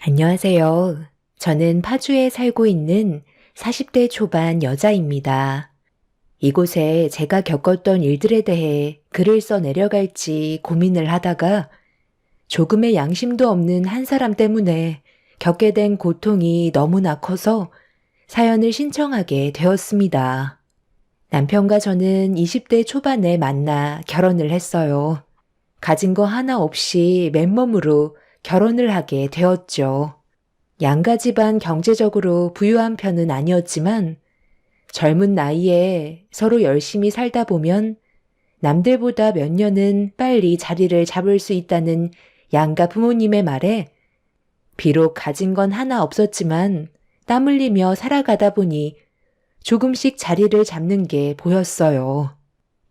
안녕하세요. 저는 파주에 살고 있는 40대 초반 여자입니다. 이곳에 제가 겪었던 일들에 대해 글을 써 내려갈지 고민을 하다가 조금의 양심도 없는 한 사람 때문에 겪게 된 고통이 너무나 커서 사연을 신청하게 되었습니다. 남편과 저는 20대 초반에 만나 결혼을 했어요. 가진 거 하나 없이 맨몸으로 결혼을 하게 되었죠. 양가 집안 경제적으로 부유한 편은 아니었지만 젊은 나이에 서로 열심히 살다 보면 남들보다 몇 년은 빨리 자리를 잡을 수 있다는 양가 부모님의 말에 비록 가진 건 하나 없었지만 땀 흘리며 살아가다 보니 조금씩 자리를 잡는 게 보였어요.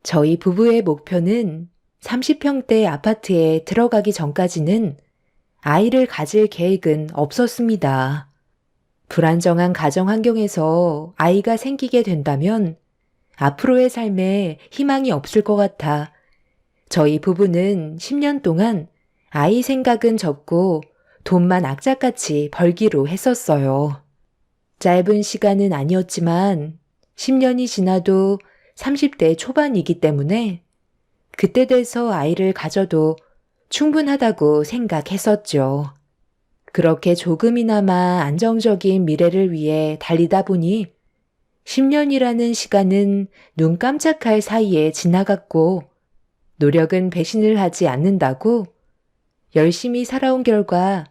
저희 부부의 목표는 30평대 아파트에 들어가기 전까지는 아이를 가질 계획은 없었습니다. 불안정한 가정 환경에서 아이가 생기게 된다면 앞으로의 삶에 희망이 없을 것 같아 저희 부부는 10년 동안 아이 생각은 접고 돈만 악착같이 벌기로 했었어요. 짧은 시간은 아니었지만 10년이 지나도 30대 초반이기 때문에 그때 돼서 아이를 가져도 충분하다고 생각했었죠. 그렇게 조금이나마 안정적인 미래를 위해 달리다 보니 10년이라는 시간은 눈 깜짝할 사이에 지나갔고 노력은 배신을 하지 않는다고 열심히 살아온 결과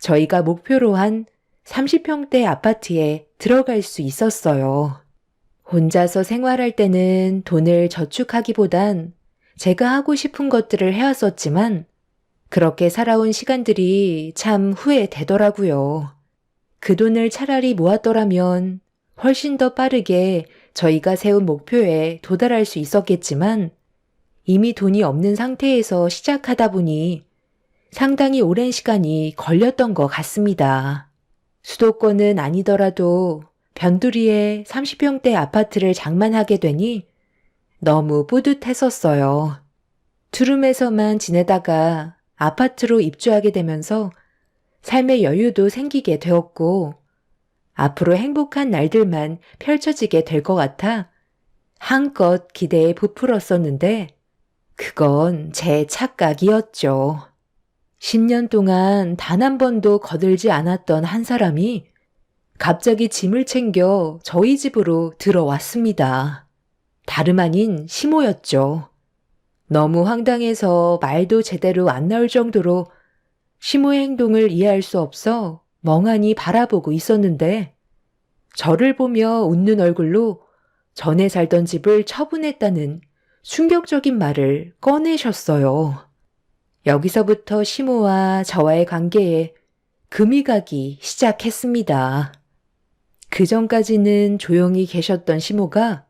저희가 목표로 한 30평대 아파트에 들어갈 수 있었어요. 혼자서 생활할 때는 돈을 저축하기보단 제가 하고 싶은 것들을 해왔었지만 그렇게 살아온 시간들이 참 후회되더라고요. 그 돈을 차라리 모았더라면 훨씬 더 빠르게 저희가 세운 목표에 도달할 수 있었겠지만 이미 돈이 없는 상태에서 시작하다 보니 상당히 오랜 시간이 걸렸던 것 같습니다. 수도권은 아니더라도 변두리에 30평대 아파트를 장만하게 되니 너무 뿌듯했었어요. 투룸에서만 지내다가 아파트로 입주하게 되면서 삶의 여유도 생기게 되었고 앞으로 행복한 날들만 펼쳐지게 될 것 같아 한껏 기대에 부풀었었는데 그건 제 착각이었죠. 10년 동안 단 한 번도 거들지 않았던 한 사람이 갑자기 짐을 챙겨 저희 집으로 들어왔습니다. 다름 아닌 시모였죠. 너무 황당해서 말도 제대로 안 나올 정도로 시모의 행동을 이해할 수 없어 멍하니 바라보고 있었는데 저를 보며 웃는 얼굴로 전에 살던 집을 처분했다는 충격적인 말을 꺼내셨어요. 여기서부터 시모와 저와의 관계에 금이 가기 시작했습니다. 그 전까지는 조용히 계셨던 시모가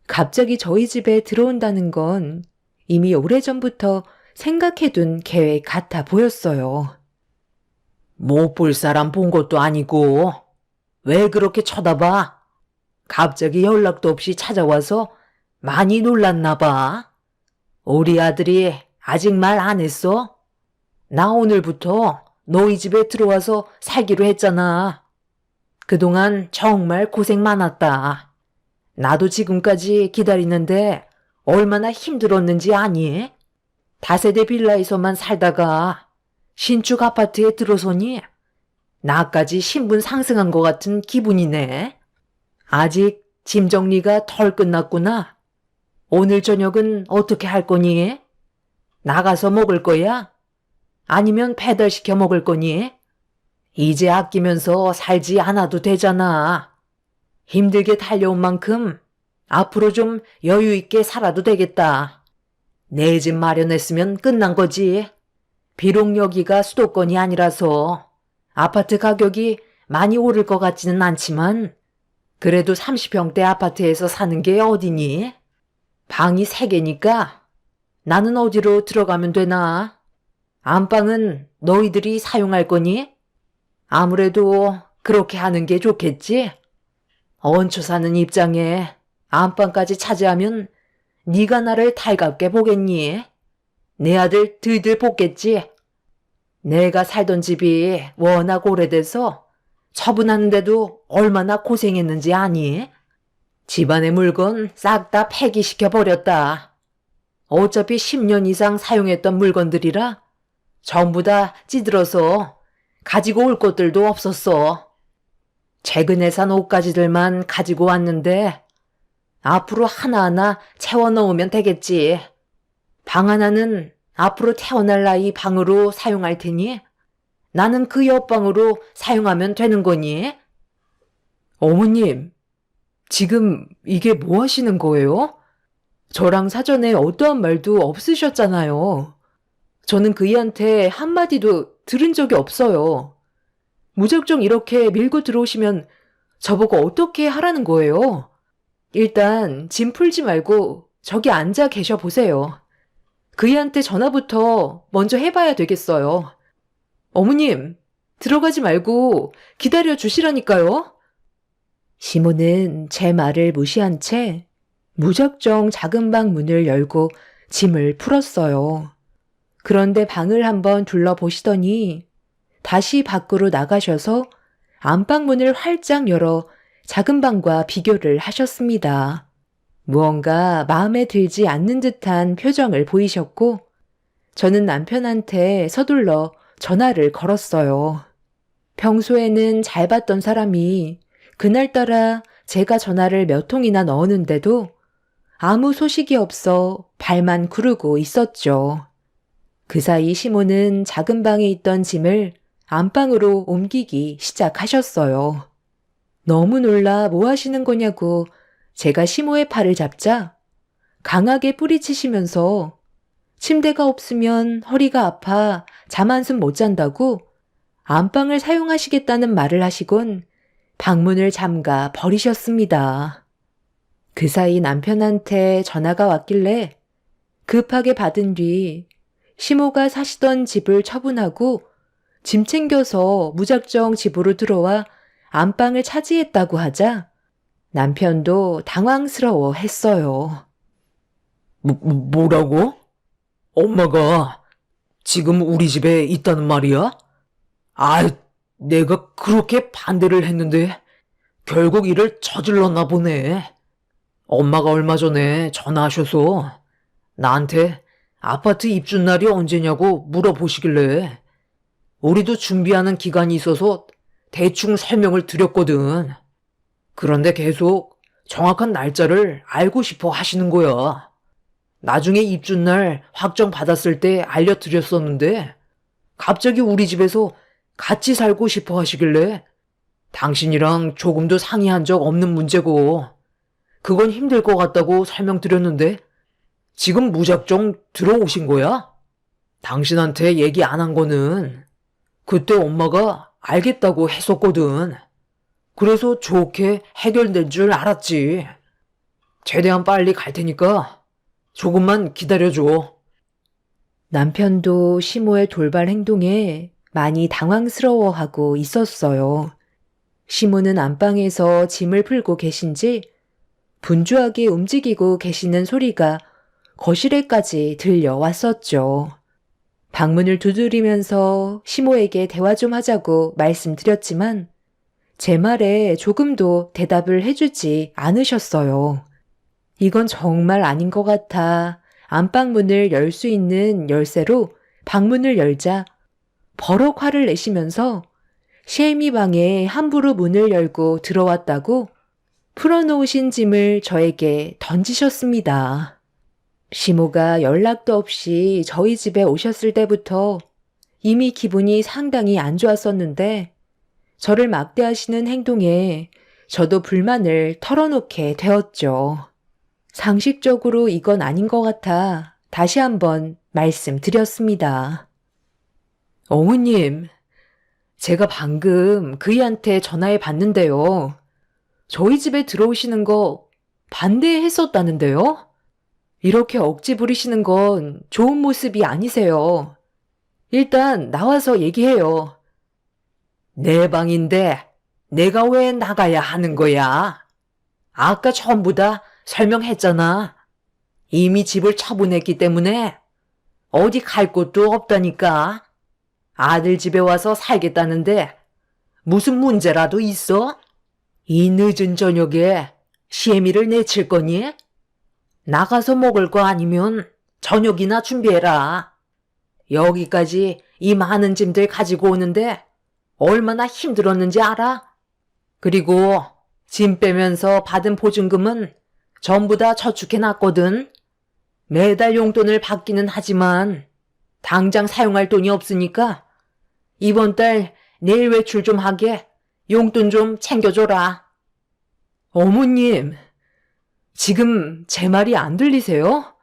갑자기 저희 집에 들어온다는 건 이미 오래전부터 생각해둔 계획 같아 보였어요. 못 볼 사람 본 것도 아니고 왜 그렇게 쳐다봐? 갑자기 연락도 없이 찾아와서 많이 놀랐나 봐. 우리 아들이 아직 말 안 했어? 나 오늘부터 너희 집에 들어와서 살기로 했잖아. 그동안 정말 고생 많았다. 나도 지금까지 기다리는데 얼마나 힘들었는지 아니? 다세대 빌라에서만 살다가 신축 아파트에 들어서니 나까지 신분 상승한 것 같은 기분이네. 아직 짐 정리가 덜 끝났구나. 오늘 저녁은 어떻게 할 거니? 나가서 먹을 거야? 아니면 배달시켜 먹을 거니? 이제 아끼면서 살지 않아도 되잖아. 힘들게 달려온 만큼 앞으로 좀 여유 있게 살아도 되겠다. 내 집 마련했으면 끝난 거지. 비록 여기가 수도권이 아니라서 아파트 가격이 많이 오를 것 같지는 않지만 그래도 30평대 아파트에서 사는 게 어디니? 방이 3개니까 나는 어디로 들어가면 되나? 안방은 너희들이 사용할 거니? 아무래도 그렇게 하는 게 좋겠지? 얹혀 사는 입장에 안방까지 차지하면 네가 나를 달갑게 보겠니? 내 아들 들들 볶겠지? 내가 살던 집이 워낙 오래돼서 처분하는데도 얼마나 고생했는지 아니? 집안의 물건 싹 다 폐기시켜버렸다. 어차피 10년 이상 사용했던 물건들이라 전부 다 찌들어서 가지고 올 것들도 없었어. 최근에 산 옷가지들만 가지고 왔는데 앞으로 하나하나 채워 넣으면 되겠지. 방 하나는 앞으로 태어날 나이 방으로 사용할 테니 나는 그 옆방으로 사용하면 되는 거니? 어머님, 지금 이게 뭐 하시는 거예요? 저랑 사전에 어떠한 말도 없으셨잖아요. 저는 그이한테 한마디도 들은 적이 없어요. 무작정 이렇게 밀고 들어오시면 저보고 어떻게 하라는 거예요? 일단 짐 풀지 말고 저기 앉아 계셔 보세요. 그이한테 전화부터 먼저 해봐야 되겠어요. 어머님, 들어가지 말고 기다려 주시라니까요. 시모는 제 말을 무시한 채 무작정 작은 방 문을 열고 짐을 풀었어요. 그런데 방을 한번 둘러보시더니 다시 밖으로 나가셔서 안방 문을 활짝 열어 작은 방과 비교를 하셨습니다. 무언가 마음에 들지 않는 듯한 표정을 보이셨고 저는 남편한테 서둘러 전화를 걸었어요. 평소에는 잘 봤던 사람이 그날따라 제가 전화를 몇 통이나 넣었는데도 아무 소식이 없어 발만 구르고 있었죠. 그 사이 시모는 작은 방에 있던 짐을 안방으로 옮기기 시작하셨어요. 너무 놀라 뭐 하시는 거냐고 제가 시모의 팔을 잡자 강하게 뿌리치시면서 침대가 없으면 허리가 아파 잠 한숨 못 잔다고 안방을 사용하시겠다는 말을 하시곤 방문을 잠가 버리셨습니다. 그 사이 남편한테 전화가 왔길래 급하게 받은 뒤 시모가 사시던 집을 처분하고 짐 챙겨서 무작정 집으로 들어와 안방을 차지했다고 하자 남편도 당황스러워 했어요. 뭐라고? 엄마가 지금 우리 집에 있다는 말이야? 아, 내가 그렇게 반대를 했는데 결국 일을 저질렀나 보네. 엄마가 얼마 전에 전화하셔서 나한테 아파트 입주 날이 언제냐고 물어보시길래 우리도 준비하는 기간이 있어서 대충 설명을 드렸거든. 그런데 계속 정확한 날짜를 알고 싶어 하시는 거야. 나중에 입주날 확정 받았을 때 알려드렸었는데 갑자기 우리 집에서 같이 살고 싶어 하시길래 당신이랑 조금도 상의한 적 없는 문제고 그건 힘들 것 같다고 설명드렸는데 지금 무작정 들어오신 거야? 당신한테 얘기 안 한 거는 그때 엄마가 알겠다고 했었거든. 그래서 좋게 해결된 줄 알았지. 최대한 빨리 갈 테니까 조금만 기다려줘. 남편도 시모의 돌발 행동에 많이 당황스러워하고 있었어요. 시모는 안방에서 짐을 풀고 계신지 분주하게 움직이고 계시는 소리가 거실에까지 들려왔었죠. 방문을 두드리면서 시모에게 대화 좀 하자고 말씀드렸지만 제 말에 조금도 대답을 해주지 않으셨어요. 이건 정말 아닌 것 같아 안방문을 열 수 있는 열쇠로 방문을 열자 버럭 화를 내시면서 시애미 방에 함부로 문을 열고 들어왔다고 풀어놓으신 짐을 저에게 던지셨습니다. 시모가 연락도 없이 저희 집에 오셨을 때부터 이미 기분이 상당히 안 좋았었는데 저를 막대하시는 행동에 저도 불만을 털어놓게 되었죠. 상식적으로 이건 아닌 것 같아 다시 한번 말씀드렸습니다. 어머님, 제가 방금 그이한테 전화해 봤는데요. 저희 집에 들어오시는 거 반대했었다는데요? 이렇게 억지 부리시는 건 좋은 모습이 아니세요. 일단 나와서 얘기해요. 내 방인데 내가 왜 나가야 하는 거야? 아까 전부 다 설명했잖아. 이미 집을 처분했기 때문에 어디 갈 곳도 없다니까. 아들 집에 와서 살겠다는데 무슨 문제라도 있어? 이 늦은 저녁에 시애미를 내칠 거니? 나가서 먹을 거 아니면 저녁이나 준비해라. 여기까지 이 많은 짐들 가지고 오는데 얼마나 힘들었는지 알아? 그리고 짐 빼면서 받은 보증금은 전부 다 저축해놨거든. 매달 용돈을 받기는 하지만 당장 사용할 돈이 없으니까 이번 달 내일 외출 좀 하게 용돈 좀 챙겨줘라. 어머님, 지금 제 말이 안 들리세요?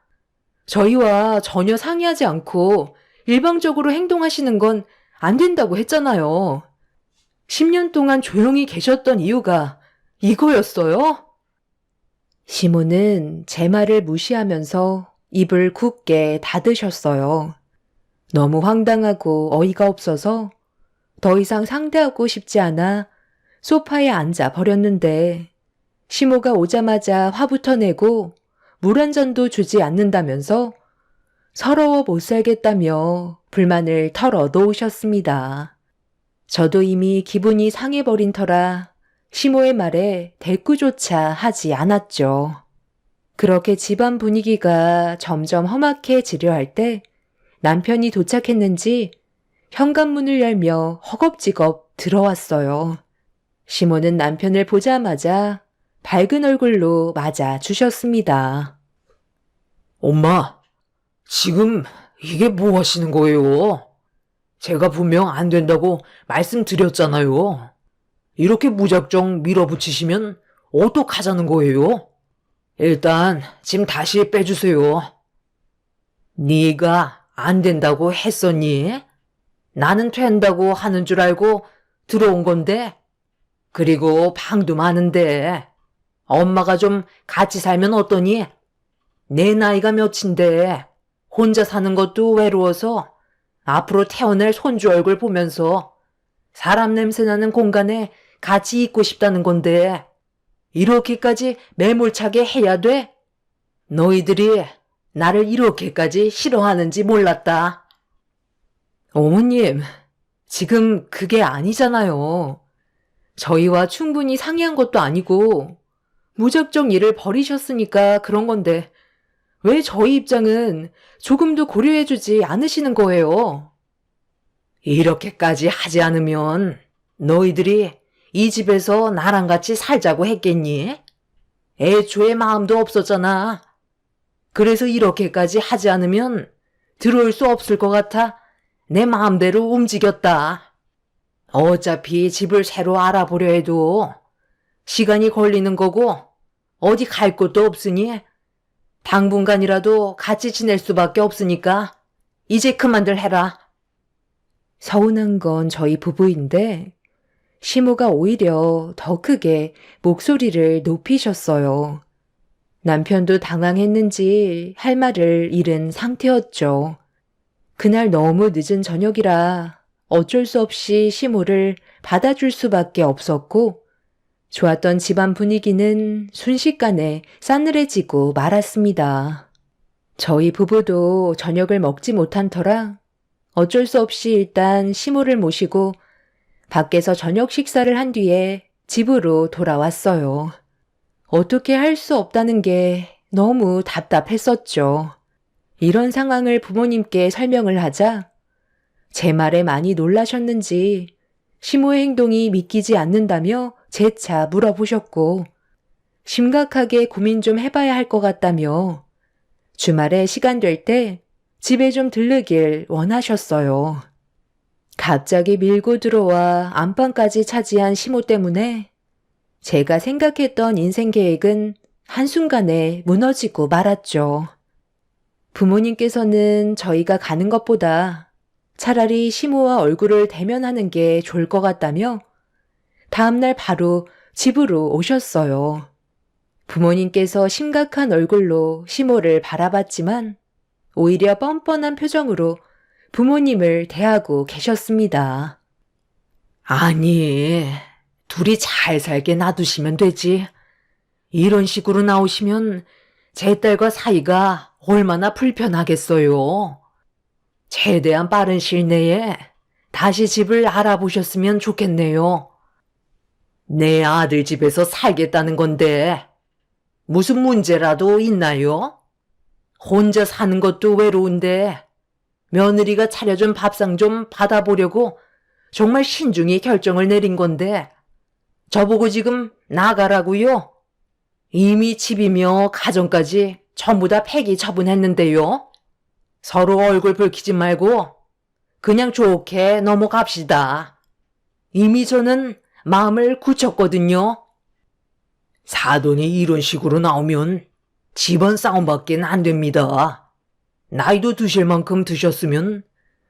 저희와 전혀 상의하지 않고 일방적으로 행동하시는 건 안 된다고 했잖아요. 10년 동안 조용히 계셨던 이유가 이거였어요? 시모는 제 말을 무시하면서 입을 굳게 닫으셨어요. 너무 황당하고 어이가 없어서 더 이상 상대하고 싶지 않아 소파에 앉아 버렸는데 시모가 오자마자 화부터 내고 물 한 잔도 주지 않는다면서 서러워 못 살겠다며 불만을 털어 놓으셨습니다. 저도 이미 기분이 상해버린 터라 시모의 말에 대꾸조차 하지 않았죠. 그렇게 집안 분위기가 점점 험악해지려 할 때 남편이 도착했는지 현관문을 열며 허겁지겁 들어왔어요. 시모는 남편을 보자마자 밝은 얼굴로 맞아 주셨습니다. 엄마, 지금 이게 뭐 하시는 거예요? 제가 분명 안 된다고 말씀드렸잖아요. 이렇게 무작정 밀어붙이시면 어떡하자는 거예요? 일단 짐 다시 빼주세요. 네가 안 된다고 했었니? 나는 된다고 하는 줄 알고 들어온 건데. 그리고 방도 많은데 엄마가 좀 같이 살면 어떠니? 내 나이가 몇인데 혼자 사는 것도 외로워서 앞으로 태어날 손주 얼굴 보면서 사람 냄새 나는 공간에 같이 있고 싶다는 건데 이렇게까지 매몰차게 해야 돼? 너희들이 나를 이렇게까지 싫어하는지 몰랐다. 어머님, 지금 그게 아니잖아요. 저희와 충분히 상의한 것도 아니고 무작정 일을 벌이셨으니까 그런 건데 왜 저희 입장은 조금도 고려해주지 않으시는 거예요? 이렇게까지 하지 않으면 너희들이 이 집에서 나랑 같이 살자고 했겠니? 애초에 마음도 없었잖아. 그래서 이렇게까지 하지 않으면 들어올 수 없을 것 같아 내 마음대로 움직였다. 어차피 집을 새로 알아보려 해도 시간이 걸리는 거고 어디 갈 곳도 없으니 당분간이라도 같이 지낼 수밖에 없으니까 이제 그만들 해라. 서운한 건 저희 부부인데 시모가 오히려 더 크게 목소리를 높이셨어요. 남편도 당황했는지 할 말을 잃은 상태였죠. 그날 너무 늦은 저녁이라 어쩔 수 없이 시모를 받아줄 수밖에 없었고 좋았던 집안 분위기는 순식간에 싸늘해지고 말았습니다. 저희 부부도 저녁을 먹지 못한 터라 어쩔 수 없이 일단 시모를 모시고 밖에서 저녁 식사를 한 뒤에 집으로 돌아왔어요. 어떻게 할 수 없다는 게 너무 답답했었죠. 이런 상황을 부모님께 설명을 하자 제 말에 많이 놀라셨는지 시모의 행동이 믿기지 않는다며 재차 물어보셨고 심각하게 고민 좀 해봐야 할 것 같다며 주말에 시간 될 때 집에 좀 들르길 원하셨어요. 갑자기 밀고 들어와 안방까지 차지한 시모 때문에 제가 생각했던 인생 계획은 한순간에 무너지고 말았죠. 부모님께서는 저희가 가는 것보다 차라리 시모와 얼굴을 대면하는 게 좋을 것 같다며 다음날 바로 집으로 오셨어요. 부모님께서 심각한 얼굴로 시모를 바라봤지만 오히려 뻔뻔한 표정으로 부모님을 대하고 계셨습니다. 아니, 둘이 잘 살게 놔두시면 되지. 이런 식으로 나오시면 제 딸과 사이가 얼마나 불편하겠어요. 최대한 빠른 시일 내에 다시 집을 알아보셨으면 좋겠네요. 내 아들 집에서 살겠다는 건데 무슨 문제라도 있나요? 혼자 사는 것도 외로운데 며느리가 차려준 밥상 좀 받아보려고 정말 신중히 결정을 내린 건데 저보고 지금 나가라고요? 이미 집이며 가정까지 전부 다 폐기 처분했는데요. 서로 얼굴 붉히지 말고 그냥 좋게 넘어갑시다. 이미 저는 마음을 굳혔거든요. 사돈이 이런 식으로 나오면 집안 싸움밖에 안 됩니다. 나이도 드실 만큼 드셨으면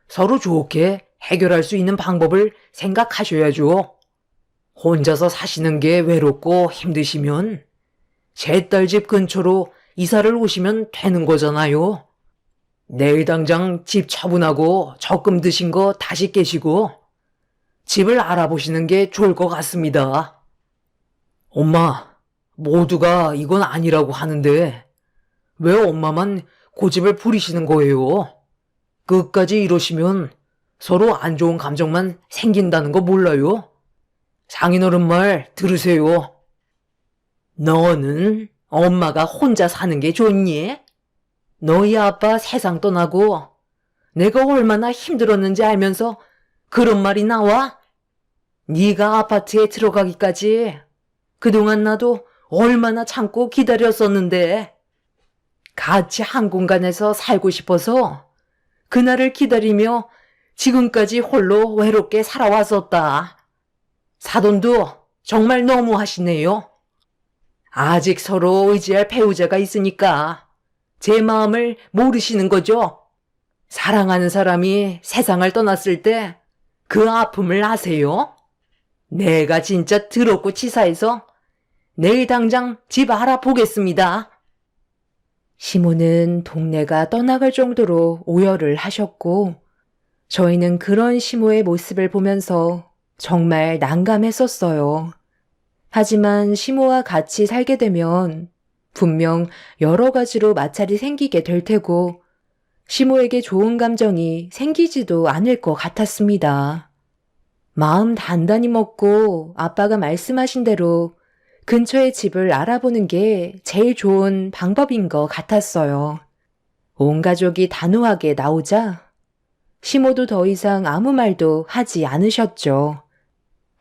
서로 좋게 해결할 수 있는 방법을 생각하셔야죠. 혼자서 사시는 게 외롭고 힘드시면 제 딸 집 근처로 이사를 오시면 되는 거잖아요. 내일 당장 집 처분하고 적금 드신 거 다시 깨시고 집을 알아보시는 게 좋을 것 같습니다. 엄마, 모두가 이건 아니라고 하는데 왜 엄마만 고집을 부리시는 거예요? 끝까지 이러시면 서로 안 좋은 감정만 생긴다는 거 몰라요? 장인어른 말 들으세요. 너는 엄마가 혼자 사는 게 좋니? 너희 아빠 세상 떠나고 내가 얼마나 힘들었는지 알면서 그런 말이 나와? 네가 아파트에 들어가기까지 그동안 나도 얼마나 참고 기다렸었는데 같이 한 공간에서 살고 싶어서 그날을 기다리며 지금까지 홀로 외롭게 살아왔었다. 사돈도 정말 너무하시네요. 아직 서로 의지할 배우자가 있으니까 제 마음을 모르시는 거죠. 사랑하는 사람이 세상을 떠났을 때 그 아픔을 아세요? 내가 진짜 더럽고 치사해서 내일 당장 집 알아보겠습니다. 시모는 동네가 떠나갈 정도로 오열을 하셨고, 저희는 그런 시모의 모습을 보면서 정말 난감했었어요. 하지만 시모와 같이 살게 되면 분명 여러 가지로 마찰이 생기게 될 테고, 시모에게 좋은 감정이 생기지도 않을 것 같았습니다. 마음 단단히 먹고 아빠가 말씀하신 대로 근처의 집을 알아보는 게 제일 좋은 방법인 것 같았어요. 온 가족이 단호하게 나오자 시모도 더 이상 아무 말도 하지 않으셨죠.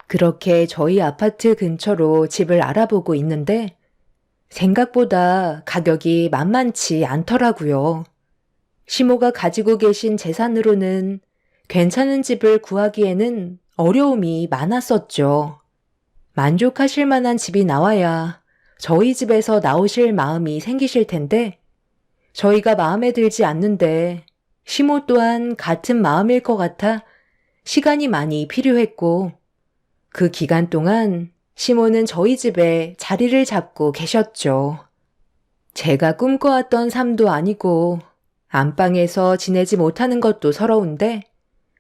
그렇게 저희 아파트 근처로 집을 알아보고 있는데 생각보다 가격이 만만치 않더라고요. 시모가 가지고 계신 재산으로는 괜찮은 집을 구하기에는 어려움이 많았었죠. 만족하실 만한 집이 나와야 저희 집에서 나오실 마음이 생기실 텐데 저희가 마음에 들지 않는데 시모 또한 같은 마음일 것 같아 시간이 많이 필요했고 그 기간 동안 시모는 저희 집에 자리를 잡고 계셨죠. 제가 꿈꿔왔던 삶도 아니고 안방에서 지내지 못하는 것도 서러운데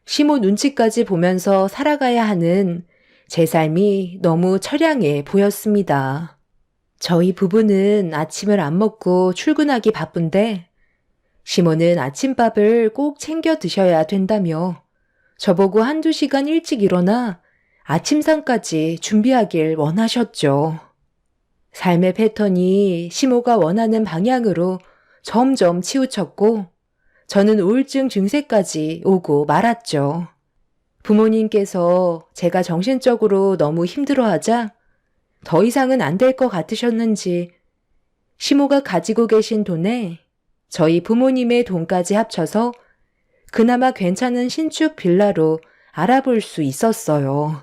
시모 눈치까지 보면서 살아가야 하는 제 삶이 너무 처량해 보였습니다. 저희 부부는 아침을 안 먹고 출근하기 바쁜데 시모는 아침밥을 꼭 챙겨 드셔야 된다며 저보고 한두 시간 일찍 일어나 아침상까지 준비하길 원하셨죠. 삶의 패턴이 시모가 원하는 방향으로 점점 치우쳤고 저는 우울증 증세까지 오고 말았죠. 부모님께서 제가 정신적으로 너무 힘들어하자 더 이상은 안 될 것 같으셨는지 시모가 가지고 계신 돈에 저희 부모님의 돈까지 합쳐서 그나마 괜찮은 신축 빌라로 알아볼 수 있었어요.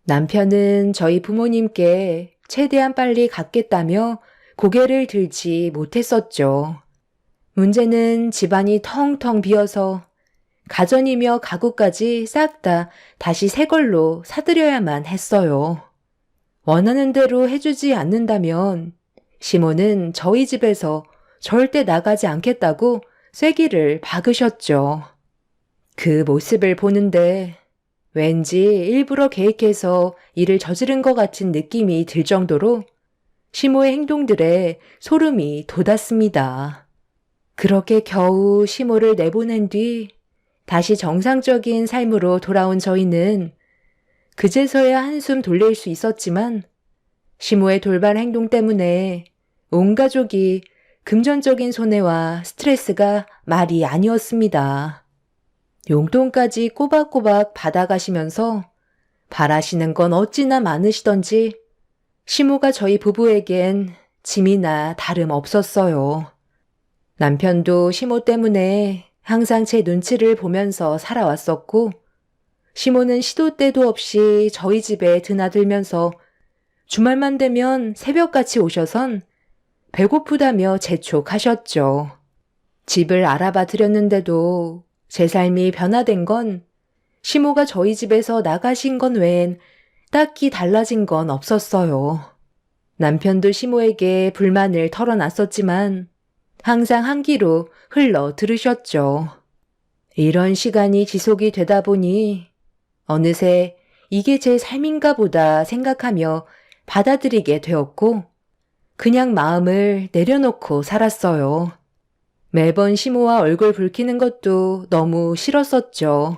남편은 저희 부모님께 최대한 빨리 갚겠다며 고개를 들지 못했었죠. 문제는 집안이 텅텅 비어서 가전이며 가구까지 싹 다 다시 새 걸로 사들여야만 했어요. 원하는 대로 해주지 않는다면 시모는 저희 집에서 절대 나가지 않겠다고 쐐기를 박으셨죠. 그 모습을 보는데 왠지 일부러 계획해서 일을 저지른 것 같은 느낌이 들 정도로 시모의 행동들에 소름이 돋았습니다. 그렇게 겨우 시모를 내보낸 뒤 다시 정상적인 삶으로 돌아온 저희는 그제서야 한숨 돌릴 수 있었지만 시모의 돌발 행동 때문에 온 가족이 금전적인 손해와 스트레스가 말이 아니었습니다. 용돈까지 꼬박꼬박 받아가시면서 바라시는 건 어찌나 많으시던지 시모가 저희 부부에겐 짐이나 다름없었어요. 남편도 시모 때문에 항상 제 눈치를 보면서 살아왔었고 시모는 시도 때도 없이 저희 집에 드나들면서 주말만 되면 새벽같이 오셔선 배고프다며 재촉하셨죠. 집을 알아봐 드렸는데도 제 삶이 변화된 건 시모가 저희 집에서 나가신 건 외엔 딱히 달라진 건 없었어요. 남편도 시모에게 불만을 털어놨었지만 항상 한 귀로 흘러 들으셨죠. 이런 시간이 지속이 되다 보니 어느새 이게 제 삶인가 보다 생각하며 받아들이게 되었고 그냥 마음을 내려놓고 살았어요. 매번 시모와 얼굴 붉히는 것도 너무 싫었었죠.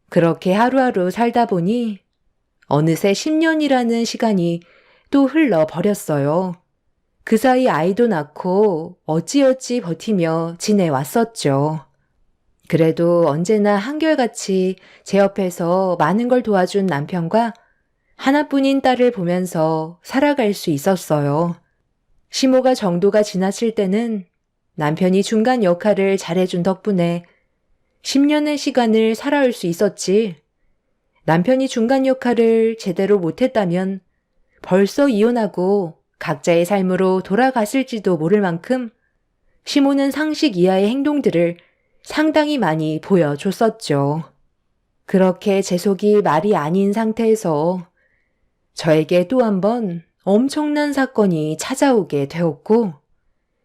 그렇게 하루하루 살다 보니 어느새 10년이라는 시간이 또 흘러버렸어요. 그 사이 아이도 낳고 어찌어찌 버티며 지내왔었죠. 그래도 언제나 한결같이 제 옆에서 많은 걸 도와준 남편과 하나뿐인 딸을 보면서 살아갈 수 있었어요. 시모가 정도가 지났을 때는 남편이 중간 역할을 잘해준 덕분에 10년의 시간을 살아올 수 있었지. 남편이 중간 역할을 제대로 못했다면 벌써 이혼하고 각자의 삶으로 돌아갔을지도 모를 만큼 시모는 상식 이하의 행동들을 상당히 많이 보여줬었죠. 그렇게 제 속이 말이 아닌 상태에서 저에게 또 한 번 엄청난 사건이 찾아오게 되었고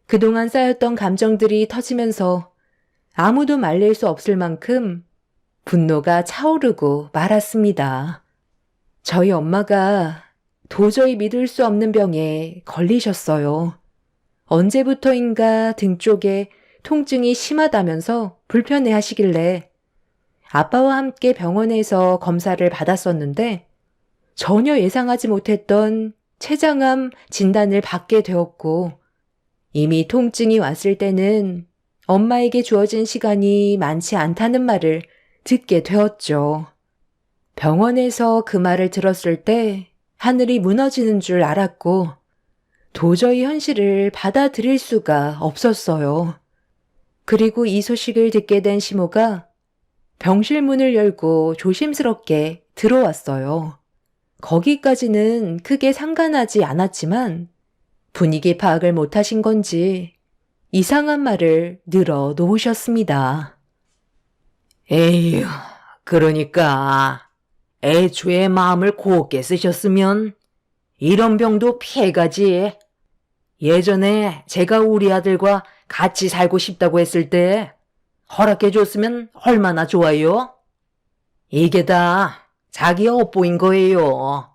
그동안 쌓였던 감정들이 터지면서 아무도 말릴 수 없을 만큼 분노가 차오르고 말았습니다. 저희 엄마가 도저히 믿을 수 없는 병에 걸리셨어요. 언제부터인가 등 쪽에 통증이 심하다면서 불편해 하시길래 아빠와 함께 병원에서 검사를 받았었는데 전혀 예상하지 못했던 췌장암 진단을 받게 되었고 이미 통증이 왔을 때는 엄마에게 주어진 시간이 많지 않다는 말을 듣게 되었죠. 병원에서 그 말을 들었을 때 하늘이 무너지는 줄 알았고 도저히 현실을 받아들일 수가 없었어요. 그리고 이 소식을 듣게 된 시모가 병실 문을 열고 조심스럽게 들어왔어요. 거기까지는 크게 상관하지 않았지만 분위기 파악을 못하신 건지 이상한 말을 늘어 놓으셨습니다. 에휴, 그러니까 애초에 마음을 곱게 쓰셨으면 이런 병도 피해가지. 예전에 제가 우리 아들과 같이 살고 싶다고 했을 때 허락해줬으면 얼마나 좋아요? 이게 다 자기 업보인 거예요.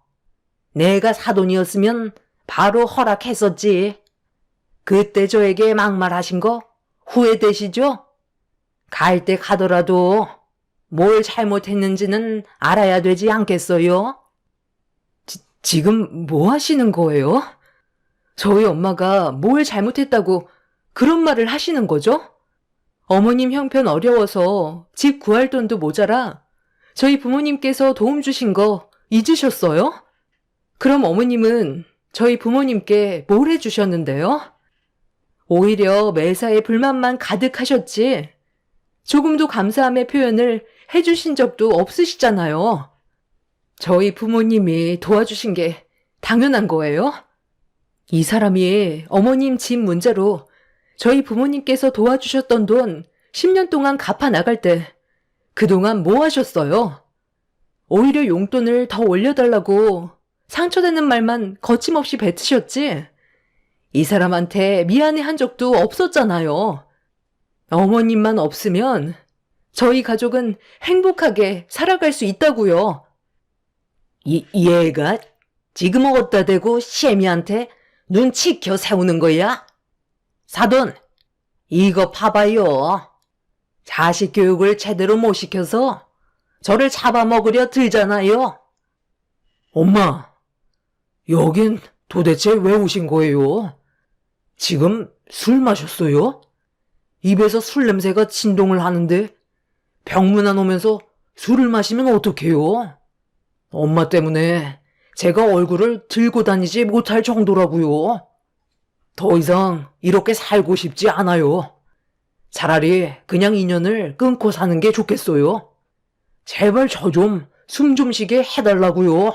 내가 사돈이었으면 바로 허락했었지. 그때 저에게 막말하신 거 후회되시죠? 갈 때 가더라도 뭘 잘못했는지는 알아야 되지 않겠어요? 지금 뭐 하시는 거예요? 저희 엄마가 뭘 잘못했다고 그런 말을 하시는 거죠? 어머님 형편 어려워서 집 구할 돈도 모자라 저희 부모님께서 도움 주신 거 잊으셨어요? 그럼 어머님은 저희 부모님께 뭘 해주셨는데요? 오히려 매사에 불만만 가득하셨지 조금도 감사함의 표현을 해주신 적도 없으시잖아요. 저희 부모님이 도와주신 게 당연한 거예요? 이 사람이 어머님 집 문제로 저희 부모님께서 도와주셨던 돈 10년 동안 갚아 나갈 때 그동안 뭐 하셨어요? 오히려 용돈을 더 올려달라고 상처되는 말만 거침없이 뱉으셨지? 이 사람한테 미안해 한 적도 없었잖아요. 어머님만 없으면 저희 가족은 행복하게 살아갈 수 있다고요. 얘가 지금 어디다 대고 시애미한테 눈치 켜 세우는 거야? 사돈, 이거 봐봐요. 자식 교육을 제대로 못 시켜서 저를 잡아먹으려 들잖아요. 엄마, 여긴 도대체 왜 오신 거예요? 지금 술 마셨어요? 입에서 술 냄새가 진동을 하는데 병문안 오면서 술을 마시면 어떡해요? 엄마 때문에 제가 얼굴을 들고 다니지 못할 정도라고요. 더 이상 이렇게 살고 싶지 않아요. 차라리 그냥 인연을 끊고 사는 게 좋겠어요. 제발 저 좀 숨 좀 쉬게 해달라고요.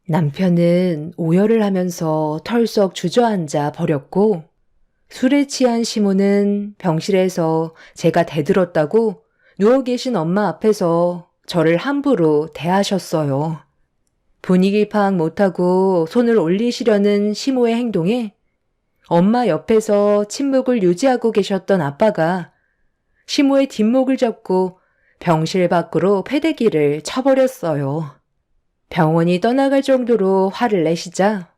남편은 오열을 하면서 털썩 주저앉아 버렸고 술에 취한 시모는 병실에서 제가 대들었다고 누워 계신 엄마 앞에서 저를 함부로 대하셨어요. 분위기 파악 못하고 손을 올리시려는 시모의 행동에 엄마 옆에서 침묵을 유지하고 계셨던 아빠가 시모의 뒷목을 잡고 병실 밖으로 패대기를 쳐버렸어요. 병원이 떠나갈 정도로 화를 내시자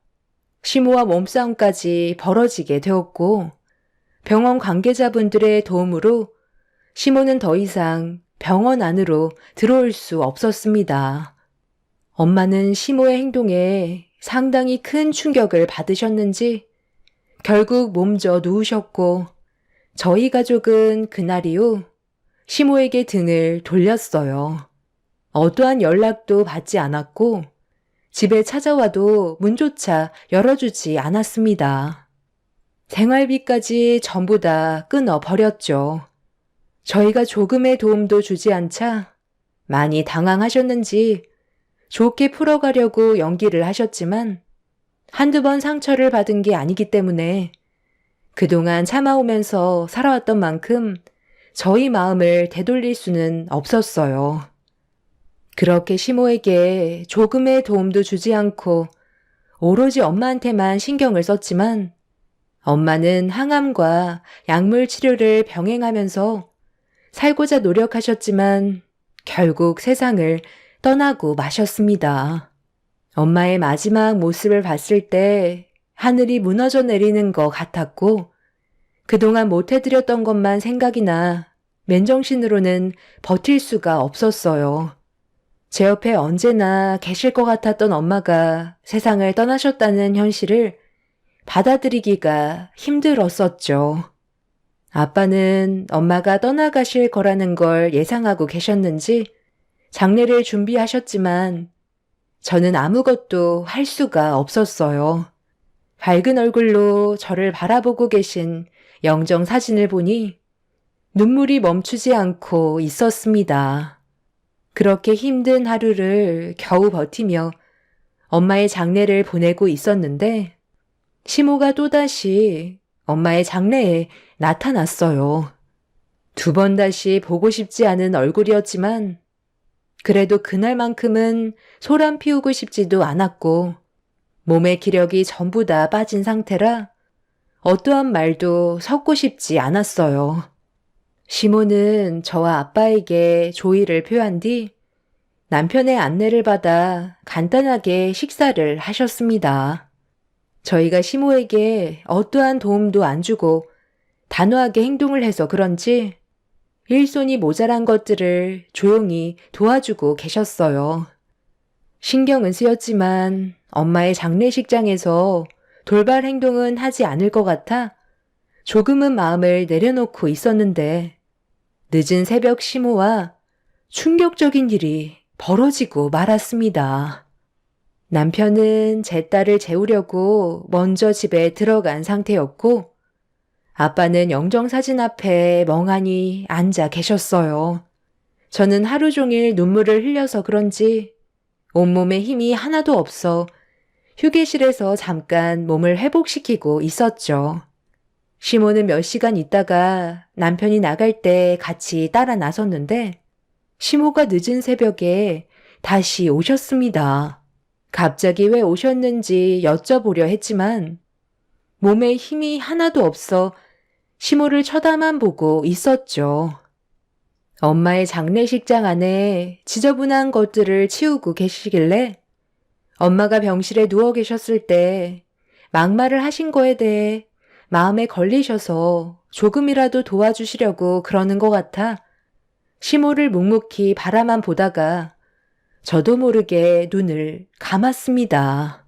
시모와 몸싸움까지 벌어지게 되었고 병원 관계자분들의 도움으로 시모는 더 이상 병원 안으로 들어올 수 없었습니다. 엄마는 시모의 행동에 상당히 큰 충격을 받으셨는지 결국 몸져 누우셨고 저희 가족은 그날 이후 시모에게 등을 돌렸어요. 어떠한 연락도 받지 않았고 집에 찾아와도 문조차 열어주지 않았습니다. 생활비까지 전부 다 끊어버렸죠. 저희가 조금의 도움도 주지 않자 많이 당황하셨는지 좋게 풀어가려고 연기를 하셨지만 한두 번 상처를 받은 게 아니기 때문에 그동안 참아오면서 살아왔던 만큼 저희 마음을 되돌릴 수는 없었어요. 그렇게 시모에게 조금의 도움도 주지 않고 오로지 엄마한테만 신경을 썼지만 엄마는 항암과 약물 치료를 병행하면서 살고자 노력하셨지만 결국 세상을 떠나고 마셨습니다. 엄마의 마지막 모습을 봤을 때 하늘이 무너져 내리는 것 같았고 그동안 못해드렸던 것만 생각이 나 맨정신으로는 버틸 수가 없었어요. 제 옆에 언제나 계실 것 같았던 엄마가 세상을 떠나셨다는 현실을 받아들이기가 힘들었었죠. 아빠는 엄마가 떠나가실 거라는 걸 예상하고 계셨는지 장례를 준비하셨지만 저는 아무것도 할 수가 없었어요. 밝은 얼굴로 저를 바라보고 계신 영정 사진을 보니 눈물이 멈추지 않고 있었습니다. 그렇게 힘든 하루를 겨우 버티며 엄마의 장례를 보내고 있었는데 시모가 또다시 엄마의 장례에 나타났어요. 두 번 다시 보고 싶지 않은 얼굴이었지만 그래도 그날만큼은 소란 피우고 싶지도 않았고 몸의 기력이 전부 다 빠진 상태라 어떠한 말도 섞고 싶지 않았어요. 시모는 저와 아빠에게 조의를 표한 뒤 남편의 안내를 받아 간단하게 식사를 하셨습니다. 저희가 시모에게 어떠한 도움도 안 주고 단호하게 행동을 해서 그런지 일손이 모자란 것들을 조용히 도와주고 계셨어요. 신경은 쓰였지만 엄마의 장례식장에서 돌발 행동은 하지 않을 것 같아 조금은 마음을 내려놓고 있었는데 늦은 새벽 시모와 충격적인 일이 벌어지고 말았습니다. 남편은 제 딸을 재우려고 먼저 집에 들어간 상태였고 아빠는 영정사진 앞에 멍하니 앉아 계셨어요. 저는 하루 종일 눈물을 흘려서 그런지 온몸에 힘이 하나도 없어 휴게실에서 잠깐 몸을 회복시키고 있었죠. 시모는 몇 시간 있다가 남편이 나갈 때 같이 따라 나섰는데 시모가 늦은 새벽에 다시 오셨습니다. 갑자기 왜 오셨는지 여쭤보려 했지만 몸에 힘이 하나도 없어 시모를 쳐다만 보고 있었죠. 엄마의 장례식장 안에 지저분한 것들을 치우고 계시길래 엄마가 병실에 누워 계셨을 때 막말을 하신 거에 대해 마음에 걸리셔서 조금이라도 도와주시려고 그러는 것 같아 시모를 묵묵히 바라만 보다가 저도 모르게 눈을 감았습니다.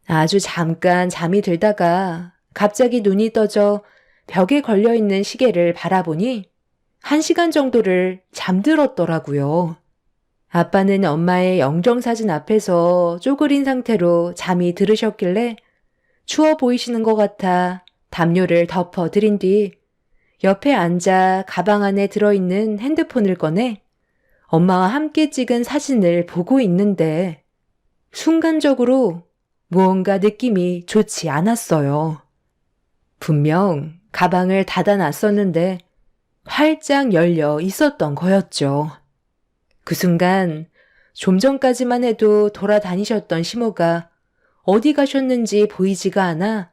아주 잠깐 잠이 들다가 갑자기 눈이 떠져 벽에 걸려있는 시계를 바라보니 1시간 정도를 잠들었더라고요. 아빠는 엄마의 영정사진 앞에서 쪼그린 상태로 잠이 들으셨길래 추워 보이시는 것 같아 담요를 덮어드린 뒤 옆에 앉아 가방 안에 들어있는 핸드폰을 꺼내 엄마와 함께 찍은 사진을 보고 있는데 순간적으로 무언가 느낌이 좋지 않았어요. 분명 가방을 닫아놨었는데 활짝 열려 있었던 거였죠. 그 순간 좀 전까지만 해도 돌아다니셨던 시모가 어디 가셨는지 보이지가 않아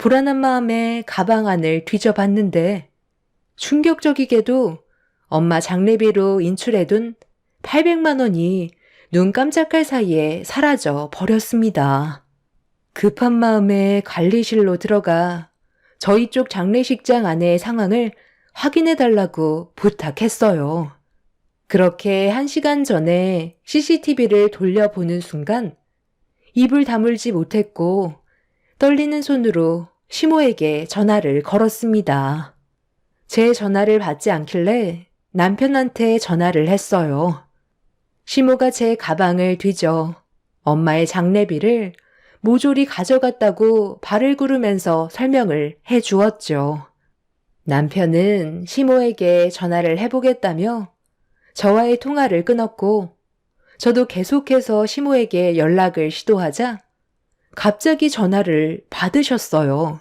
불안한 마음에 가방 안을 뒤져봤는데 충격적이게도 엄마 장례비로 인출해둔 800만 원이 눈 깜짝할 사이에 사라져 버렸습니다. 급한 마음에 관리실로 들어가 저희 쪽 장례식장 안의 상황을 확인해달라고 부탁했어요. 그렇게 1시간 전에 CCTV를 돌려보는 순간 입을 다물지 못했고 떨리는 손으로 시모에게 전화를 걸었습니다. 제 전화를 받지 않길래 남편한테 전화를 했어요. 시모가 제 가방을 뒤져 엄마의 장례비를 모조리 가져갔다고 발을 구르면서 설명을 해 주었죠. 남편은 시모에게 전화를 해보겠다며 저와의 통화를 끊었고 저도 계속해서 시모에게 연락을 시도하자 갑자기 전화를 받으셨어요.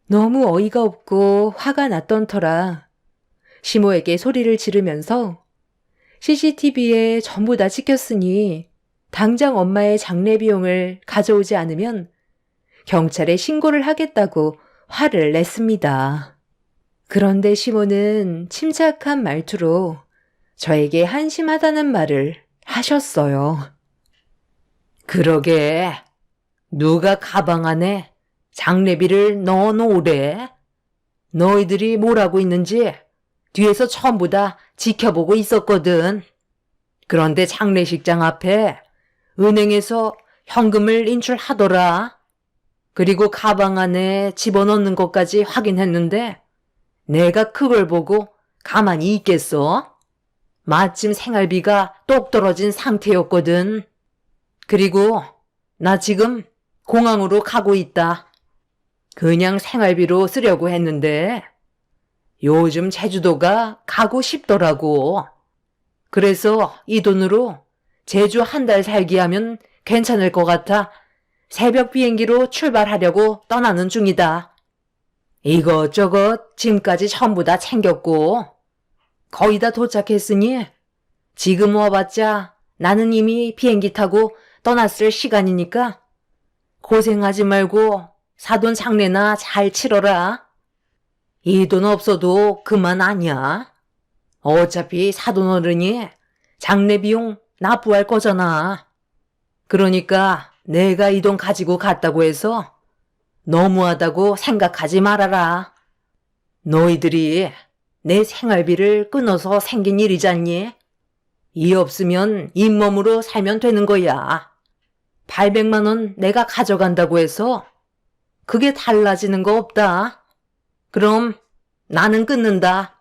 너무 어이가 없고 화가 났던 터라 시모에게 소리를 지르면서 CCTV에 전부 다 찍혔으니 당장 엄마의 장례 비용을 가져오지 않으면 경찰에 신고를 하겠다고 화를 냈습니다. 그런데 시모는 침착한 말투로 저에게 한심하다는 말을 하셨어요. 그러게, 누가 가방 안에 장례비를 넣어놓으래? 너희들이 뭘 하고 있는지 뒤에서 전부 다 지켜보고 있었거든. 그런데 장례식장 앞에 은행에서 현금을 인출하더라. 그리고 가방 안에 집어넣는 것까지 확인했는데 내가 그걸 보고 가만히 있겠어? 마침 생활비가 똑 떨어진 상태였거든. 그리고 나 지금 공항으로 가고 있다. 그냥 생활비로 쓰려고 했는데 요즘 제주도가 가고 싶더라고. 그래서 이 돈으로 제주 1달 살기 하면 괜찮을 것 같아 새벽 비행기로 출발하려고 떠나는 중이다. 이것저것 짐까지 전부 다 챙겼고 거의 다 도착했으니 지금 와봤자 나는 이미 비행기 타고 떠났을 시간이니까 고생하지 말고 사돈 장례나 잘 치러라. 이 돈 없어도 그만 아니야. 어차피 사돈 어른이 장례 비용 납부할 거잖아. 그러니까 내가 이 돈 가지고 갔다고 해서 너무하다고 생각하지 말아라. 너희들이 내 생활비를 끊어서 생긴 일이잖니. 이 없으면 잇몸으로 살면 되는 거야. 800만 원 내가 가져간다고 해서 그게 달라지는 거 없다. 그럼 나는 끊는다.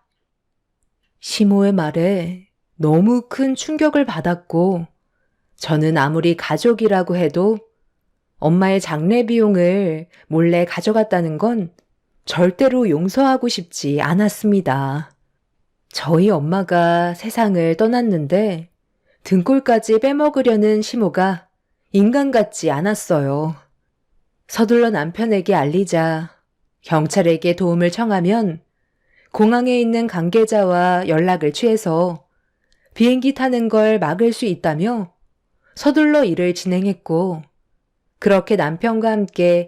시모의 말에 너무 큰 충격을 받았고 저는 아무리 가족이라고 해도 엄마의 장례 비용을 몰래 가져갔다는 건 절대로 용서하고 싶지 않았습니다. 저희 엄마가 세상을 떠났는데 등골까지 빼먹으려는 시모가 인간 같지 않았어요. 서둘러 남편에게 알리자 경찰에게 도움을 청하면 공항에 있는 관계자와 연락을 취해서 비행기 타는 걸 막을 수 있다며 서둘러 일을 진행했고 그렇게 남편과 함께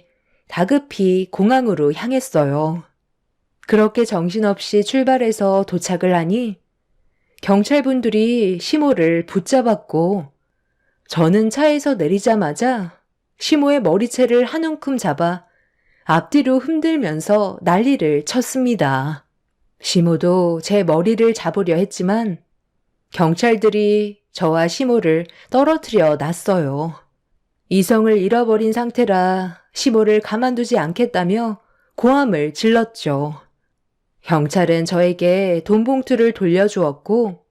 다급히 공항으로 향했어요. 그렇게 정신없이 출발해서 도착을 하니 경찰분들이 시모를 붙잡았고 저는 차에서 내리자마자 시모의 머리채를 한 움큼 잡아 앞뒤로 흔들면서 난리를 쳤습니다. 시모도 제 머리를 잡으려 했지만 경찰들이 저와 시모를 떨어뜨려 놨어요. 이성을 잃어버린 상태라 시모를 가만두지 않겠다며 고함을 질렀죠. 경찰은 저에게 돈 봉투를 돌려주었고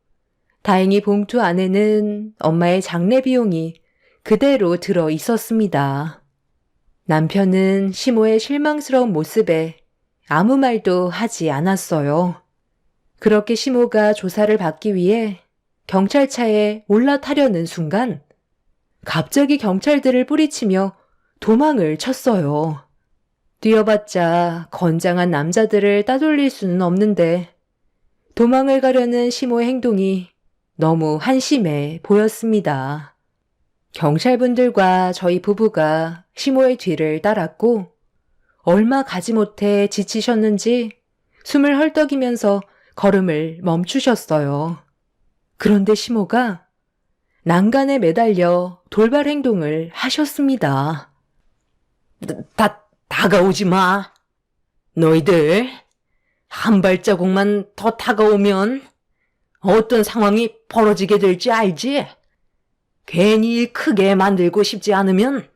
다행히 봉투 안에는 엄마의 장례 비용이 그대로 들어 있었습니다. 남편은 시모의 실망스러운 모습에 아무 말도 하지 않았어요. 그렇게 시모가 조사를 받기 위해 경찰차에 올라타려는 순간 갑자기 경찰들을 뿌리치며 도망을 쳤어요. 뛰어봤자 건장한 남자들을 따돌릴 수는 없는데 도망을 가려는 시모의 행동이 너무 한심해 보였습니다. 경찰분들과 저희 부부가 시모의 뒤를 따랐고 얼마 가지 못해 지치셨는지 숨을 헐떡이면서 걸음을 멈추셨어요. 그런데 시모가 난간에 매달려 돌발 행동을 하셨습니다. 다가오지 마. 너희들 한 발자국만 더 다가오면 어떤 상황이 벌어지게 될지 알지? 괜히 일 크게 만들고 싶지 않으면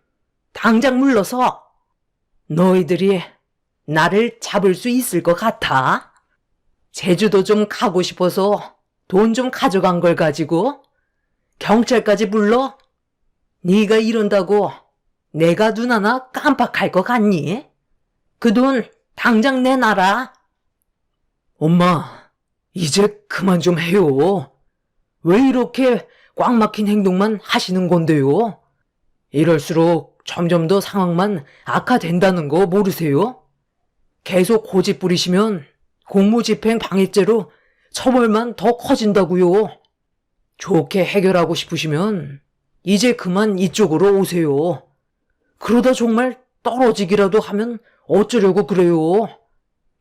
당장 물러서. 너희들이 나를 잡을 수 있을 것 같아? 제주도 좀 가고 싶어서 돈 좀 가져간 걸 가지고 경찰까지 불러? 네가 이런다고 내가 눈 하나 깜빡할 것 같니? 그 돈 당장 내놔라. 엄마, 이제 그만 좀 해요. 왜 이렇게 꽉 막힌 행동만 하시는 건데요? 이럴수록 점점 더 상황만 악화된다는 거 모르세요? 계속 고집 부리시면 공무집행 방해죄로 처벌만 더 커진다고요. 좋게 해결하고 싶으시면 이제 그만 이쪽으로 오세요. 그러다 정말 떨어지기라도 하면 어쩌려고 그래요?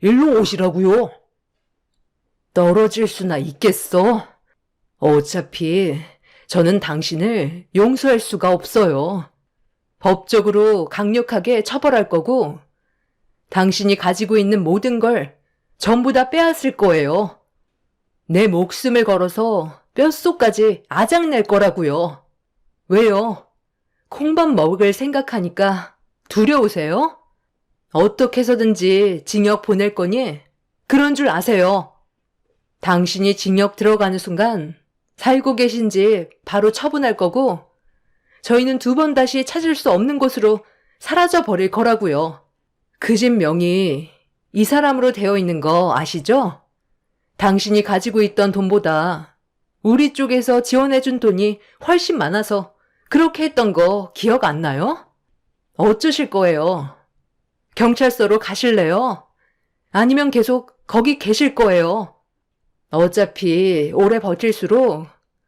일로 오시라고요. 떨어질 수나 있겠어? 어차피 저는 당신을 용서할 수가 없어요. 법적으로 강력하게 처벌할 거고 당신이 가지고 있는 모든 걸 전부 다 빼앗을 거예요. 내 목숨을 걸어서 뼛속까지 아작낼 거라고요. 왜요? 콩밥 먹을 생각하니까 두려우세요? 어떻게 해서든지 징역 보낼 거니? 그런 줄 아세요. 당신이 징역 들어가는 순간 살고 계신 집 바로 처분할 거고 저희는 두 번 다시 찾을 수 없는 곳으로 사라져 버릴 거라고요. 그 집 명이 이 사람으로 되어 있는 거 아시죠? 당신이 가지고 있던 돈보다 우리 쪽에서 지원해준 돈이 훨씬 많아서 그렇게 했던 거 기억 안 나요? 어쩌실 거예요? 경찰서로 가실래요? 아니면 계속 거기 계실 거예요? 어차피 오래 버틸수록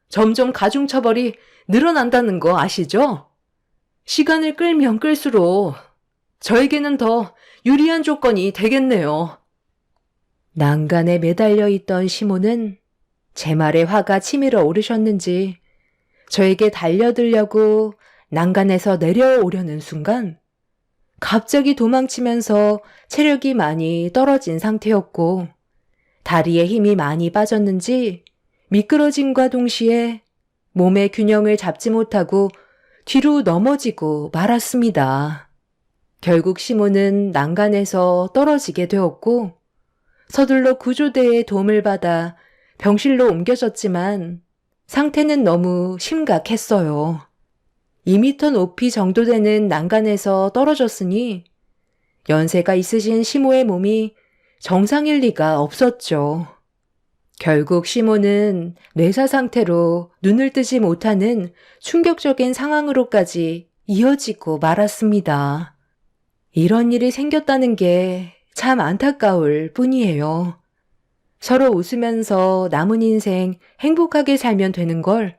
점점 가중처벌이 늘어난다는 거 아시죠? 시간을 끌면 끌수록 저에게는 더 유리한 조건이 되겠네요. 난간에 매달려 있던 시모는 제 말에 화가 치밀어 오르셨는지 저에게 달려들려고 난간에서 내려오려는 순간 갑자기 도망치면서 체력이 많이 떨어진 상태였고 다리에 힘이 많이 빠졌는지 미끄러짐과 동시에 몸의 균형을 잡지 못하고 뒤로 넘어지고 말았습니다. 결국 시모는 난간에서 떨어지게 되었고 서둘러 구조대의 도움을 받아 병실로 옮겨졌지만 상태는 너무 심각했어요. 2m 높이 정도 되는 난간에서 떨어졌으니 연세가 있으신 시모의 몸이 정상일 리가 없었죠. 결국 시모는 뇌사 상태로 눈을 뜨지 못하는 충격적인 상황으로까지 이어지고 말았습니다. 이런 일이 생겼다는 게 참 안타까울 뿐이에요. 서로 웃으면서 남은 인생 행복하게 살면 되는 걸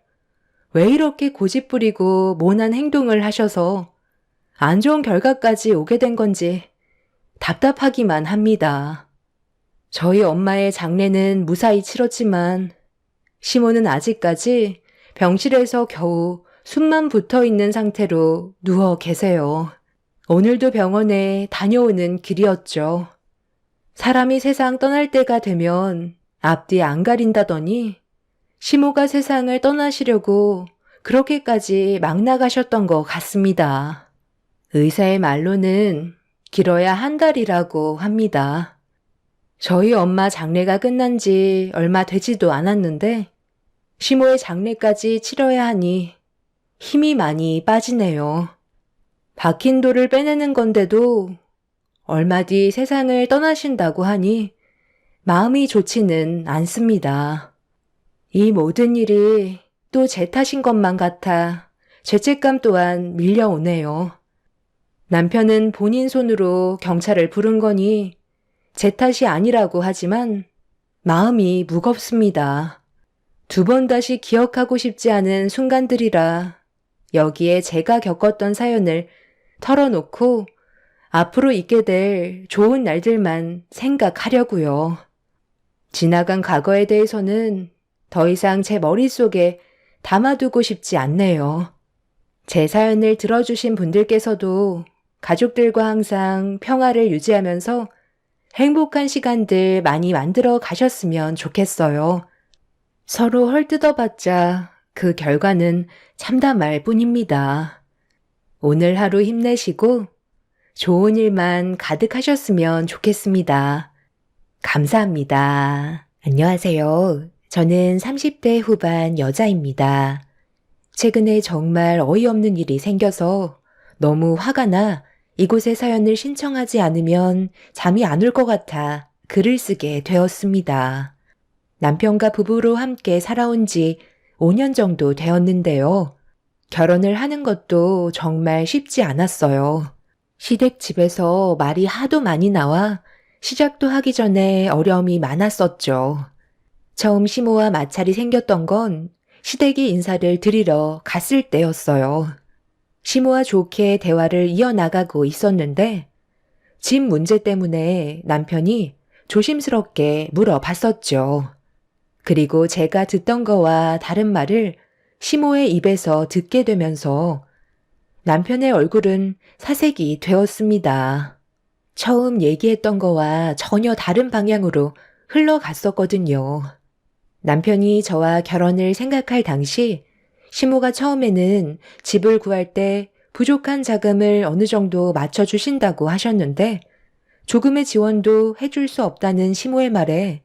왜 이렇게 고집부리고 모난 행동을 하셔서 안 좋은 결과까지 오게 된 건지 답답하기만 합니다. 저희 엄마의 장례는 무사히 치렀지만 시모는 아직까지 병실에서 겨우 숨만 붙어 있는 상태로 누워 계세요. 오늘도 병원에 다녀오는 길이었죠. 사람이 세상 떠날 때가 되면 앞뒤 안 가린다더니 시모가 세상을 떠나시려고 그렇게까지 막 나가셨던 것 같습니다. 의사의 말로는 길어야 한 달이라고 합니다. 저희 엄마 장례가 끝난 지 얼마 되지도 않았는데 시모의 장례까지 치러야 하니 힘이 많이 빠지네요. 박힌 돌을 빼내는 건데도 얼마 뒤 세상을 떠나신다고 하니 마음이 좋지는 않습니다. 이 모든 일이 또 제 탓인 것만 같아 죄책감 또한 밀려오네요. 남편은 본인 손으로 경찰을 부른 거니 제 탓이 아니라고 하지만 마음이 무겁습니다. 두 번 다시 기억하고 싶지 않은 순간들이라 여기에 제가 겪었던 사연을 털어놓고 앞으로 있게 될 좋은 날들만 생각하려고요. 지나간 과거에 대해서는 더 이상 제 머릿속에 담아두고 싶지 않네요. 제 사연을 들어주신 분들께서도 가족들과 항상 평화를 유지하면서 행복한 시간들 많이 만들어 가셨으면 좋겠어요. 서로 헐뜯어봤자 그 결과는 참담할 뿐입니다. 오늘 하루 힘내시고 좋은 일만 가득하셨으면 좋겠습니다. 감사합니다. 안녕하세요. 저는 30대 후반 여자입니다. 최근에 정말 어이없는 일이 생겨서 너무 화가 나 이곳에 사연을 신청하지 않으면 잠이 안 올 것 같아 글을 쓰게 되었습니다. 남편과 부부로 함께 살아온 지 5년 정도 되었는데요. 결혼을 하는 것도 정말 쉽지 않았어요. 시댁집에서 말이 하도 많이 나와 시작도 하기 전에 어려움이 많았었죠. 처음 시모와 마찰이 생겼던 건 시댁이 인사를 드리러 갔을 때였어요. 시모와 좋게 대화를 이어나가고 있었는데 집 문제 때문에 남편이 조심스럽게 물어봤었죠. 그리고 제가 듣던 거와 다른 말을 시모의 입에서 듣게 되면서 남편의 얼굴은 사색이 되었습니다. 처음 얘기했던 거와 전혀 다른 방향으로 흘러갔었거든요. 남편이 저와 결혼을 생각할 당시 시모가 처음에는 집을 구할 때 부족한 자금을 어느 정도 맞춰주신다고 하셨는데 조금의 지원도 해줄 수 없다는 시모의 말에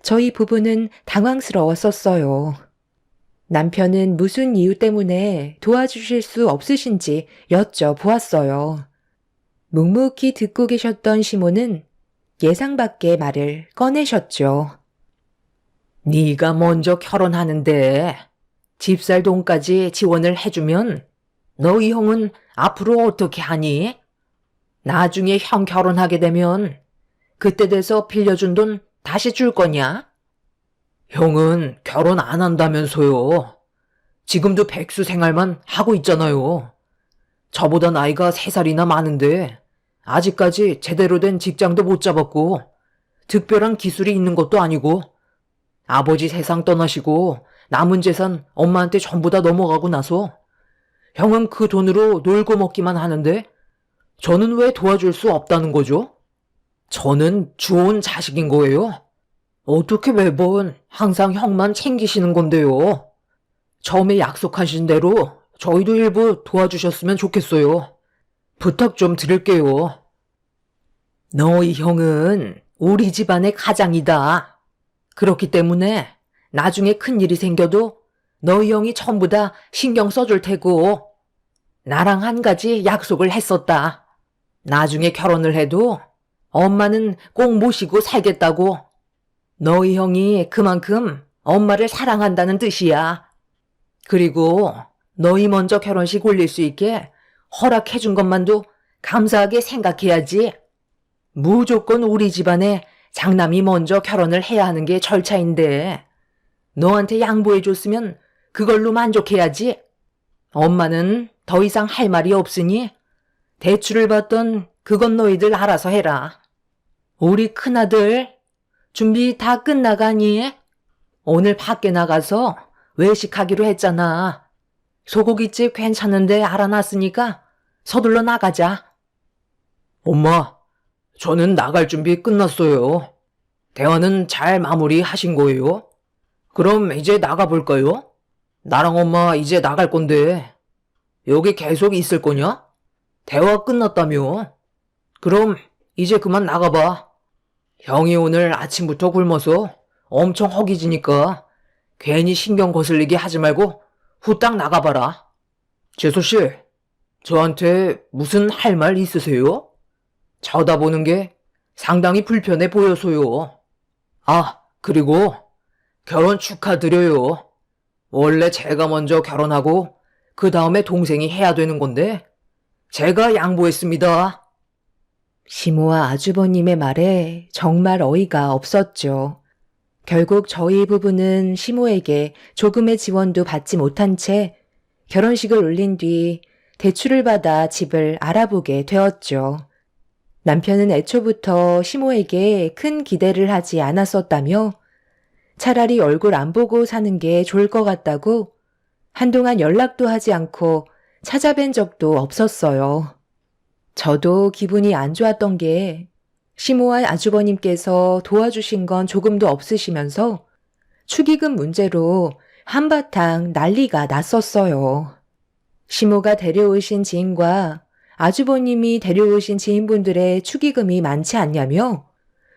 저희 부부는 당황스러웠었어요. 남편은 무슨 이유 때문에 도와주실 수 없으신지 여쭤보았어요. 묵묵히 듣고 계셨던 시모는 예상 밖의 말을 꺼내셨죠. 네가 먼저 결혼하는데 집살 돈까지 지원을 해주면 너희 형은 앞으로 어떻게 하니? 나중에 형 결혼하게 되면 그때 돼서 빌려준 돈 다시 줄 거냐? 형은 결혼 안 한다면서요. 지금도 백수 생활만 하고 있잖아요. 저보다 나이가 3살이나 많은데 아직까지 제대로 된 직장도 못 잡았고 특별한 기술이 있는 것도 아니고 아버지 세상 떠나시고 남은 재산 엄마한테 전부 다 넘어가고 나서 형은 그 돈으로 놀고 먹기만 하는데 저는 왜 도와줄 수 없다는 거죠? 저는 주온 자식인 거예요. 어떻게 매번 항상 형만 챙기시는 건데요. 처음에 약속하신 대로 저희도 일부 도와주셨으면 좋겠어요. 부탁 좀 드릴게요. 너희 형은 우리 집안의 가장이다. 그렇기 때문에 나중에 큰일이 생겨도 너희 형이 전부 다 신경 써줄 테고 나랑 한 가지 약속을 했었다. 나중에 결혼을 해도 엄마는 꼭 모시고 살겠다고. 너희 형이 그만큼 엄마를 사랑한다는 뜻이야. 그리고 너희 먼저 결혼식 올릴 수 있게 허락해준 것만도 감사하게 생각해야지. 무조건 우리 집안에 장남이 먼저 결혼을 해야 하는 게 절차인데 너한테 양보해줬으면 그걸로 만족해야지. 엄마는 더 이상 할 말이 없으니 대출을 받던 그건 너희들 알아서 해라. 우리 큰아들 준비 다 끝나가니? 오늘 밖에 나가서 외식하기로 했잖아. 소고기집 괜찮은데 알아놨으니까 서둘러 나가자. 엄마, 저는 나갈 준비 끝났어요. 대화는 잘 마무리하신 거예요? 그럼 이제 나가볼까요? 나랑 엄마 이제 나갈 건데, 여기 계속 있을 거냐? 대화 끝났다며. 그럼 이제 그만 나가봐. 형이 오늘 아침부터 굶어서 엄청 허기지니까 괜히 신경 거슬리게 하지 말고 후딱 나가봐라. 재수씨, 저한테 무슨 할 말 있으세요? 쳐다보는 게 상당히 불편해 보여서요. 아, 그리고 결혼 축하드려요. 원래 제가 먼저 결혼하고 그 다음에 동생이 해야 되는 건데 제가 양보했습니다. 시모와 아주버님의 말에 정말 어이가 없었죠. 결국 저희 부부는 시모에게 조금의 지원도 받지 못한 채 결혼식을 올린 뒤 대출을 받아 집을 알아보게 되었죠. 남편은 애초부터 시모에게 큰 기대를 하지 않았었다며 차라리 얼굴 안 보고 사는 게 좋을 것 같다고 한동안 연락도 하지 않고 찾아뵌 적도 없었어요. 저도 기분이 안 좋았던 게 시모와 아주버님께서 도와주신 건 조금도 없으시면서 축의금 문제로 한바탕 난리가 났었어요. 시모가 데려오신 지인과 아주버님이 데려오신 지인분들의 축의금이 많지 않냐며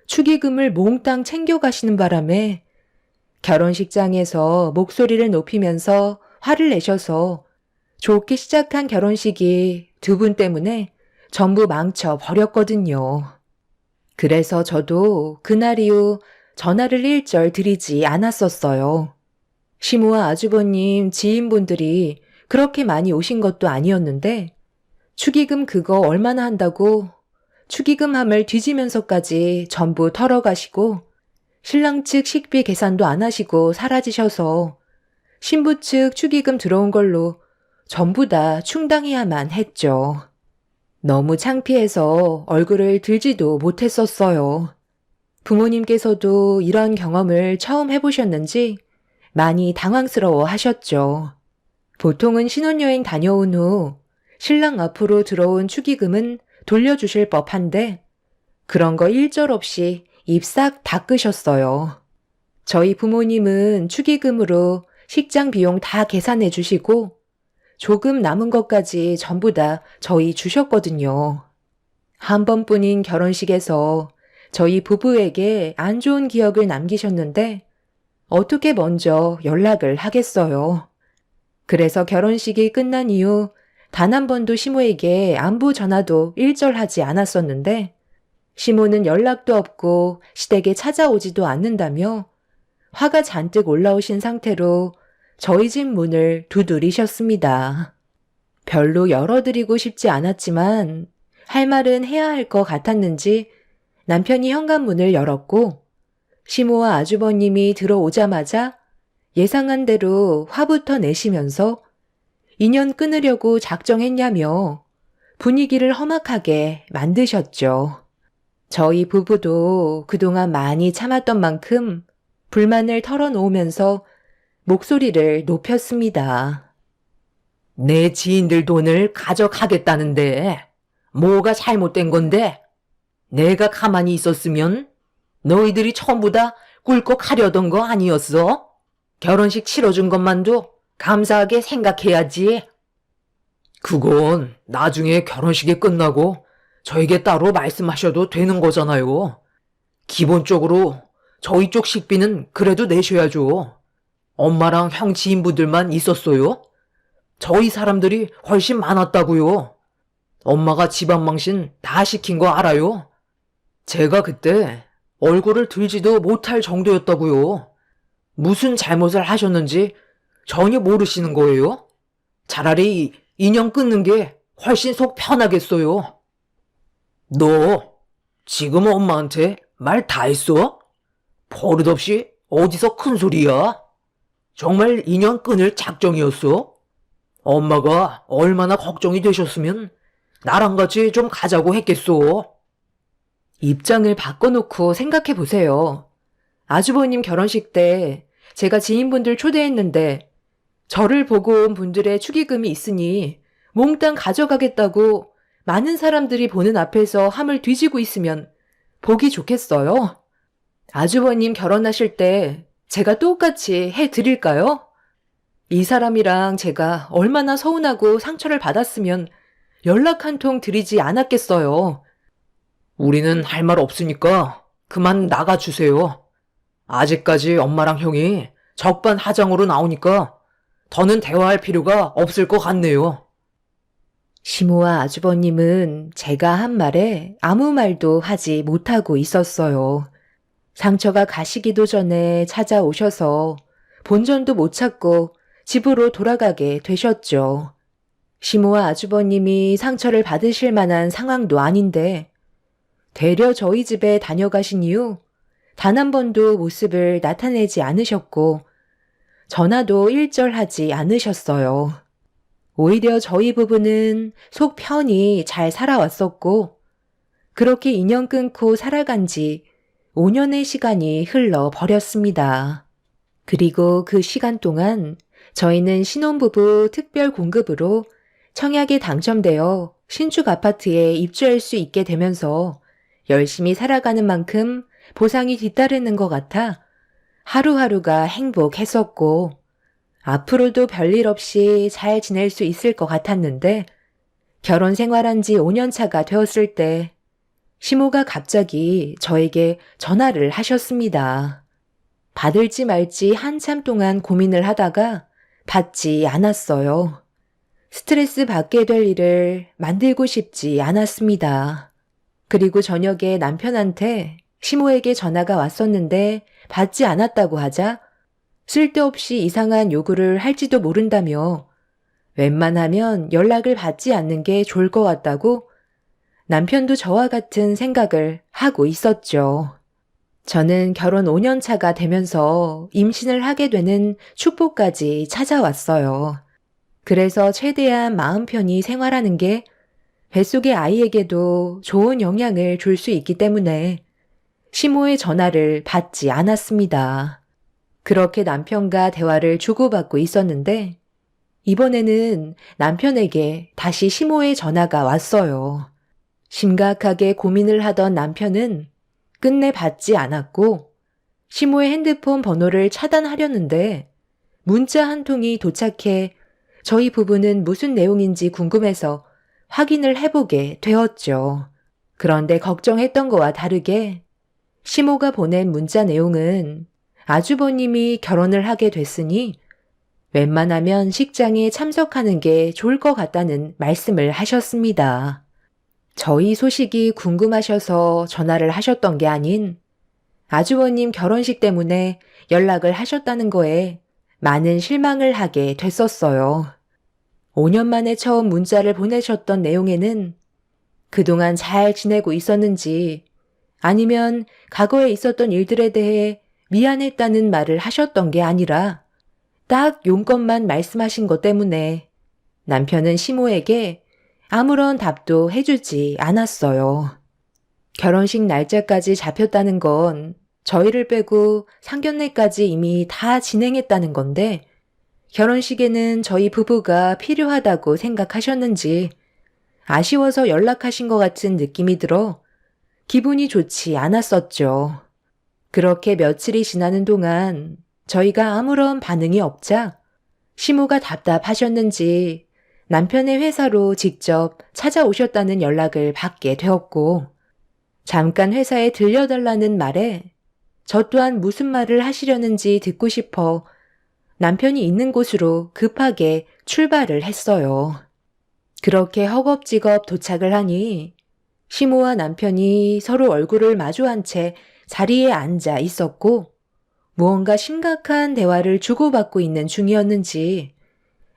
축의금을 몽땅 챙겨가시는 바람에 결혼식장에서 목소리를 높이면서 화를 내셔서 좋게 시작한 결혼식이 두 분 때문에 전부 망쳐버렸거든요. 그래서 저도 그날 이후 전화를 일절 드리지 않았었어요. 시모와 아주버님 지인분들이 그렇게 많이 오신 것도 아니었는데 축의금 그거 얼마나 한다고 축의금 함을 뒤지면서까지 전부 털어가시고 신랑 측 식비 계산도 안 하시고 사라지셔서 신부 측 축의금 들어온 걸로 전부 다 충당해야만 했죠. 너무 창피해서 얼굴을 들지도 못했었어요. 부모님께서도 이런 경험을 처음 해보셨는지 많이 당황스러워 하셨죠. 보통은 신혼여행 다녀온 후 신랑 앞으로 들어온 축의금은 돌려주실 법한데 그런 거 일절없이 입 싹 닦으셨어요. 저희 부모님은 축의금으로 식장 비용 다 계산해 주시고 조금 남은 것까지 전부 다 저희 주셨거든요. 한 번뿐인 결혼식에서 저희 부부에게 안 좋은 기억을 남기셨는데 어떻게 먼저 연락을 하겠어요. 그래서 결혼식이 끝난 이후 단 한 번도 시모에게 안부 전화도 일절하지 않았었는데 시모는 연락도 없고 시댁에 찾아오지도 않는다며 화가 잔뜩 올라오신 상태로 저희 집 문을 두드리셨습니다. 별로 열어드리고 싶지 않았지만 할 말은 해야 할 것 같았는지 남편이 현관문을 열었고 시모와 아주버님이 들어오자마자 예상한 대로 화부터 내시면서 인연 끊으려고 작정했냐며 분위기를 험악하게 만드셨죠. 저희 부부도 그동안 많이 참았던 만큼 불만을 털어놓으면서 목소리를 높였습니다. 내 지인들 돈을 가져가겠다는데 뭐가 잘못된 건데? 내가 가만히 있었으면 너희들이 전부 다 꿀꺽하려던 거 아니었어? 결혼식 치러준 것만도 감사하게 생각해야지. 그건 나중에 결혼식이 끝나고 저에게 따로 말씀하셔도 되는 거잖아요. 기본적으로 저희 쪽 식비는 그래도 내셔야죠. 엄마랑 형 지인분들만 있었어요? 저희 사람들이 훨씬 많았다고요. 엄마가 집안 망신 다 시킨 거 알아요? 제가 그때 얼굴을 들지도 못할 정도였다고요. 무슨 잘못을 하셨는지 전혀 모르시는 거예요? 차라리 인연 끊는 게 훨씬 속 편하겠어요. 너 지금 엄마한테 말 다 했어? 버릇없이 어디서 큰 소리야? 정말 인연 끊을 작정이었어? 엄마가 얼마나 걱정이 되셨으면 나랑 같이 좀 가자고 했겠어. 입장을 바꿔놓고 생각해 보세요. 아주버님 결혼식 때 제가 지인분들 초대했는데 저를 보고 온 분들의 축의금이 있으니 몽땅 가져가겠다고 많은 사람들이 보는 앞에서 함을 뒤지고 있으면 보기 좋겠어요? 아주버님 결혼하실 때 제가 똑같이 해드릴까요? 이 사람이랑 제가 얼마나 서운하고 상처를 받았으면 연락 한 통 드리지 않았겠어요. 우리는 할 말 없으니까 그만 나가주세요. 아직까지 엄마랑 형이 적반하장으로 나오니까 더는 대화할 필요가 없을 것 같네요. 시모와 아주버님은 제가 한 말에 아무 말도 하지 못하고 있었어요. 상처가 가시기도 전에 찾아오셔서 본전도 못 찾고 집으로 돌아가게 되셨죠. 시모와 아주버님이 상처를 받으실 만한 상황도 아닌데 되려 저희 집에 다녀가신 이후 단 한 번도 모습을 나타내지 않으셨고 전화도 일절하지 않으셨어요. 오히려 저희 부부는 속 편히 잘 살아왔었고 그렇게 인연 끊고 살아간 지 5년의 시간이 흘러버렸습니다. 그리고 그 시간 동안 저희는 신혼부부 특별 공급으로 청약에 당첨되어 신축 아파트에 입주할 수 있게 되면서 열심히 살아가는 만큼 보상이 뒤따르는 것 같아 하루하루가 행복했었고 앞으로도 별일 없이 잘 지낼 수 있을 것 같았는데 결혼 생활한 지 5년 차가 되었을 때 시모가 갑자기 저에게 전화를 하셨습니다. 받을지 말지 한참 동안 고민을 하다가 받지 않았어요. 스트레스 받게 될 일을 만들고 싶지 않았습니다. 그리고 저녁에 남편한테 시모에게 전화가 왔었는데 받지 않았다고 하자 쓸데없이 이상한 요구를 할지도 모른다며 웬만하면 연락을 받지 않는 게 좋을 것 같다고 남편도 저와 같은 생각을 하고 있었죠. 저는 결혼 5년 차가 되면서 임신을 하게 되는 축복까지 찾아왔어요. 그래서 최대한 마음 편히 생활하는 게 뱃속의 아이에게도 좋은 영향을 줄 수 있기 때문에 시모의 전화를 받지 않았습니다. 그렇게 남편과 대화를 주고받고 있었는데 이번에는 남편에게 다시 시모의 전화가 왔어요. 심각하게 고민을 하던 남편은 끝내 받지 않았고 시모의 핸드폰 번호를 차단하려는데 문자 한 통이 도착해 저희 부부는 무슨 내용인지 궁금해서 확인을 해보게 되었죠. 그런데 걱정했던 거와 다르게 시모가 보낸 문자 내용은 아주버님이 결혼을 하게 됐으니 웬만하면 식장에 참석하는 게 좋을 것 같다는 말씀을 하셨습니다. 저희 소식이 궁금하셔서 전화를 하셨던 게 아닌 아주버님 결혼식 때문에 연락을 하셨다는 거에 많은 실망을 하게 됐었어요. 5년 만에 처음 문자를 보내셨던 내용에는 그동안 잘 지내고 있었는지 아니면 과거에 있었던 일들에 대해 미안했다는 말을 하셨던 게 아니라 딱 용건만 말씀하신 것 때문에 남편은 시모에게 아무런 답도 해주지 않았어요. 결혼식 날짜까지 잡혔다는 건 저희를 빼고 상견례까지 이미 다 진행했다는 건데 결혼식에는 저희 부부가 필요하다고 생각하셨는지 아쉬워서 연락하신 것 같은 느낌이 들어 기분이 좋지 않았었죠. 그렇게 며칠이 지나는 동안 저희가 아무런 반응이 없자 시모가 답답하셨는지 남편의 회사로 직접 찾아오셨다는 연락을 받게 되었고 잠깐 회사에 들려달라는 말에 저 또한 무슨 말을 하시려는지 듣고 싶어 남편이 있는 곳으로 급하게 출발을 했어요. 그렇게 허겁지겁 도착을 하니 시모와 남편이 서로 얼굴을 마주한 채 자리에 앉아 있었고 무언가 심각한 대화를 주고받고 있는 중이었는지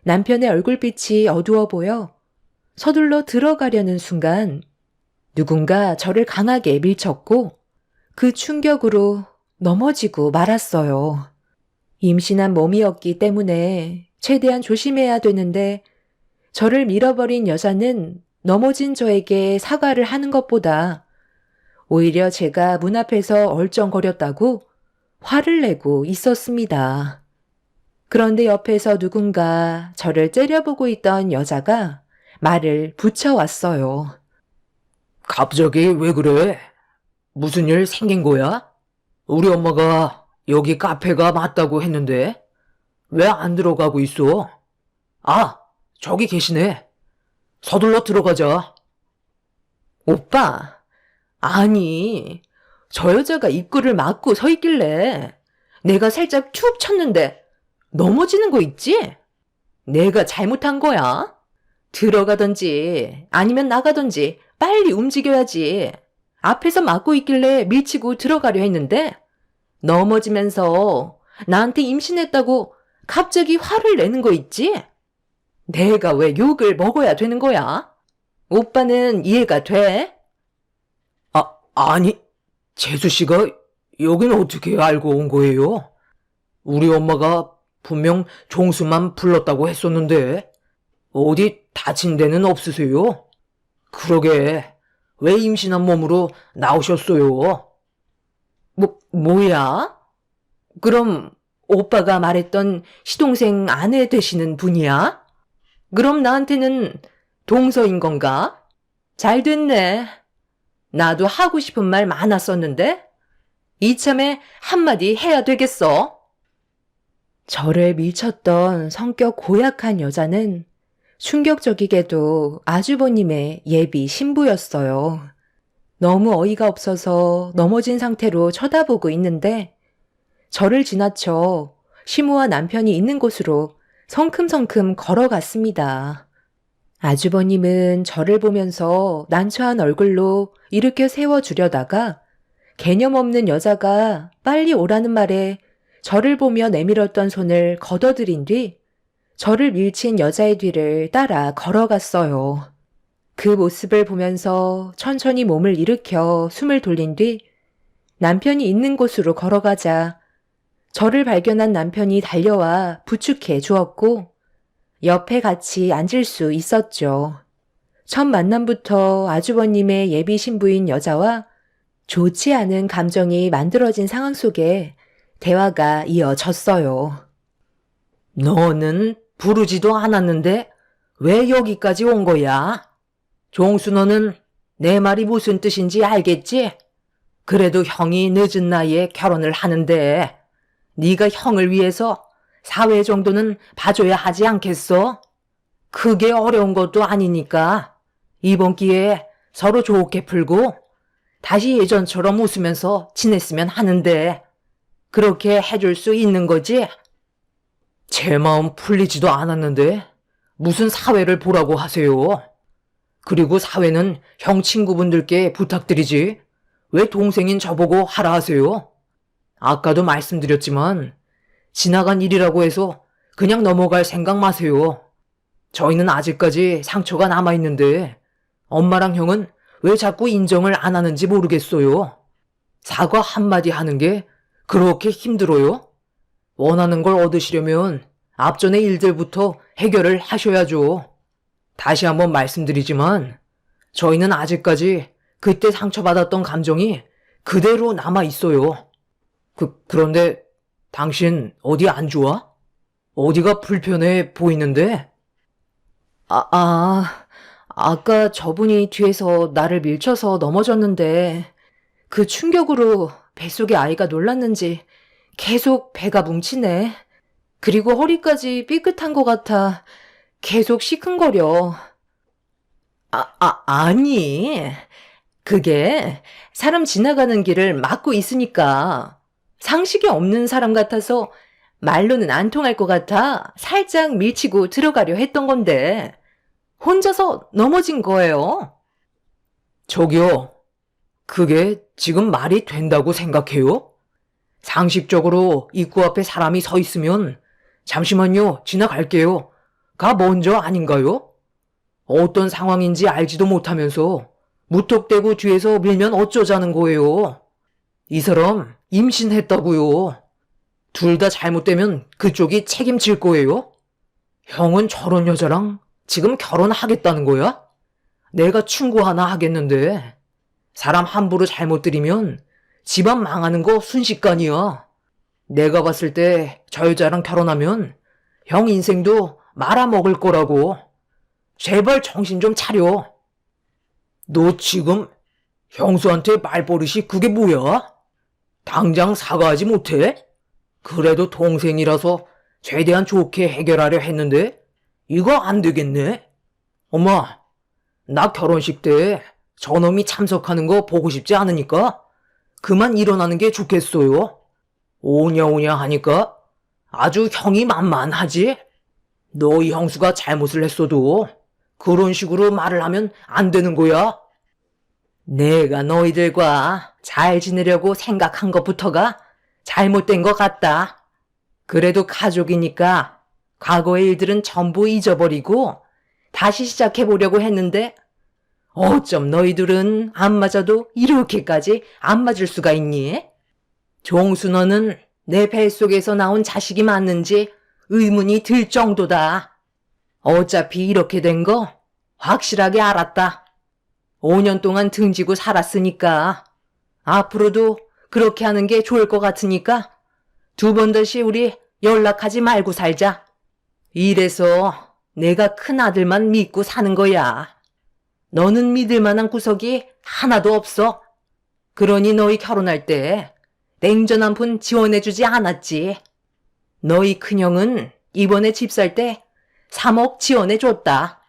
남편의 얼굴빛이 어두워 보여 서둘러 들어가려는 순간 누군가 저를 강하게 밀쳤고 그 충격으로 넘어지고 말았어요. 임신한 몸이었기 때문에 최대한 조심해야 되는데 저를 밀어버린 여자는 넘어진 저에게 사과를 하는 것보다 오히려 제가 문 앞에서 얼쩡거렸다고 화를 내고 있었습니다. 그런데 옆에서 누군가 저를 째려보고 있던 여자가 말을 붙여왔어요. 갑자기 왜 그래? 무슨 일 생긴 거야? 우리 엄마가 여기 카페가 맞다고 했는데 왜 안 들어가고 있어? 아, 저기 계시네. 서둘러 들어가자. 오빠, 아니, 저 여자가 입구를 막고 서 있길래 내가 살짝 툭 쳤는데 넘어지는 거 있지? 내가 잘못한 거야? 들어가든지 아니면 나가든지 빨리 움직여야지. 앞에서 막고 있길래 밀치고 들어가려 했는데 넘어지면서 나한테 임신했다고 갑자기 화를 내는 거 있지? 내가 왜 욕을 먹어야 되는 거야? 오빠는 이해가 돼? 아니, 재수 씨가 여긴 어떻게 알고 온 거예요? 우리 엄마가 분명 종수만 불렀다고 했었는데 어디 다친 데는 없으세요? 그러게 왜 임신한 몸으로 나오셨어요? 뭐야? 그럼 오빠가 말했던 시동생 아내 되시는 분이야? 그럼 나한테는 동서인 건가? 잘 됐네. 나도 하고 싶은 말 많았었는데 이참에 한마디 해야 되겠어. 저를 밀쳤던 성격 고약한 여자는 충격적이게도 아주버님의 예비 신부였어요. 너무 어이가 없어서 넘어진 상태로 쳐다보고 있는데 저를 지나쳐 시모와 남편이 있는 곳으로 성큼성큼 걸어갔습니다. 아주버님은 저를 보면서 난처한 얼굴로 일으켜 세워주려다가 개념 없는 여자가 빨리 오라는 말에 저를 보며 내밀었던 손을 걷어들인 뒤 저를 밀친 여자의 뒤를 따라 걸어갔어요. 그 모습을 보면서 천천히 몸을 일으켜 숨을 돌린 뒤 남편이 있는 곳으로 걸어가자 저를 발견한 남편이 달려와 부축해 주었고 옆에 같이 앉을 수 있었죠. 첫 만남부터 아주버님의 예비 신부인 여자와 좋지 않은 감정이 만들어진 상황 속에 대화가 이어졌어요. 너는 부르지도 않았는데 왜 여기까지 온 거야? 종수 너는 내 말이 무슨 뜻인지 알겠지? 그래도 형이 늦은 나이에 결혼을 하는데 네가 형을 위해서 사회 정도는 봐줘야 하지 않겠어? 그게 어려운 것도 아니니까 이번 기회에 서로 좋게 풀고 다시 예전처럼 웃으면서 지냈으면 하는데 그렇게 해줄 수 있는 거지? 제 마음 풀리지도 않았는데 무슨 사회를 보라고 하세요? 그리고 사회는 형 친구분들께 부탁드리지 왜 동생인 저보고 하라 하세요? 아까도 말씀드렸지만 지나간 일이라고 해서 그냥 넘어갈 생각 마세요. 저희는 아직까지 상처가 남아있는데 엄마랑 형은 왜 자꾸 인정을 안 하는지 모르겠어요. 사과 한마디 하는 게 그렇게 힘들어요? 원하는 걸 얻으시려면 앞전의 일들부터 해결을 하셔야죠. 다시 한번 말씀드리지만 저희는 아직까지 그때 상처받았던 감정이 그대로 남아있어요. 그런데 당신 어디 안 좋아? 어디가 불편해 보이는데? 아까 저분이 뒤에서 나를 밀쳐서 넘어졌는데 그 충격으로 뱃속의 아이가 놀랐는지 계속 배가 뭉치네. 그리고 허리까지 삐끗한 것 같아 계속 시큰거려. 아니. 그게 사람 지나가는 길을 막고 있으니까 상식이 없는 사람 같아서 말로는 안 통할 것 같아 살짝 밀치고 들어가려 했던 건데 혼자서 넘어진 거예요. 저기요. 그게 지금 말이 된다고 생각해요? 상식적으로 입구 앞에 사람이 서 있으면 잠시만요, 지나갈게요. 가 먼저 아닌가요? 어떤 상황인지 알지도 못하면서 무턱대고 뒤에서 밀면 어쩌자는 거예요? 이 사람 임신했다고요. 둘 다 잘못되면 그쪽이 책임질 거예요? 형은 저런 여자랑 지금 결혼하겠다는 거야? 내가 충고 하나 하겠는데 사람 함부로 잘못 들이면 집안 망하는 거 순식간이야. 내가 봤을 때 저 여자랑 결혼하면 형 인생도 말아먹을 거라고. 제발 정신 좀 차려. 너 지금 형수한테 말버릇이 그게 뭐야? 당장 사과하지 못해? 그래도 동생이라서 최대한 좋게 해결하려 했는데 이거 안 되겠네. 엄마, 나 결혼식 때 저놈이 참석하는 거 보고 싶지 않으니까 그만 일어나는 게 좋겠어요. 오냐오냐 하니까 아주 형이 만만하지? 너희 형수가 잘못을 했어도 그런 식으로 말을 하면 안 되는 거야. 내가 너희들과 잘 지내려고 생각한 것부터가 잘못된 것 같다. 그래도 가족이니까 과거의 일들은 전부 잊어버리고 다시 시작해보려고 했는데 어쩜 너희들은 안 맞아도 이렇게까지 안 맞을 수가 있니? 종수 너는 내 뱃속에서 나온 자식이 맞는지 의문이 들 정도다. 어차피 이렇게 된 거 확실하게 알았다. 5년 동안 등지고 살았으니까 앞으로도 그렇게 하는 게 좋을 것 같으니까 두 번 다시 우리 연락하지 말고 살자. 이래서 내가 큰아들만 믿고 사는 거야. 너는 믿을 만한 구석이 하나도 없어. 그러니 너희 결혼할 때 냉전 한 푼 지원해주지 않았지. 너희 큰형은 이번에 집 살 때 3억 지원해줬다.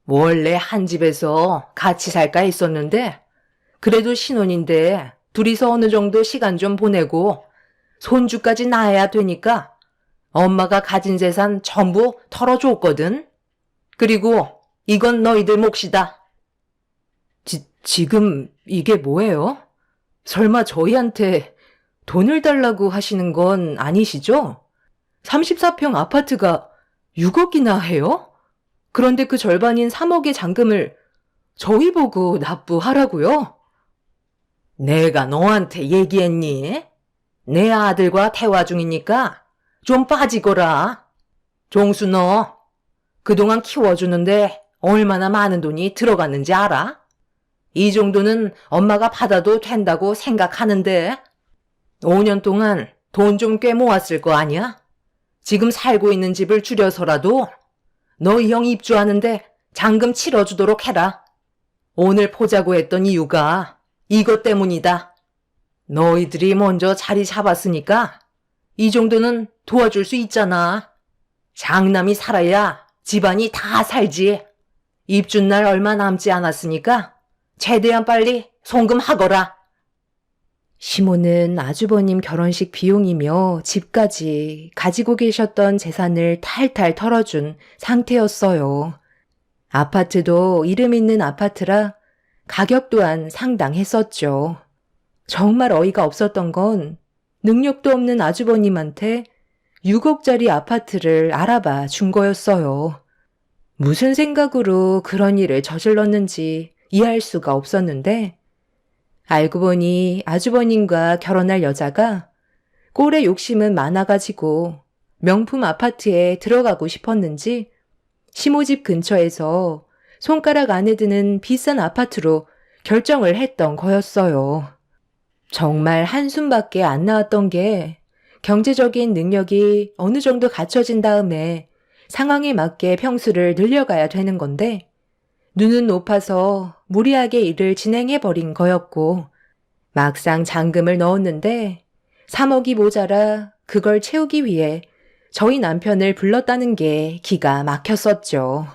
원래 한 집에서 같이 살까 했었는데 그래도 신혼인데 둘이서 어느 정도 시간 좀 보내고 손주까지 낳아야 되니까 엄마가 가진 재산 전부 털어줬거든. 그리고 이건 너희들 몫이다. 지금 이게 뭐예요? 설마 저희한테 돈을 달라고 하시는 건 아니시죠? 34평 아파트가 6억이나 해요? 그런데 그 절반인 3억의 잔금을 저희 보고 납부하라고요? 내가 너한테 얘기했니? 내 아들과 대화 중이니까 좀 빠지거라. 종수 너 그동안 키워주는데 얼마나 많은 돈이 들어갔는지 알아? 이 정도는 엄마가 받아도 된다고 생각하는데 5년 동안 돈 좀 꽤 모았을 거 아니야? 지금 살고 있는 집을 줄여서라도 너희 형 입주하는데 잔금 치러주도록 해라. 오늘 보자고 했던 이유가 이것 때문이다. 너희들이 먼저 자리 잡았으니까 이 정도는 도와줄 수 있잖아. 장남이 살아야 집안이 다 살지. 입주날 얼마 남지 않았으니까 최대한 빨리 송금하거라. 시모는 아주버님 결혼식 비용이며 집까지 가지고 계셨던 재산을 탈탈 털어준 상태였어요. 아파트도 이름 있는 아파트라 가격 또한 상당했었죠. 정말 어이가 없었던 건 능력도 없는 아주버님한테 6억짜리 아파트를 알아봐 준 거였어요. 무슨 생각으로 그런 일을 저질렀는지 이해할 수가 없었는데 알고 보니 아주버님과 결혼할 여자가 꼴에 욕심은 많아가지고 명품 아파트에 들어가고 싶었는지 시모집 근처에서 손가락 안에 드는 비싼 아파트로 결정을 했던 거였어요. 정말 한숨밖에 안 나왔던 게 경제적인 능력이 어느 정도 갖춰진 다음에 상황에 맞게 평수를 늘려가야 되는 건데 눈은 높아서 무리하게 일을 진행해버린 거였고 막상 잔금을 넣었는데 3억이 모자라 그걸 채우기 위해 저희 남편을 불렀다는 게 기가 막혔었죠.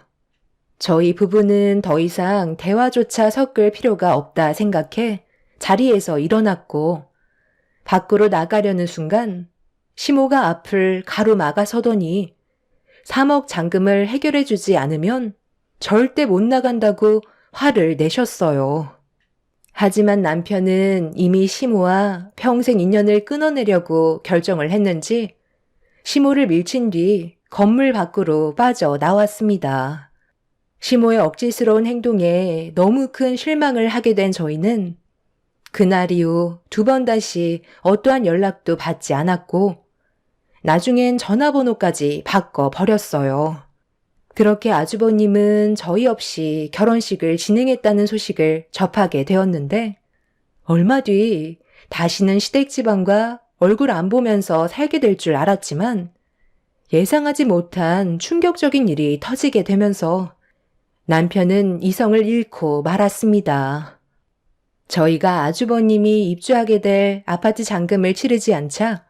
저희 부부는 더 이상 대화조차 섞을 필요가 없다 생각해 자리에서 일어났고 밖으로 나가려는 순간 시모가 앞을 가로막아 서더니 3억 잔금을 해결해주지 않으면 절대 못 나간다고 화를 내셨어요. 하지만 남편은 이미 시모와 평생 인연을 끊어내려고 결정을 했는지 시모를 밀친 뒤 건물 밖으로 빠져나왔습니다. 시모의 억지스러운 행동에 너무 큰 실망을 하게 된 저희는 그날 이후 2번 다시 어떠한 연락도 받지 않았고 나중엔 전화번호까지 바꿔버렸어요. 그렇게 아주버님은 저희 없이 결혼식을 진행했다는 소식을 접하게 되었는데 얼마 뒤 다시는 시댁집안과 얼굴 안 보면서 살게 될 줄 알았지만 예상하지 못한 충격적인 일이 터지게 되면서 남편은 이성을 잃고 말았습니다. 저희가 아주버님이 입주하게 될 아파트 잔금을 치르지 않자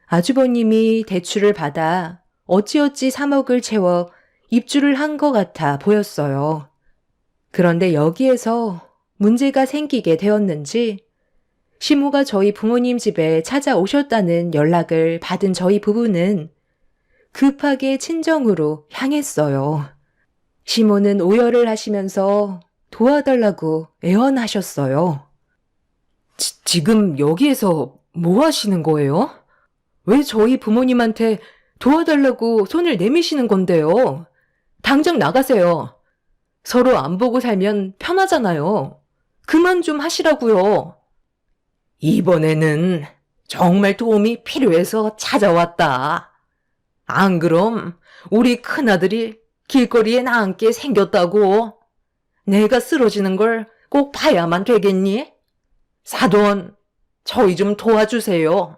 아주버님이 대출을 받아 어찌어찌 3억을 채워 입주를 한 것 같아 보였어요. 그런데 여기에서 문제가 생기게 되었는지 시모가 저희 부모님 집에 찾아오셨다는 연락을 받은 저희 부부는 급하게 친정으로 향했어요. 시모는 오열을 하시면서 도와달라고 애원하셨어요. 지금 여기에서 뭐 하시는 거예요? 왜 저희 부모님한테 도와달라고 손을 내미시는 건데요? 당장 나가세요. 서로 안 보고 살면 편하잖아요. 그만 좀 하시라고요. 이번에는 정말 도움이 필요해서 찾아왔다. 안 그럼 우리 큰아들이 길거리에 나앉게 생겼다고. 내가 쓰러지는 걸 꼭 봐야만 되겠니? 사돈, 저희 좀 도와주세요.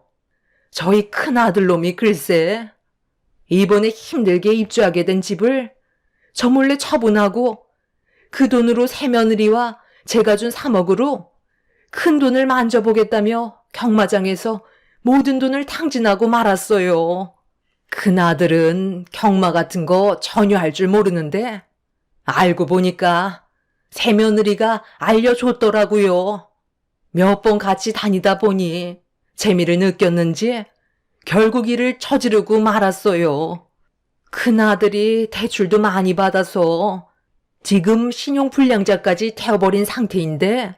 저희 큰아들놈이 글쎄, 이번에 힘들게 입주하게 된 집을 저 몰래 처분하고 그 돈으로 새며느리와 제가 준 3억으로 큰 돈을 만져보겠다며 경마장에서 모든 돈을 탕진하고 말았어요. 큰아들은 경마 같은 거 전혀 할 줄 모르는데 알고 보니까 새며느리가 알려줬더라고요. 몇 번 같이 다니다 보니 재미를 느꼈는지 결국 일을 저지르고 말았어요. 큰아들이 대출도 많이 받아서 지금 신용불량자까지 되어버린 상태인데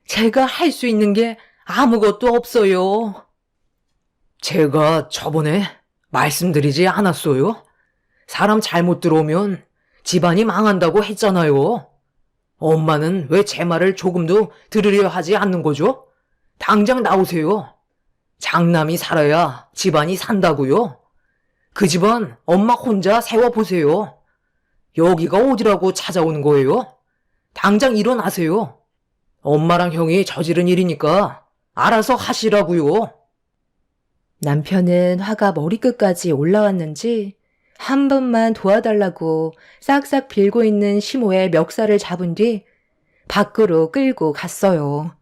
제가 할 수 있는 게 아무것도 없어요. 제가 저번에 말씀드리지 않았어요? 사람 잘못 들어오면 집안이 망한다고 했잖아요. 엄마는 왜 제 말을 조금도 들으려 하지 않는 거죠? 당장 나오세요. 장남이 살아야 집안이 산다고요. 그 집안 엄마 혼자 세워보세요. 여기가 어디라고 찾아오는 거예요? 당장 일어나세요. 엄마랑 형이 저지른 일이니까 알아서 하시라고요. 남편은 화가 머리끝까지 올라왔는지 한 번만 도와달라고 싹싹 빌고 있는 시모의 멱살을 잡은 뒤 밖으로 끌고 갔어요.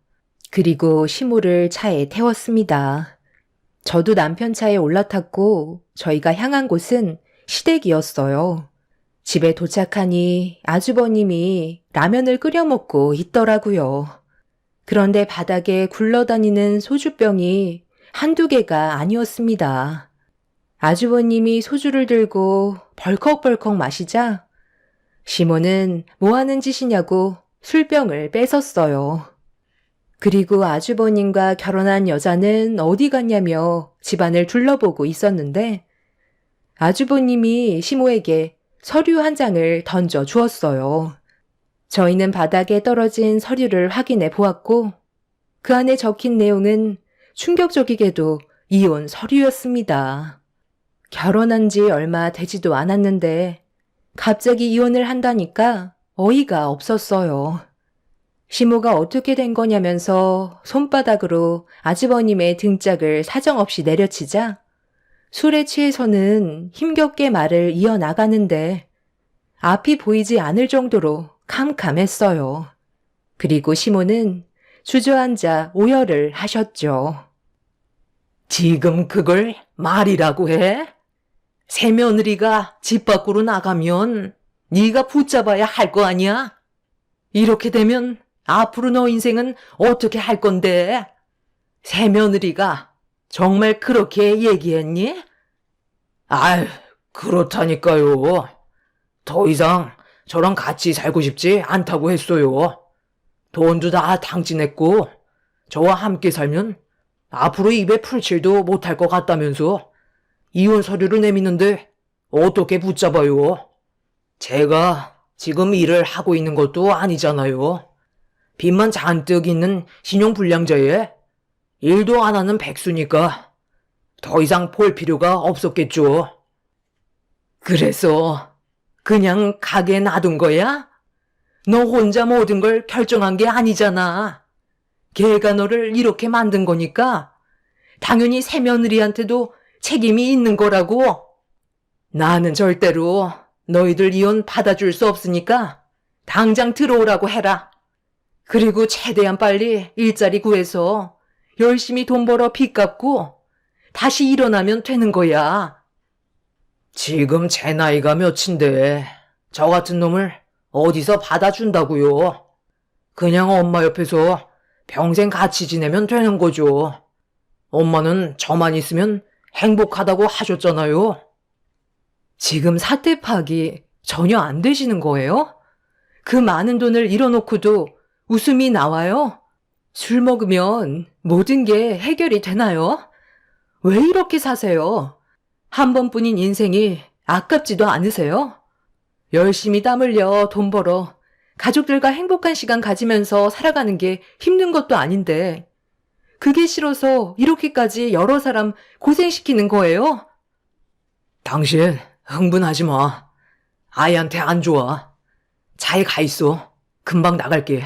그리고 시모를 차에 태웠습니다. 저도 남편 차에 올라탔고 저희가 향한 곳은 시댁이었어요. 집에 도착하니 아주버님이 라면을 끓여 먹고 있더라고요. 그런데 바닥에 굴러다니는 소주병이 한두 개가 아니었습니다. 아주버님이 소주를 들고 벌컥벌컥 마시자 시모는 뭐 하는 짓이냐고 술병을 뺏었어요. 그리고 아주버님과 결혼한 여자는 어디 갔냐며 집안을 둘러보고 있었는데 아주버님이 시모에게 서류 한 장을 던져 주었어요. 저희는 바닥에 떨어진 서류를 확인해 보았고 그 안에 적힌 내용은 충격적이게도 이혼 서류였습니다. 결혼한 지 얼마 되지도 않았는데 갑자기 이혼을 한다니까 어이가 없었어요. 시모가 어떻게 된 거냐면서 손바닥으로 아주버님의 등짝을 사정없이 내려치자 술에 취해서는 힘겹게 말을 이어나가는데 앞이 보이지 않을 정도로 캄캄했어요. 그리고 시모는 주저앉아 오열을 하셨죠. 지금 그걸 말이라고 해? 새며느리가 집 밖으로 나가면 네가 붙잡아야 할 거 아니야? 이렇게 되면 앞으로 너 인생은 어떻게 할 건데? 새며느리가 정말 그렇게 얘기했니? 아유, 그렇다니까요. 더 이상 저랑 같이 살고 싶지 않다고 했어요. 돈도 다 탕진했고 저와 함께 살면 앞으로 입에 풀칠도 못할 것 같다면서 이혼 서류를 내미는데 어떻게 붙잡아요? 제가 지금 일을 하고 있는 것도 아니잖아요. 빚만 잔뜩 있는 신용불량자에 일도 안 하는 백수니까 더 이상 볼 필요가 없었겠죠. 그래서 그냥 가게 놔둔 거야? 너 혼자 모든 걸 결정한 게 아니잖아. 걔가 너를 이렇게 만든 거니까 당연히 새며느리한테도 책임이 있는 거라고. 나는 절대로 너희들 이혼 받아줄 수 없으니까 당장 들어오라고 해라. 그리고 최대한 빨리 일자리 구해서 열심히 돈 벌어 빚 갚고 다시 일어나면 되는 거야. 지금 제 나이가 몇인데 저 같은 놈을 어디서 받아준다고요? 그냥 엄마 옆에서 평생 같이 지내면 되는 거죠. 엄마는 저만 있으면 행복하다고 하셨잖아요. 지금 사태 파악이 전혀 안 되시는 거예요? 그 많은 돈을 잃어놓고도 웃음이 나와요? 술 먹으면 모든 게 해결이 되나요? 왜 이렇게 사세요? 한 번뿐인 인생이 아깝지도 않으세요? 열심히 땀 흘려 돈 벌어 가족들과 행복한 시간 가지면서 살아가는 게 힘든 것도 아닌데 그게 싫어서 이렇게까지 여러 사람 고생시키는 거예요? 당신 흥분하지 마. 아이한테 안 좋아. 잘 가 있어. 금방 나갈게.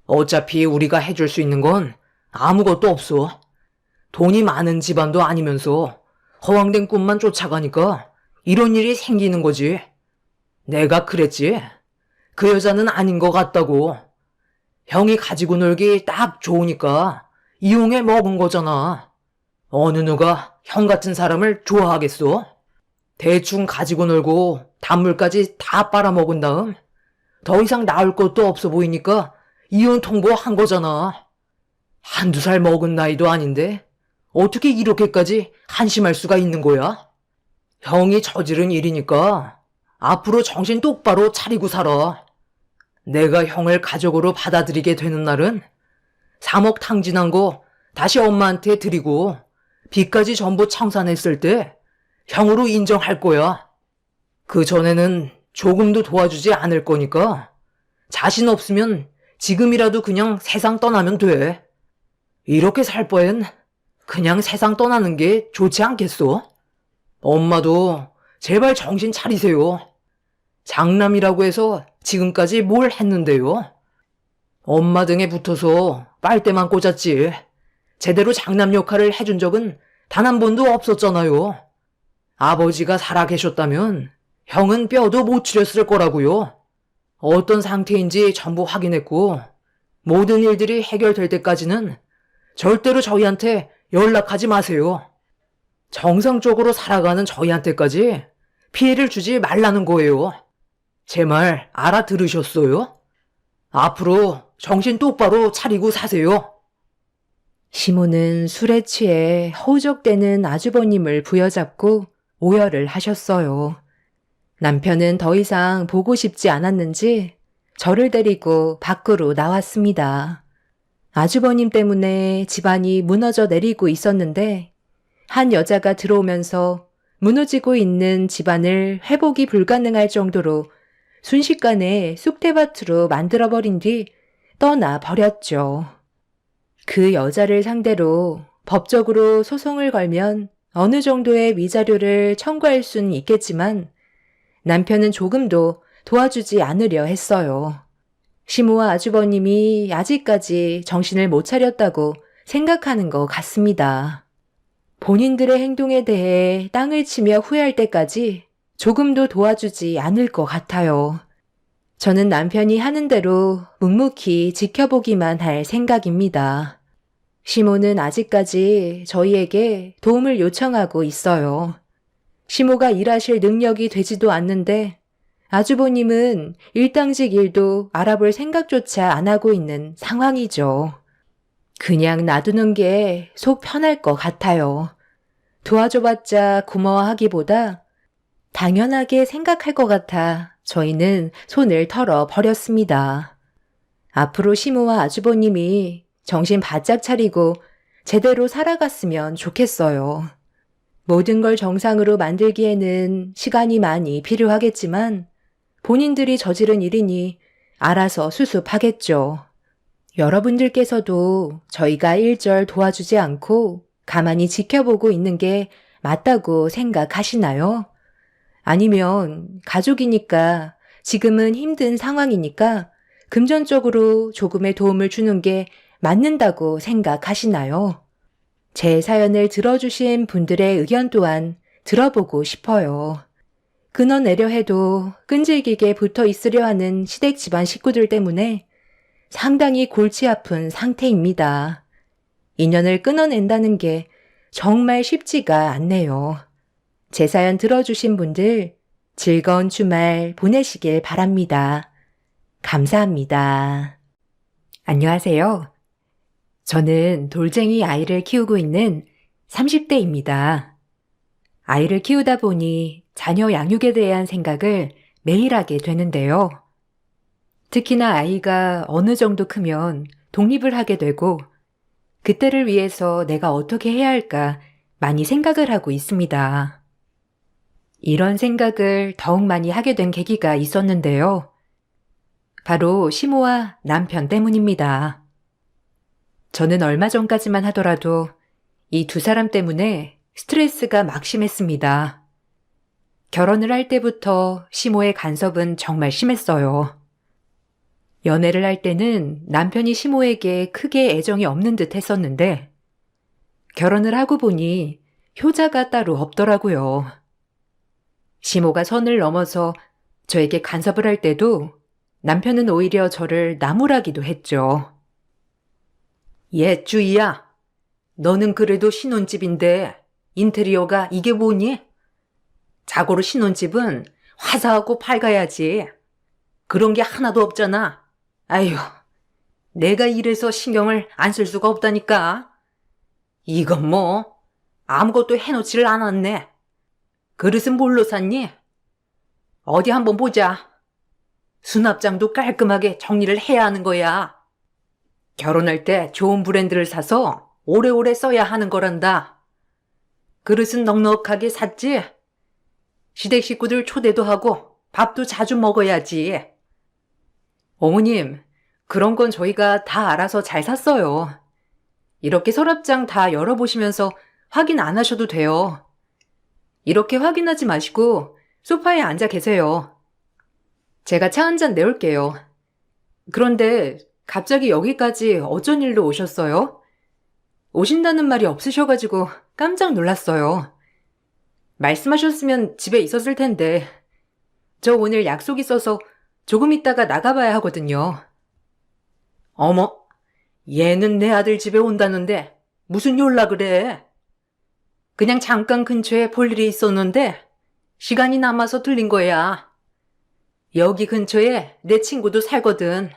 어차피 우리가 해줄 수 있는 건 아무것도 없어. 돈이 많은 집안도 아니면서 허황된 꿈만 쫓아가니까 이런 일이 생기는 거지. 내가 그랬지. 그 여자는 아닌 것 같다고. 형이 가지고 놀기 딱 좋으니까 이용해 먹은 거잖아. 어느 누가 형 같은 사람을 좋아하겠어? 대충 가지고 놀고 단물까지 다 빨아먹은 다음 더 이상 나을 것도 없어 보이니까 이혼 통보한 거잖아. 한두 살 먹은 나이도 아닌데 어떻게 이렇게까지 한심할 수가 있는 거야? 형이 저지른 일이니까 앞으로 정신 똑바로 차리고 살아. 내가 형을 가족으로 받아들이게 되는 날은 3억 탕진한 거 다시 엄마한테 드리고 빚까지 전부 청산했을 때 형으로 인정할 거야. 그 전에는 조금도 도와주지 않을 거니까 자신 없으면 지금이라도 그냥 세상 떠나면 돼. 이렇게 살 바엔 그냥 세상 떠나는 게 좋지 않겠어? 엄마도 제발 정신 차리세요. 장남이라고 해서 지금까지 뭘 했는데요? 엄마 등에 붙어서 빨대만 꽂았지. 제대로 장남 역할을 해준 적은 단 한 번도 없었잖아요. 아버지가 살아계셨다면 형은 뼈도 못 추렸을 거라고요. 어떤 상태인지 전부 확인했고 모든 일들이 해결될 때까지는 절대로 저희한테 연락하지 마세요. 정상적으로 살아가는 저희한테까지 피해를 주지 말라는 거예요. 제 말 알아들으셨어요? 앞으로 정신 똑바로 차리고 사세요. 시모는 술에 취해 허우적대는 아주버님을 부여잡고 오열을 하셨어요. 남편은 더 이상 보고 싶지 않았는지 저를 데리고 밖으로 나왔습니다. 아주버님 때문에 집안이 무너져 내리고 있었는데 한 여자가 들어오면서 무너지고 있는 집안을 회복이 불가능할 정도로 순식간에 쑥대밭으로 만들어버린 뒤 떠나 버렸죠. 그 여자를 상대로 법적으로 소송을 걸면 어느 정도의 위자료를 청구할 수는 있겠지만 남편은 조금도 도와주지 않으려 했어요. 시모와 아주버님이 아직까지 정신을 못 차렸다고 생각하는 것 같습니다. 본인들의 행동에 대해 땅을 치며 후회할 때까지 조금도 도와주지 않을 것 같아요. 저는 남편이 하는 대로 묵묵히 지켜보기만 할 생각입니다. 시모는 아직까지 저희에게 도움을 요청하고 있어요. 시모가 일하실 능력이 되지도 않는데 아주버님은 일당직 일도 알아볼 생각조차 안 하고 있는 상황이죠. 그냥 놔두는 게 속 편할 것 같아요. 도와줘봤자 고마워하기보다 당연하게 생각할 것 같아 저희는 손을 털어 버렸습니다. 앞으로 시모와 아주버님이 정신 바짝 차리고 제대로 살아갔으면 좋겠어요. 모든 걸 정상으로 만들기에는 시간이 많이 필요하겠지만 본인들이 저지른 일이니 알아서 수습하겠죠. 여러분들께서도 저희가 일절 도와주지 않고 가만히 지켜보고 있는 게 맞다고 생각하시나요? 아니면 가족이니까 지금은 힘든 상황이니까 금전적으로 조금의 도움을 주는 게 맞는다고 생각하시나요? 제 사연을 들어주신 분들의 의견 또한 들어보고 싶어요. 끊어내려 해도 끈질기게 붙어 있으려 하는 시댁 집안 식구들 때문에 상당히 골치 아픈 상태입니다. 인연을 끊어낸다는 게 정말 쉽지가 않네요. 제 사연 들어주신 분들 즐거운 주말 보내시길 바랍니다. 감사합니다. 안녕하세요. 저는 돌쟁이 아이를 키우고 있는 30대입니다. 아이를 키우다 보니 자녀 양육에 대한 생각을 매일 하게 되는데요. 특히나 아이가 어느 정도 크면 독립을 하게 되고 그때를 위해서 내가 어떻게 해야 할까 많이 생각을 하고 있습니다. 이런 생각을 더욱 많이 하게 된 계기가 있었는데요. 바로 시모와 남편 때문입니다. 저는 얼마 전까지만 하더라도 이 두 사람 때문에 스트레스가 막심했습니다. 결혼을 할 때부터 시모의 간섭은 정말 심했어요. 연애를 할 때는 남편이 시모에게 크게 애정이 없는 듯 했었는데 결혼을 하고 보니 효자가 따로 없더라고요. 시모가 선을 넘어서 저에게 간섭을 할 때도 남편은 오히려 저를 나무라기도 했죠. 얘 주희야, 너는 그래도 신혼집인데 인테리어가 이게 뭐니? 자고로 신혼집은 화사하고 밝아야지. 그런 게 하나도 없잖아. 아휴, 내가 이래서 신경을 안 쓸 수가 없다니까. 이건 뭐 아무것도 해놓지를 않았네. 그릇은 뭘로 샀니? 어디 한번 보자. 수납장도 깔끔하게 정리를 해야 하는 거야. 결혼할 때 좋은 브랜드를 사서 오래오래 써야 하는 거란다. 그릇은 넉넉하게 샀지? 시댁 식구들 초대도 하고 밥도 자주 먹어야지. 어머님, 그런 건 저희가 다 알아서 잘 샀어요. 이렇게 서랍장 다 열어보시면서 확인 안 하셔도 돼요. 이렇게 확인하지 마시고 소파에 앉아 계세요. 제가 차 한 잔 내올게요. 그런데 갑자기 여기까지 어쩐 일로 오셨어요? 오신다는 말이 없으셔가지고 깜짝 놀랐어요. 말씀하셨으면 집에 있었을 텐데 저 오늘 약속 있어서 조금 있다가 나가봐야 하거든요. 어머, 얘는 내 아들 집에 온다는데 무슨 연락을 해? 그냥 잠깐 근처에 볼 일이 있었는데 시간이 남아서 들린 거야. 여기 근처에 내 친구도 살거든.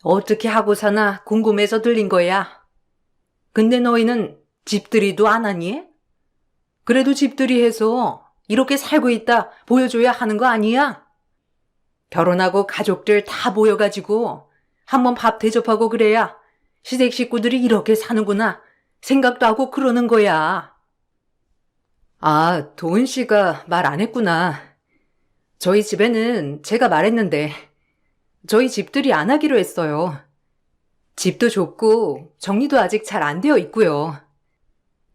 어떻게 하고 사나 궁금해서 들린 거야. 근데 너희는 집들이도 안 하니? 그래도 집들이해서 이렇게 살고 있다 보여줘야 하는 거 아니야? 결혼하고 가족들 다 모여가지고 한번 밥 대접하고 그래야 시댁 식구들이 이렇게 사는구나 생각도 하고 그러는 거야. 아, 도은 씨가 말 안 했구나. 저희 집에는 제가 말했는데 저희 집들이 안 하기로 했어요. 집도 좁고 정리도 아직 잘 안 되어 있고요.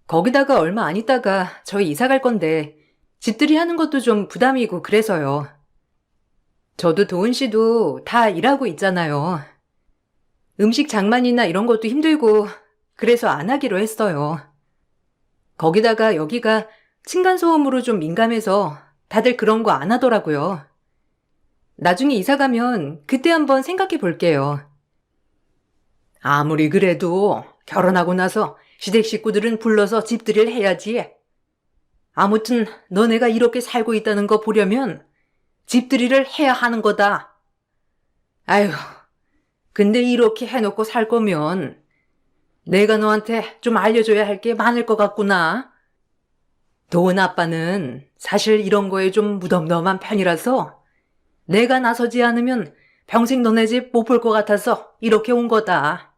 거기다가 얼마 안 있다가 저희 이사 갈 건데 집들이 하는 것도 좀 부담이고 그래서요. 저도 도은 씨도 다 일하고 있잖아요. 음식 장만이나 이런 것도 힘들고 그래서 안 하기로 했어요. 거기다가 여기가 층간소음으로 좀 민감해서 다들 그런 거 안 하더라고요. 나중에 이사 가면 그때 한번 생각해 볼게요. 아무리 그래도 결혼하고 나서 시댁 식구들은 불러서 집들이를 해야지. 아무튼 너네가 이렇게 살고 있다는 거 보려면 집들이를 해야 하는 거다. 아휴, 근데 이렇게 해놓고 살 거면 내가 너한테 좀 알려줘야 할 게 많을 것 같구나. 도은 아빠는 사실 이런 거에 좀 무덤덤한 편이라서 내가 나서지 않으면 평생 너네 집 못 볼 것 같아서 이렇게 온 거다.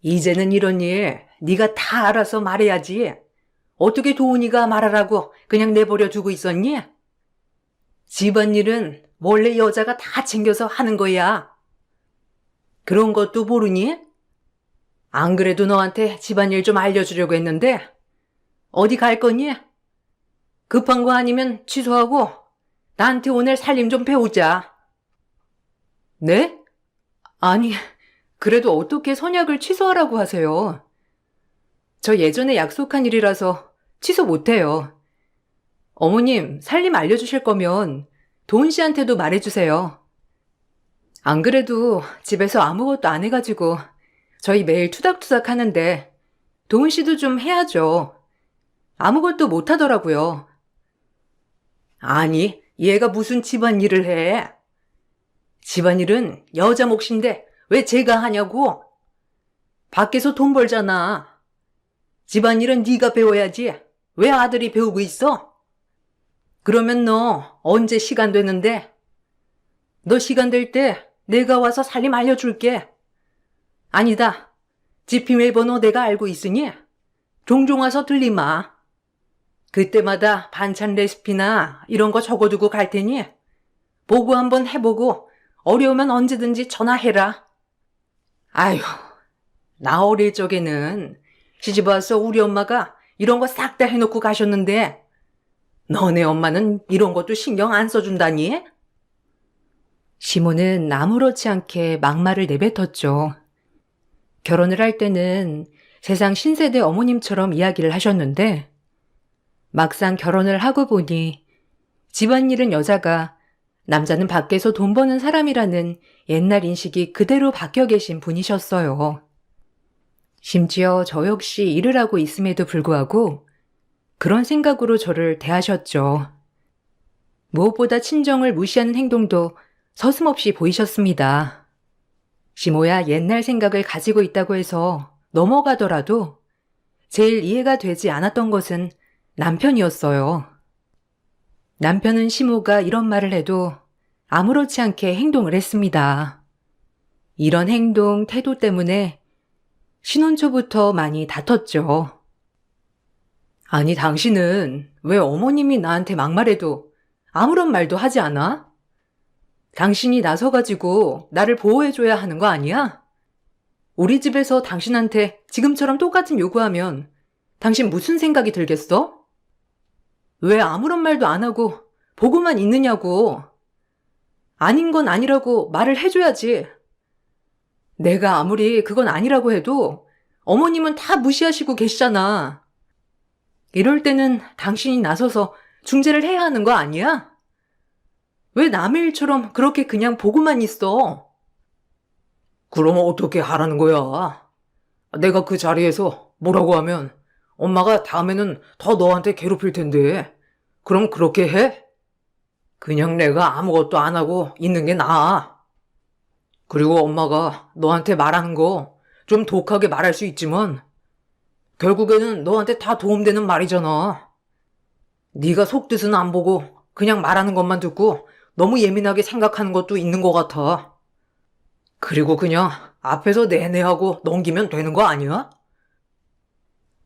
이제는 이런 일 네가 다 알아서 말해야지. 어떻게 도은이가 말하라고 그냥 내버려 두고 있었니? 집안일은 원래 여자가 다 챙겨서 하는 거야. 그런 것도 모르니? 안 그래도 너한테 집안일 좀 알려주려고 했는데 어디 갈 거니? 급한 거 아니면 취소하고 나한테 오늘 살림 좀 배우자. 네? 아니, 그래도 어떻게 선약을 취소하라고 하세요? 저 예전에 약속한 일이라서 취소 못해요. 어머님, 살림 알려주실 거면 도은 씨한테도 말해주세요. 안 그래도 집에서 아무것도 안 해가지고 저희 매일 투닥투닥 하는데 도은 씨도 좀 해야죠. 아무것도 못 하더라고요. 아니, 얘가 무슨 집안일을 해? 집안일은 여자 몫인데 왜 제가 하냐고? 밖에서 돈 벌잖아. 집안일은 네가 배워야지. 왜 아들이 배우고 있어? 그러면 너 언제 시간 되는데? 너 시간 될 때 내가 와서 살림 알려줄게. 아니다. 집 비밀번호 내가 알고 있으니 종종 와서 들리마. 그때마다 반찬 레시피나 이런 거 적어두고 갈 테니 보고 한번 해보고 어려우면 언제든지 전화해라. 아휴, 나 어릴 적에는 시집 와서 우리 엄마가 이런 거 싹 다 해놓고 가셨는데 너네 엄마는 이런 것도 신경 안 써준다니? 시모는 아무렇지 않게 막말을 내뱉었죠. 결혼을 할 때는 세상 신세대 어머님처럼 이야기를 하셨는데 막상 결혼을 하고 보니 집안일은 여자가, 남자는 밖에서 돈 버는 사람이라는 옛날 인식이 그대로 박혀 계신 분이셨어요. 심지어 저 역시 일을 하고 있음에도 불구하고 그런 생각으로 저를 대하셨죠. 무엇보다 친정을 무시하는 행동도 서슴없이 보이셨습니다. 시모야 옛날 생각을 가지고 있다고 해서 넘어가더라도 제일 이해가 되지 않았던 것은 남편이었어요. 남편은 시모가 이런 말을 해도 아무렇지 않게 행동을 했습니다. 이런 행동, 태도 때문에 신혼 초부터 많이 다퉜죠. 아니, 당신은 왜 어머님이 나한테 막말해도 아무런 말도 하지 않아? 당신이 나서가지고 나를 보호해줘야 하는 거 아니야? 우리 집에서 당신한테 지금처럼 똑같은 요구하면 당신 무슨 생각이 들겠어? 왜 아무런 말도 안 하고 보고만 있느냐고. 아닌 건 아니라고 말을 해줘야지. 내가 아무리 그건 아니라고 해도 어머님은 다 무시하시고 계시잖아. 이럴 때는 당신이 나서서 중재를 해야 하는 거 아니야? 왜 남의 일처럼 그렇게 그냥 보고만 있어? 그럼 어떻게 하라는 거야? 내가 그 자리에서 뭐라고 하면 엄마가 다음에는 더 너한테 괴롭힐 텐데. 그럼 그렇게 해? 그냥 내가 아무것도 안 하고 있는 게 나아. 그리고 엄마가 너한테 말하는 거 좀 독하게 말할 수 있지만 결국에는 너한테 다 도움되는 말이잖아. 네가 속뜻은 안 보고 그냥 말하는 것만 듣고 너무 예민하게 생각하는 것도 있는 것 같아. 그리고 그냥 앞에서 내내 하고 넘기면 되는 거 아니야?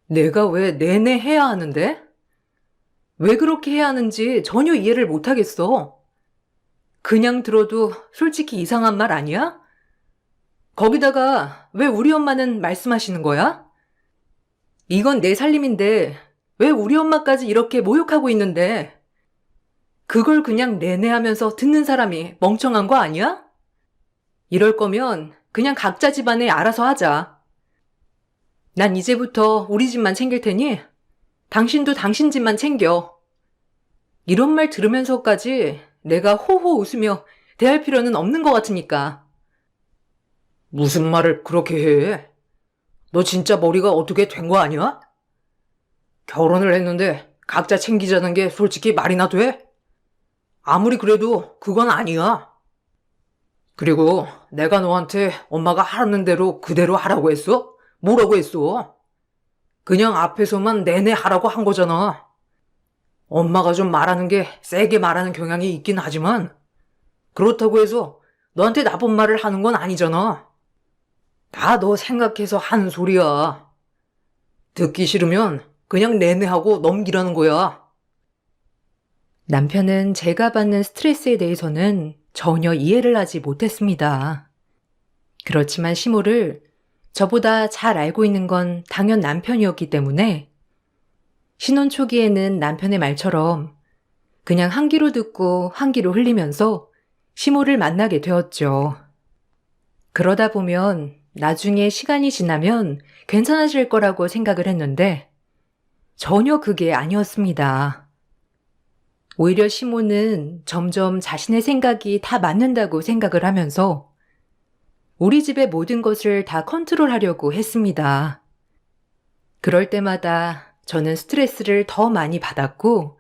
내가 왜 내내 해야 하는데? 왜 그렇게 해야 하는지 전혀 이해를 못하겠어. 그냥 들어도 솔직히 이상한 말 아니야? 거기다가 왜 우리 엄마는 말씀하시는 거야? 이건 내 살림인데 왜 우리 엄마까지 이렇게 모욕하고 있는데 그걸 그냥 내내 하면서 듣는 사람이 멍청한 거 아니야? 이럴 거면 그냥 각자 집안에 알아서 하자. 난 이제부터 우리 집만 챙길 테니 당신도 당신 집만 챙겨. 이런 말 들으면서까지 내가 호호 웃으며 대할 필요는 없는 것 같으니까. 무슨 말을 그렇게 해? 너 진짜 머리가 어떻게 된 거 아니야? 결혼을 했는데 각자 챙기자는 게 솔직히 말이나 돼? 아무리 그래도 그건 아니야. 그리고 내가 너한테 엄마가 하라는 대로 그대로 하라고 했어? 뭐라고 했어? 그냥 앞에서만 내내 하라고 한 거잖아. 엄마가 좀 말하는 게 세게 말하는 경향이 있긴 하지만 그렇다고 해서 너한테 나쁜 말을 하는 건 아니잖아. 다 너 생각해서 하는 소리야. 듣기 싫으면 그냥 내내 하고 넘기라는 거야. 남편은 제가 받는 스트레스에 대해서는 전혀 이해를 하지 못했습니다. 그렇지만 시모를 저보다 잘 알고 있는 건 당연 남편이었기 때문에 신혼 초기에는 남편의 말처럼 그냥 한 귀로 듣고 한 귀로 흘리면서 시모를 만나게 되었죠. 그러다 보면 나중에 시간이 지나면 괜찮아질 거라고 생각을 했는데 전혀 그게 아니었습니다. 오히려 시모는 점점 자신의 생각이 다 맞는다고 생각을 하면서 우리 집의 모든 것을 다 컨트롤하려고 했습니다. 그럴 때마다 저는 스트레스를 더 많이 받았고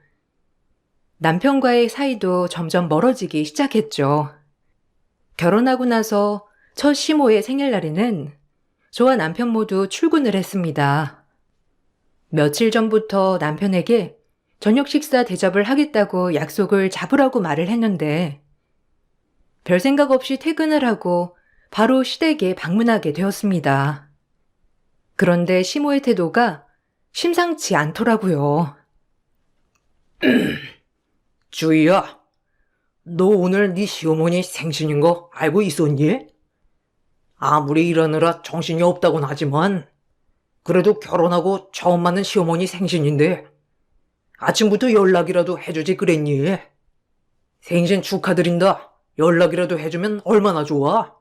남편과의 사이도 점점 멀어지기 시작했죠. 결혼하고 나서 첫 시모의 생일날에는 저와 남편 모두 출근을 했습니다. 며칠 전부터 남편에게 저녁 식사 대접을 하겠다고 약속을 잡으라고 말을 했는데 별 생각 없이 퇴근을 하고 바로 시댁에 방문하게 되었습니다. 그런데 시모의 태도가 심상치 않더라고요. 주희야, 너 오늘 네 시어머니 생신인 거 알고 있었니? 아무리 일하느라 정신이 없다곤 하지만 그래도 결혼하고 처음 맞는 시어머니 생신인데 아침부터 연락이라도 해주지 그랬니? 생신 축하드린다. 연락이라도 해주면 얼마나 좋아?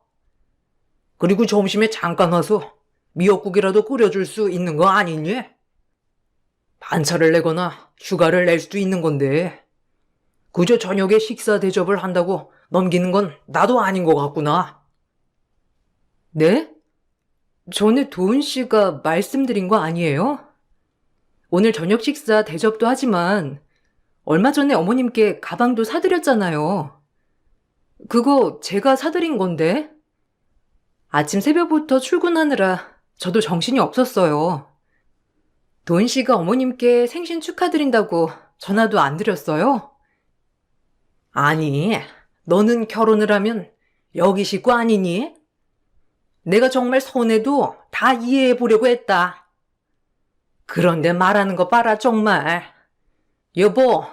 그리고 점심에 잠깐 와서 미역국이라도 끓여줄 수 있는 거 아니니? 반차를 내거나 휴가를 낼 수도 있는 건데 그저 저녁에 식사 대접을 한다고 넘기는 건 나도 아닌 것 같구나. 네? 전에 도은 씨가 말씀드린 거 아니에요? 오늘 저녁 식사 대접도 하지만 얼마 전에 어머님께 가방도 사드렸잖아요. 그거 제가 사드린 건데. 아침 새벽부터 출근하느라 저도 정신이 없었어요. 도은 씨가 어머님께 생신 축하드린다고 전화도 안 드렸어요? 아니, 너는 결혼을 하면 여기 식구 아니니? 내가 정말 서운해도 다 이해해 보려고 했다. 그런데 말하는 거 봐라 정말. 여보,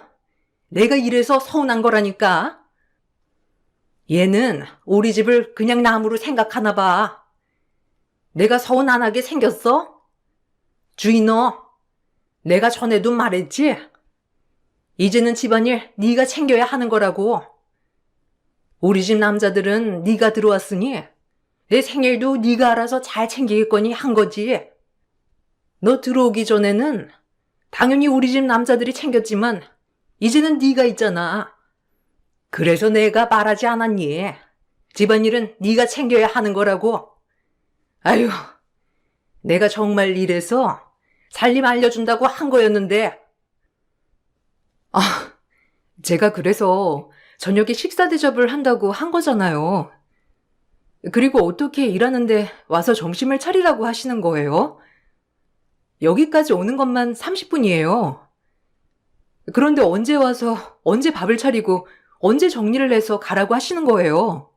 내가 이래서 서운한 거라니까. 얘는 우리 집을 그냥 남으로 생각하나 봐. 내가 서운 안 하게 생겼어? 주희 너, 내가 전에도 말했지? 이제는 집안일 네가 챙겨야 하는 거라고. 우리 집 남자들은 네가 들어왔으니 내 생일도 네가 알아서 잘 챙기겠거니 한 거지. 너 들어오기 전에는 당연히 우리 집 남자들이 챙겼지만 이제는 네가 있잖아. 그래서 내가 말하지 않았니? 집안일은 네가 챙겨야 하는 거라고. 아유, 내가 정말 이래서 살림 알려준다고 한 거였는데. 제가 그래서 저녁에 식사 대접을 한다고 한 거잖아요. 그리고 어떻게 일하는데 와서 점심을 차리라고 하시는 거예요? 여기까지 오는 것만 30분이에요. 그런데 언제 와서 언제 밥을 차리고 언제 정리를 해서 가라고 하시는 거예요?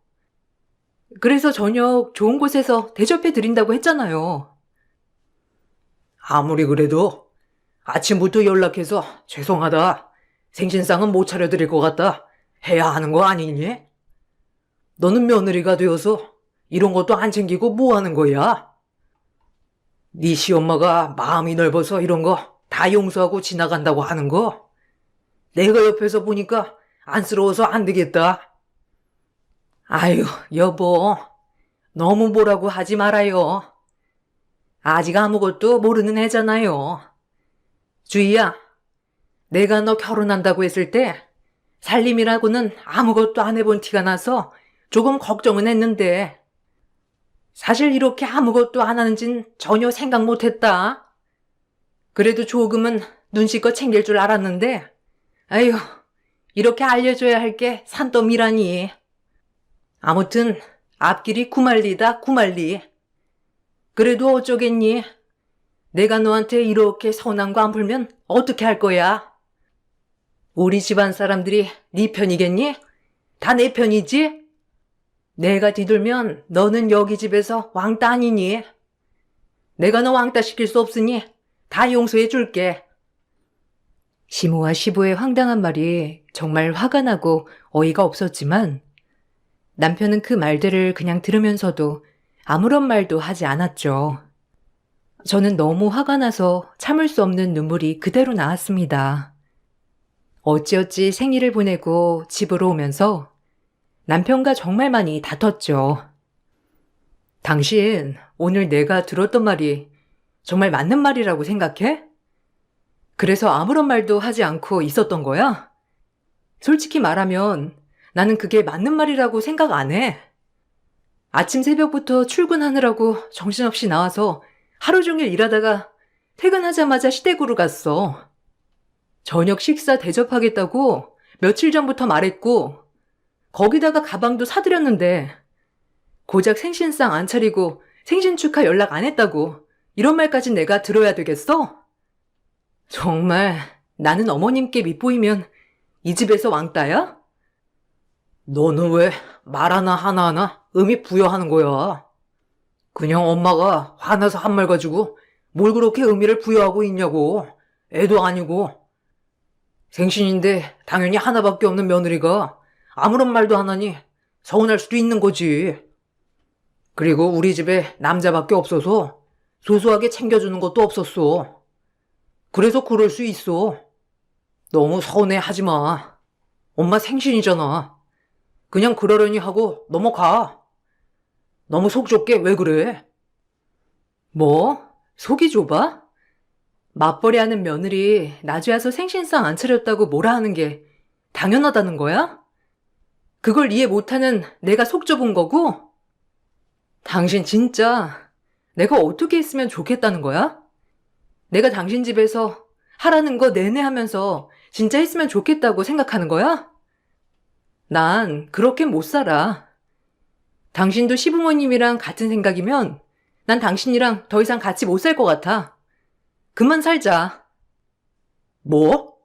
그래서 저녁 좋은 곳에서 대접해 드린다고 했잖아요. 아무리 그래도 아침부터 연락해서 죄송하다. 생신상은 못 차려드릴 것 같다. 해야 하는 거 아니니? 너는 며느리가 되어서 이런 것도 안 챙기고 뭐 하는 거야? 네 시엄마가 마음이 넓어서 이런 거 다 용서하고 지나간다고 하는 거? 내가 옆에서 보니까 안쓰러워서 안 되겠다. 아유, 여보. 너무 뭐라고 하지 말아요. 아직 아무것도 모르는 애잖아요. 주희야, 내가 너 결혼한다고 했을 때 살림이라고는 아무것도 안 해본 티가 나서 조금 걱정은 했는데 사실 이렇게 아무것도 안 하는진 전혀 생각 못했다. 그래도 조금은 눈치껏 챙길 줄 알았는데 아휴, 이렇게 알려줘야 할 게 산더미라니. 아무튼 앞길이 구말리다 구말리. 그래도 어쩌겠니? 내가 너한테 이렇게 서운한 거 안 풀면 어떻게 할 거야? 우리 집안 사람들이 네 편이겠니? 다 내 편이지? 내가 뒤돌면 너는 여기 집에서 왕따 아니니? 내가 너 왕따 시킬 수 없으니 다 용서해 줄게. 시모와 시부의 황당한 말이 정말 화가 나고 어이가 없었지만 남편은 그 말들을 그냥 들으면서도 아무런 말도 하지 않았죠. 저는 너무 화가 나서 참을 수 없는 눈물이 그대로 나왔습니다. 어찌어찌 생일을 보내고 집으로 오면서 남편과 정말 많이 다퉜죠. 당신 오늘 내가 들었던 말이 정말 맞는 말이라고 생각해? 그래서 아무런 말도 하지 않고 있었던 거야? 솔직히 말하면 나는 그게 맞는 말이라고 생각 안 해. 아침 새벽부터 출근하느라고 정신없이 나와서 하루 종일 일하다가 퇴근하자마자 시댁으로 갔어. 저녁 식사 대접하겠다고 며칠 전부터 말했고, 거기다가 가방도 사드렸는데, 고작 생신상 안 차리고 생신 축하 연락 안 했다고 이런 말까지 내가 들어야 되겠어? 정말 나는 어머님께 밉보이면 이 집에서 왕따야? 너는 왜 말 하나하나 의미 부여하는 거야? 그냥 엄마가 화나서 한 말 가지고 뭘 그렇게 의미를 부여하고 있냐고. 애도 아니고. 생신인데 당연히 하나밖에 없는 며느리가 아무런 말도 안 하니 서운할 수도 있는 거지. 그리고 우리 집에 남자밖에 없어서 소소하게 챙겨주는 것도 없었어. 그래서 그럴 수 있어. 너무 서운해 하지 마. 엄마 생신이잖아. 그냥 그러려니 하고 넘어가. 너무 속 좁게 왜 그래? 뭐? 속이 좁아? 맞벌이하는 며느리 낮에 와서 생신상 안 차렸다고 뭐라 하는 게 당연하다는 거야? 그걸 이해 못하는 내가 속 좁은 거고? 당신 진짜 내가 어떻게 했으면 좋겠다는 거야? 내가 당신 집에서 하라는 거 내내 하면서 진짜 했으면 좋겠다고 생각하는 거야? 난 그렇게 못 살아. 당신도 시부모님이랑 같은 생각이면 난 당신이랑 더 이상 같이 못 살 것 같아. 그만 살자. 뭐?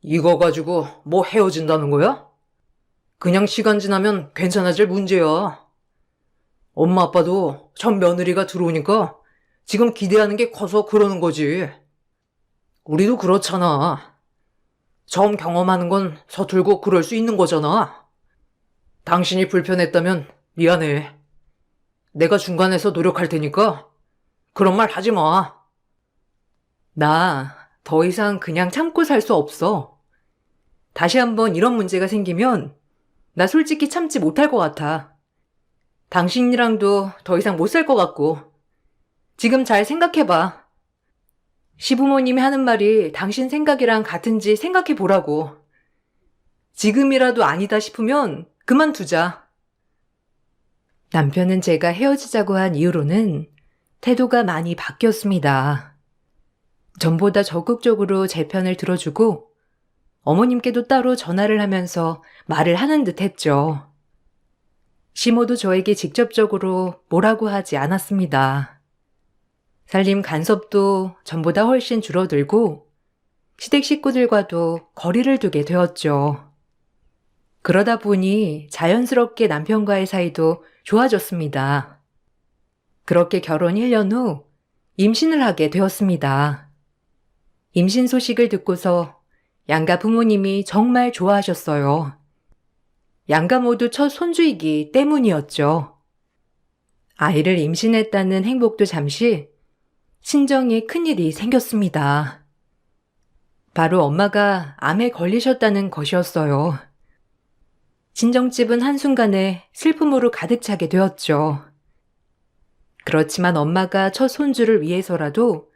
이거 가지고 뭐 헤어진다는 거야? 그냥 시간 지나면 괜찮아질 문제야. 엄마 아빠도 전 며느리가 들어오니까 지금 기대하는 게 커서 그러는 거지. 우리도 그렇잖아. 처음 경험하는 건 서툴고 그럴 수 있는 거잖아. 당신이 불편했다면 미안해. 내가 중간에서 노력할 테니까 그런 말 하지 마. 나 더 이상 그냥 참고 살 수 없어. 다시 한번 이런 문제가 생기면 나 솔직히 참지 못할 것 같아. 당신이랑도 더 이상 못 살 것 같고. 지금 잘 생각해봐. 시부모님이 하는 말이 당신 생각이랑 같은지 생각해 보라고. 지금이라도 아니다 싶으면 그만두자. 남편은 제가 헤어지자고 한 이후로는 태도가 많이 바뀌었습니다. 전보다 적극적으로 제 편을 들어주고 어머님께도 따로 전화를 하면서 말을 하는 듯 했죠. 시모도 저에게 직접적으로 뭐라고 하지 않았습니다. 살림 간섭도 전보다 훨씬 줄어들고 시댁 식구들과도 거리를 두게 되었죠. 그러다 보니 자연스럽게 남편과의 사이도 좋아졌습니다. 그렇게 결혼 1년 후 임신을 하게 되었습니다. 임신 소식을 듣고서 양가 부모님이 정말 좋아하셨어요. 양가 모두 첫 손주이기 때문이었죠. 아이를 임신했다는 행복도 잠시 친정에 큰일이 생겼습니다. 바로 엄마가 암에 걸리셨다는 것이었어요. 친정집은 한순간에 슬픔으로 가득 차게 되었죠. 그렇지만 엄마가 첫 손주를 위해서라도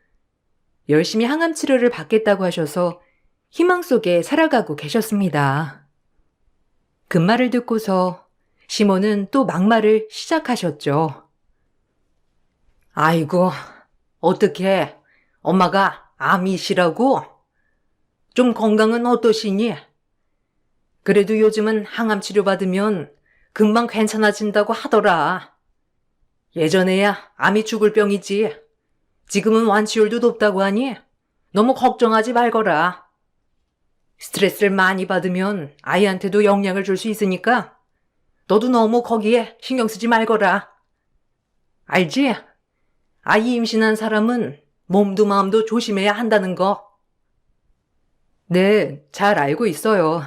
열심히 항암 치료를 받겠다고 하셔서 희망 속에 살아가고 계셨습니다. 그 말을 듣고서 시모는 또 막말을 시작하셨죠. 아이고, 어떡해. 엄마가 암이시라고? 좀 건강은 어떠시니? 그래도 요즘은 항암 치료 받으면 금방 괜찮아진다고 하더라. 예전에야 암이 죽을 병이지. 지금은 완치율도 높다고 하니 너무 걱정하지 말거라. 스트레스를 많이 받으면 아이한테도 영향을 줄 수 있으니까 너도 너무 거기에 신경 쓰지 말거라. 알지? 아이 임신한 사람은 몸도 마음도 조심해야 한다는 거. 네, 잘 알고 있어요.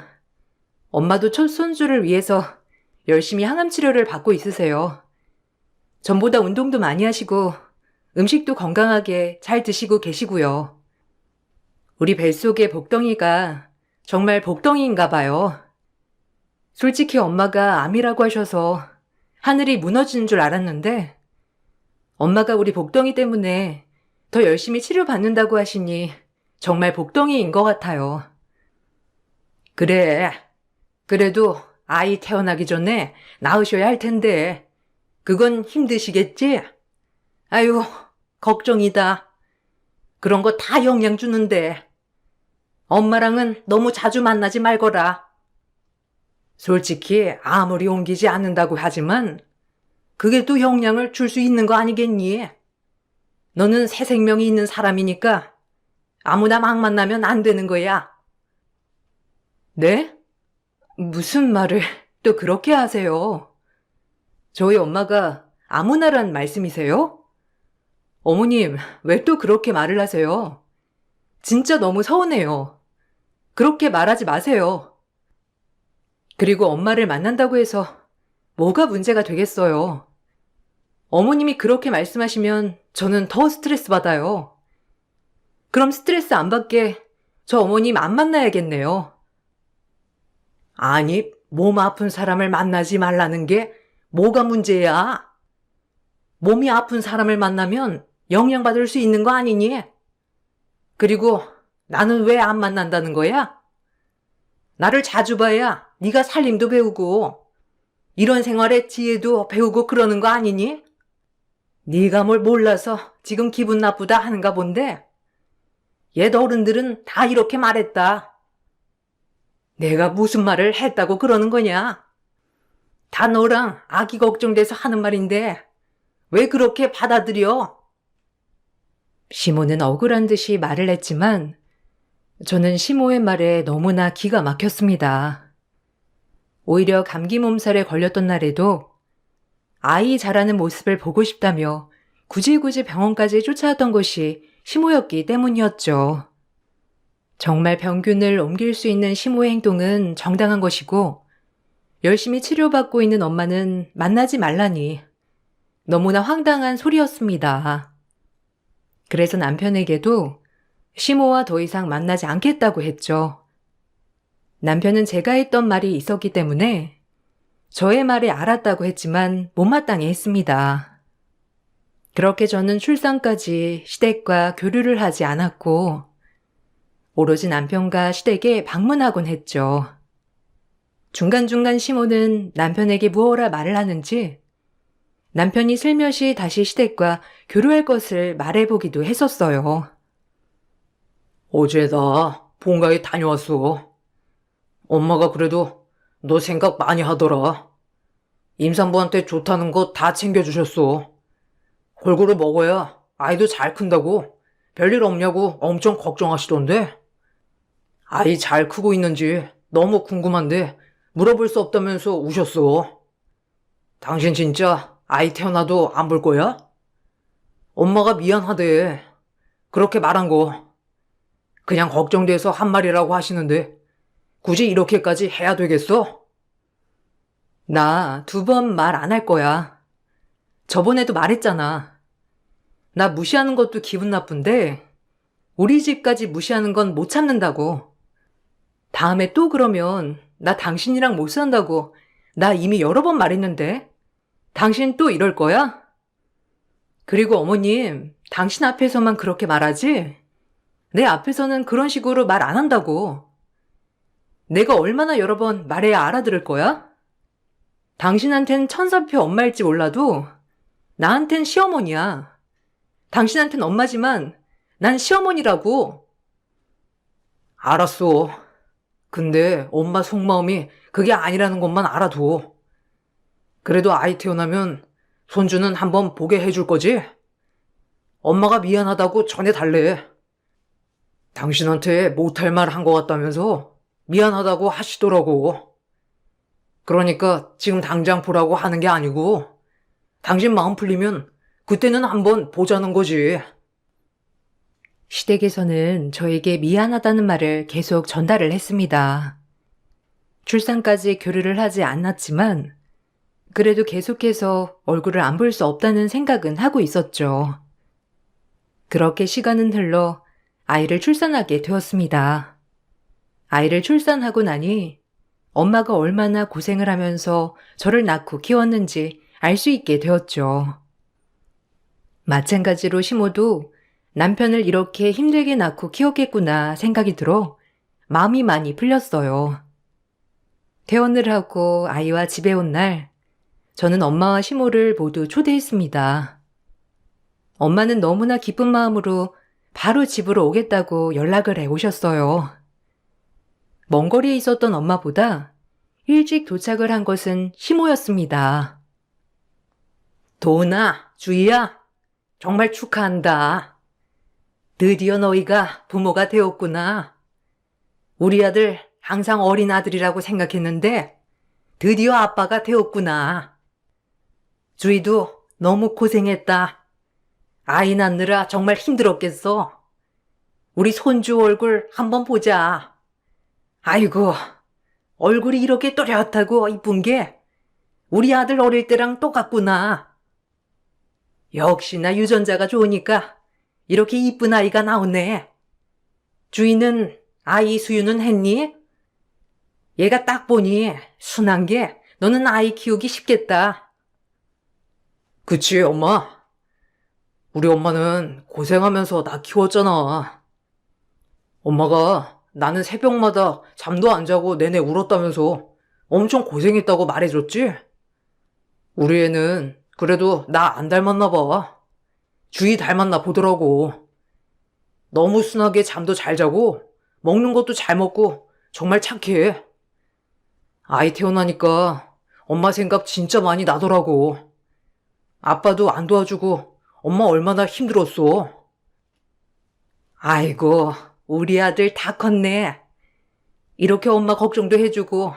엄마도 첫 손주를 위해서 열심히 항암 치료를 받고 있으세요. 전보다 운동도 많이 하시고 음식도 건강하게 잘 드시고 계시고요. 우리 뱃속의 복덩이가 정말 복덩이인가 봐요. 솔직히 엄마가 암이라고 하셔서 하늘이 무너지는 줄 알았는데 엄마가 우리 복덩이 때문에 더 열심히 치료받는다고 하시니 정말 복덩이인 것 같아요. 그래, 그래도 아이 태어나기 전에 낳으셔야 할 텐데, 그건 힘드시겠지? 아유, 걱정이다. 그런 거 다 영향 주는데. 엄마랑은 너무 자주 만나지 말거라. 솔직히 아무리 옮기지 않는다고 하지만 그게 또 영향을 줄 수 있는 거 아니겠니? 너는 새 생명이 있는 사람이니까 아무나 막 만나면 안 되는 거야. 네? 무슨 말을 또 그렇게 하세요? 저희 엄마가 아무나란 말씀이세요? 어머님, 왜 또 그렇게 말을 하세요? 진짜 너무 서운해요. 그렇게 말하지 마세요. 그리고 엄마를 만난다고 해서 뭐가 문제가 되겠어요. 어머님이 그렇게 말씀하시면 저는 더 스트레스 받아요. 그럼 스트레스 안 받게 저 어머님 안 만나야겠네요. 아니, 몸 아픈 사람을 만나지 말라는 게 뭐가 문제야? 몸이 아픈 사람을 만나면 영향받을 수 있는 거 아니니? 그리고 나는 왜 안 만난다는 거야? 나를 자주 봐야 네가 살림도 배우고 이런 생활의 지혜도 배우고 그러는 거 아니니? 네가 뭘 몰라서 지금 기분 나쁘다 하는가 본데 옛 어른들은 다 이렇게 말했다. 내가 무슨 말을 했다고 그러는 거냐? 다 너랑 아기 걱정돼서 하는 말인데 왜 그렇게 받아들여? 시모는 억울한 듯이 말을 했지만 저는 시모의 말에 너무나 기가 막혔습니다. 오히려 감기 몸살에 걸렸던 날에도 아이 자라는 모습을 보고 싶다며 굳이 병원까지 쫓아왔던 것이 시모였기 때문이었죠. 정말 병균을 옮길 수 있는 시모의 행동은 정당한 것이고 열심히 치료받고 있는 엄마는 만나지 말라니 너무나 황당한 소리였습니다. 그래서 남편에게도 시모와 더 이상 만나지 않겠다고 했죠. 남편은 제가 했던 말이 있었기 때문에 저의 말에 알았다고 했지만 못마땅해 했습니다. 그렇게 저는 출산까지 시댁과 교류를 하지 않았고 오로지 남편과 시댁에 방문하곤 했죠. 중간중간 시모는 남편에게 무엇라 말을 하는지 남편이 슬며시 다시 시댁과 교류할 것을 말해보기도 했었어요. 어제 나 본가에 다녀왔어. 엄마가 그래도 너 생각 많이 하더라. 임산부한테 좋다는 거 다 챙겨주셨어. 골고루 먹어야 아이도 잘 큰다고 별일 없냐고 엄청 걱정하시던데. 아이 잘 크고 있는지 너무 궁금한데 물어볼 수 없다면서 우셨어. 당신 진짜 아이 태어나도 안 볼 거야? 엄마가 미안하대. 그렇게 말한 거. 그냥 걱정돼서 한 말이라고 하시는데 굳이 이렇게까지 해야 되겠어? 나 2번 말 안 할 거야. 저번에도 말했잖아. 나 무시하는 것도 기분 나쁜데 우리 집까지 무시하는 건 못 참는다고. 다음에 또 그러면 나 당신이랑 못 산다고 나 이미 여러 번 말했는데 당신 또 이럴 거야? 그리고 어머님, 당신 앞에서만 그렇게 말하지? 내 앞에서는 그런 식으로 말 안 한다고. 내가 얼마나 여러 번 말해야 알아들을 거야? 당신한텐 천사표 엄마일지 몰라도 나한텐 시어머니야. 당신한텐 엄마지만 난 시어머니라고. 알았어. 근데 엄마 속마음이 그게 아니라는 것만 알아둬. 그래도 아이 태어나면 손주는 한번 보게 해줄 거지? 엄마가 미안하다고 전해달래. 당신한테 못할 말 한 것 같다면서 미안하다고 하시더라고. 그러니까 지금 당장 보라고 하는 게 아니고 당신 마음 풀리면 그때는 한번 보자는 거지. 시댁에서는 저에게 미안하다는 말을 계속 전달을 했습니다. 출산까지 교류를 하지 않았지만 그래도 계속해서 얼굴을 안 볼 수 없다는 생각은 하고 있었죠. 그렇게 시간은 흘러 아이를 출산하게 되었습니다. 아이를 출산하고 나니 엄마가 얼마나 고생을 하면서 저를 낳고 키웠는지 알 수 있게 되었죠. 마찬가지로 시모도 남편을 이렇게 힘들게 낳고 키웠겠구나 생각이 들어 마음이 많이 풀렸어요. 퇴원을 하고 아이와 집에 온 날, 저는 엄마와 시모를 모두 초대했습니다. 엄마는 너무나 기쁜 마음으로 바로 집으로 오겠다고 연락을 해 오셨어요. 먼 거리에 있었던 엄마보다 일찍 도착을 한 것은 시모였습니다. 도은아, 주희야, 정말 축하한다. 드디어 너희가 부모가 되었구나. 우리 아들 항상 어린 아들이라고 생각했는데 드디어 아빠가 되었구나. 주희도 너무 고생했다. 아이 낳느라 정말 힘들었겠어. 우리 손주 얼굴 한번 보자. 아이고, 얼굴이 이렇게 또렷하고 이쁜 게 우리 아들 어릴 때랑 똑같구나. 역시나 유전자가 좋으니까 이렇게 이쁜 아이가 나오네. 주희는 아이 수유는 했니? 얘가 딱 보니 순한 게 너는 아이 키우기 쉽겠다. 그치, 엄마. 우리 엄마는 고생하면서 나 키웠잖아. 엄마가 나는 새벽마다 잠도 안 자고 내내 울었다면서 엄청 고생했다고 말해줬지? 우리 애는 그래도 나 안 닮았나 봐. 주희 닮았나 보더라고. 너무 순하게 잠도 잘 자고 먹는 것도 잘 먹고 정말 착해. 아이 태어나니까 엄마 생각 진짜 많이 나더라고. 아빠도 안 도와주고 엄마 얼마나 힘들었어. 아이고, 우리 아들 다 컸네. 이렇게 엄마 걱정도 해주고.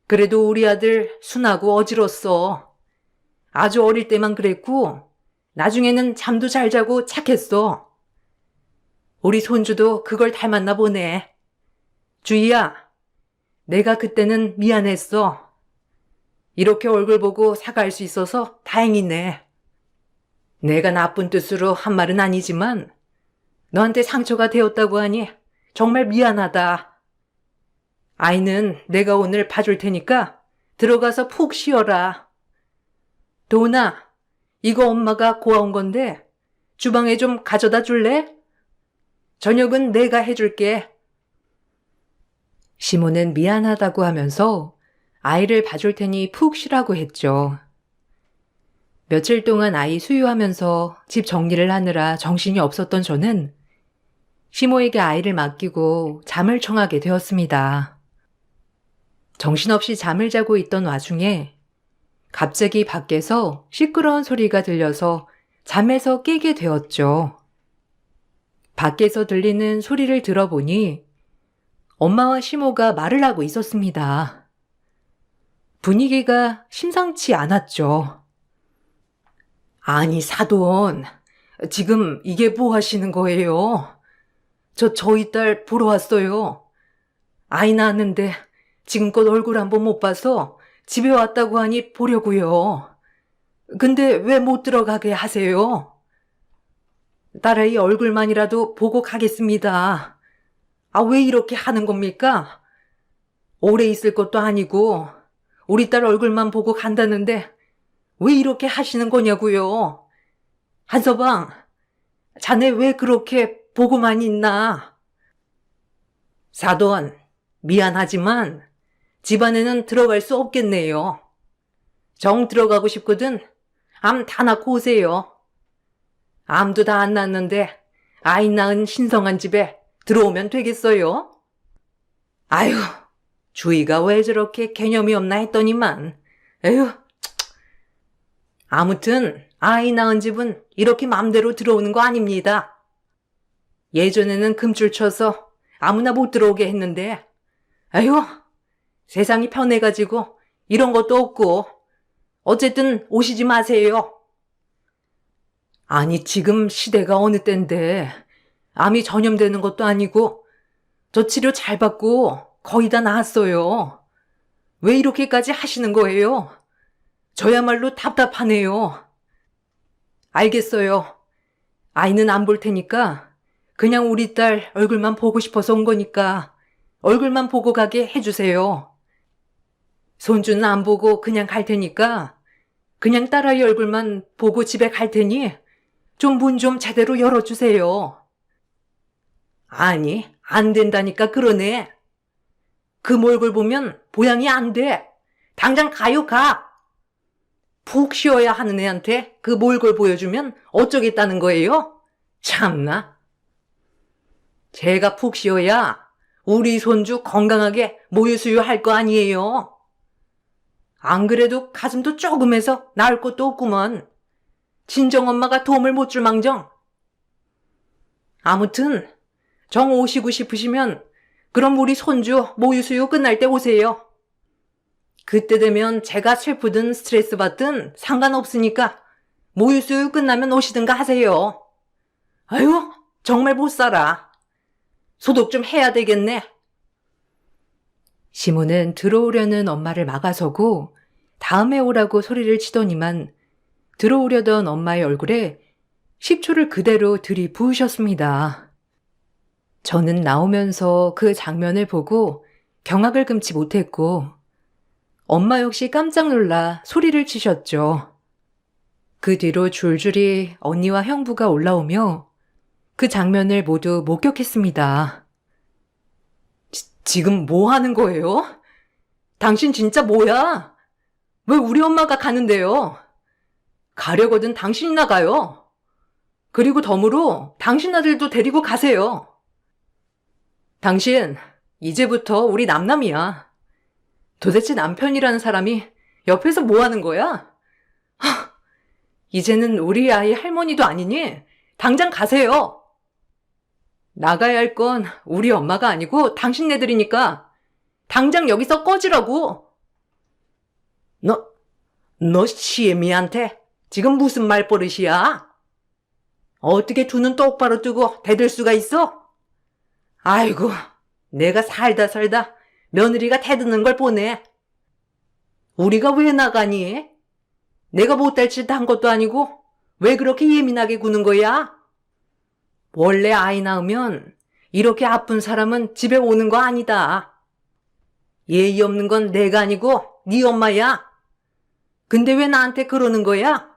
그래도 우리 아들 순하고 어지렀어. 아주 어릴 때만 그랬고 나중에는 잠도 잘 자고 착했어. 우리 손주도 그걸 닮았나 보네. 주희야, 내가 그때는 미안했어. 이렇게 얼굴 보고 사과할 수 있어서 다행이네. 내가 나쁜 뜻으로 한 말은 아니지만 너한테 상처가 되었다고 하니 정말 미안하다. 아이는 내가 오늘 봐줄 테니까 들어가서 푹 쉬어라. 도은아, 이거 엄마가 고아온 건데 주방에 좀 가져다 줄래? 저녁은 내가 해줄게. 시모는 미안하다고 하면서 아이를 봐줄 테니 푹 쉬라고 했죠. 며칠 동안 아이 수유하면서 집 정리를 하느라 정신이 없었던 저는 시모에게 아이를 맡기고 잠을 청하게 되었습니다. 정신없이 잠을 자고 있던 와중에 갑자기 밖에서 시끄러운 소리가 들려서 잠에서 깨게 되었죠. 밖에서 들리는 소리를 들어보니 엄마와 시모가 말을 하고 있었습니다. 분위기가 심상치 않았죠. 아니, 사돈, 지금 이게 뭐 하시는 거예요? 저희 딸 보러 왔어요. 아이 낳았는데 지금껏 얼굴 한번 못 봐서 집에 왔다고 하니 보려고요. 근데 왜 못 들어가게 하세요? 딸아이 얼굴만이라도 보고 가겠습니다. 아, 왜 이렇게 하는 겁니까? 오래 있을 것도 아니고 우리 딸 얼굴만 보고 간다는데 왜 이렇게 하시는 거냐고요? 한서방, 자네 왜 그렇게 보고만 있나? 사돈, 미안하지만 집안에는 들어갈 수 없겠네요. 정 들어가고 싶거든 암 다 낳고 오세요. 암도 다 안 낳았는데 아이 낳은 신성한 집에 들어오면 되겠어요? 아유, 주희가 왜 저렇게 개념이 없나 했더니만, 에휴. 아무튼 아이 낳은 집은 이렇게 맘대로 들어오는 거 아닙니다. 예전에는 금줄 쳐서 아무나 못 들어오게 했는데, 에휴, 세상이 편해가지고 이런 것도 없고 어쨌든 오시지 마세요. 아니, 지금 시대가 어느 때인데 암이 전염되는 것도 아니고 저 치료 잘 받고 거의 다 나았어요. 왜 이렇게까지 하시는 거예요? 저야말로 답답하네요. 알겠어요. 아이는 안 볼 테니까 그냥 우리 딸 얼굴만 보고 싶어서 온 거니까 얼굴만 보고 가게 해주세요. 손주는 안 보고 그냥 갈 테니까 그냥 딸아이 얼굴만 보고 집에 갈 테니 좀 문 좀 제대로 열어주세요. 아니, 안 된다니까 그러네. 그 몰골 보면 보양이 안 돼. 당장 가요, 가. 푹 쉬어야 하는 애한테 그 몰골 보여주면 어쩌겠다는 거예요? 참나. 제가 푹 쉬어야 우리 손주 건강하게 모유수유할 거 아니에요. 안 그래도 가슴도 조금해서 나을 것도 없구먼. 친정엄마가 도움을 못 줄 망정. 아무튼 정 오시고 싶으시면 그럼 우리 손주 모유수유 끝날 때 오세요. 그때 되면 제가 슬프든 스트레스 받든 상관없으니까 모유수유 끝나면 오시든가 하세요. 아유, 정말 못 살아. 소독 좀 해야 되겠네. 시모는 들어오려는 엄마를 막아서고 다음에 오라고 소리를 치더니만 들어오려던 엄마의 얼굴에 식초를 그대로 들이부으셨습니다. 저는 나오면서 그 장면을 보고 경악을 금치 못했고 엄마 역시 깜짝 놀라 소리를 치셨죠. 그 뒤로 줄줄이 언니와 형부가 올라오며 그 장면을 모두 목격했습니다. 지금 뭐 하는 거예요? 당신 진짜 뭐야? 왜 우리 엄마가 가는데요? 가려거든 당신이 나가요. 그리고 덤으로 당신 아들도 데리고 가세요. 당신, 이제부터 우리 남남이야. 도대체 남편이라는 사람이 옆에서 뭐 하는 거야? 이제는 우리 아이 할머니도 아니니 당장 가세요. 나가야 할 건 우리 엄마가 아니고 당신네들이니까 당장 여기서 꺼지라고. 너 시애미한테 지금 무슨 말버릇이야? 어떻게 두 눈 똑바로 뜨고 대들 수가 있어? 아이고, 내가 살다 며느리가 대드는 걸 보네. 우리가 왜 나가니? 내가 못할 짓 한 것도 아니고 왜 그렇게 예민하게 구는 거야? 원래 아이 낳으면 이렇게 아픈 사람은 집에 오는 거 아니다. 예의 없는 건 내가 아니고 네 엄마야. 근데 왜 나한테 그러는 거야?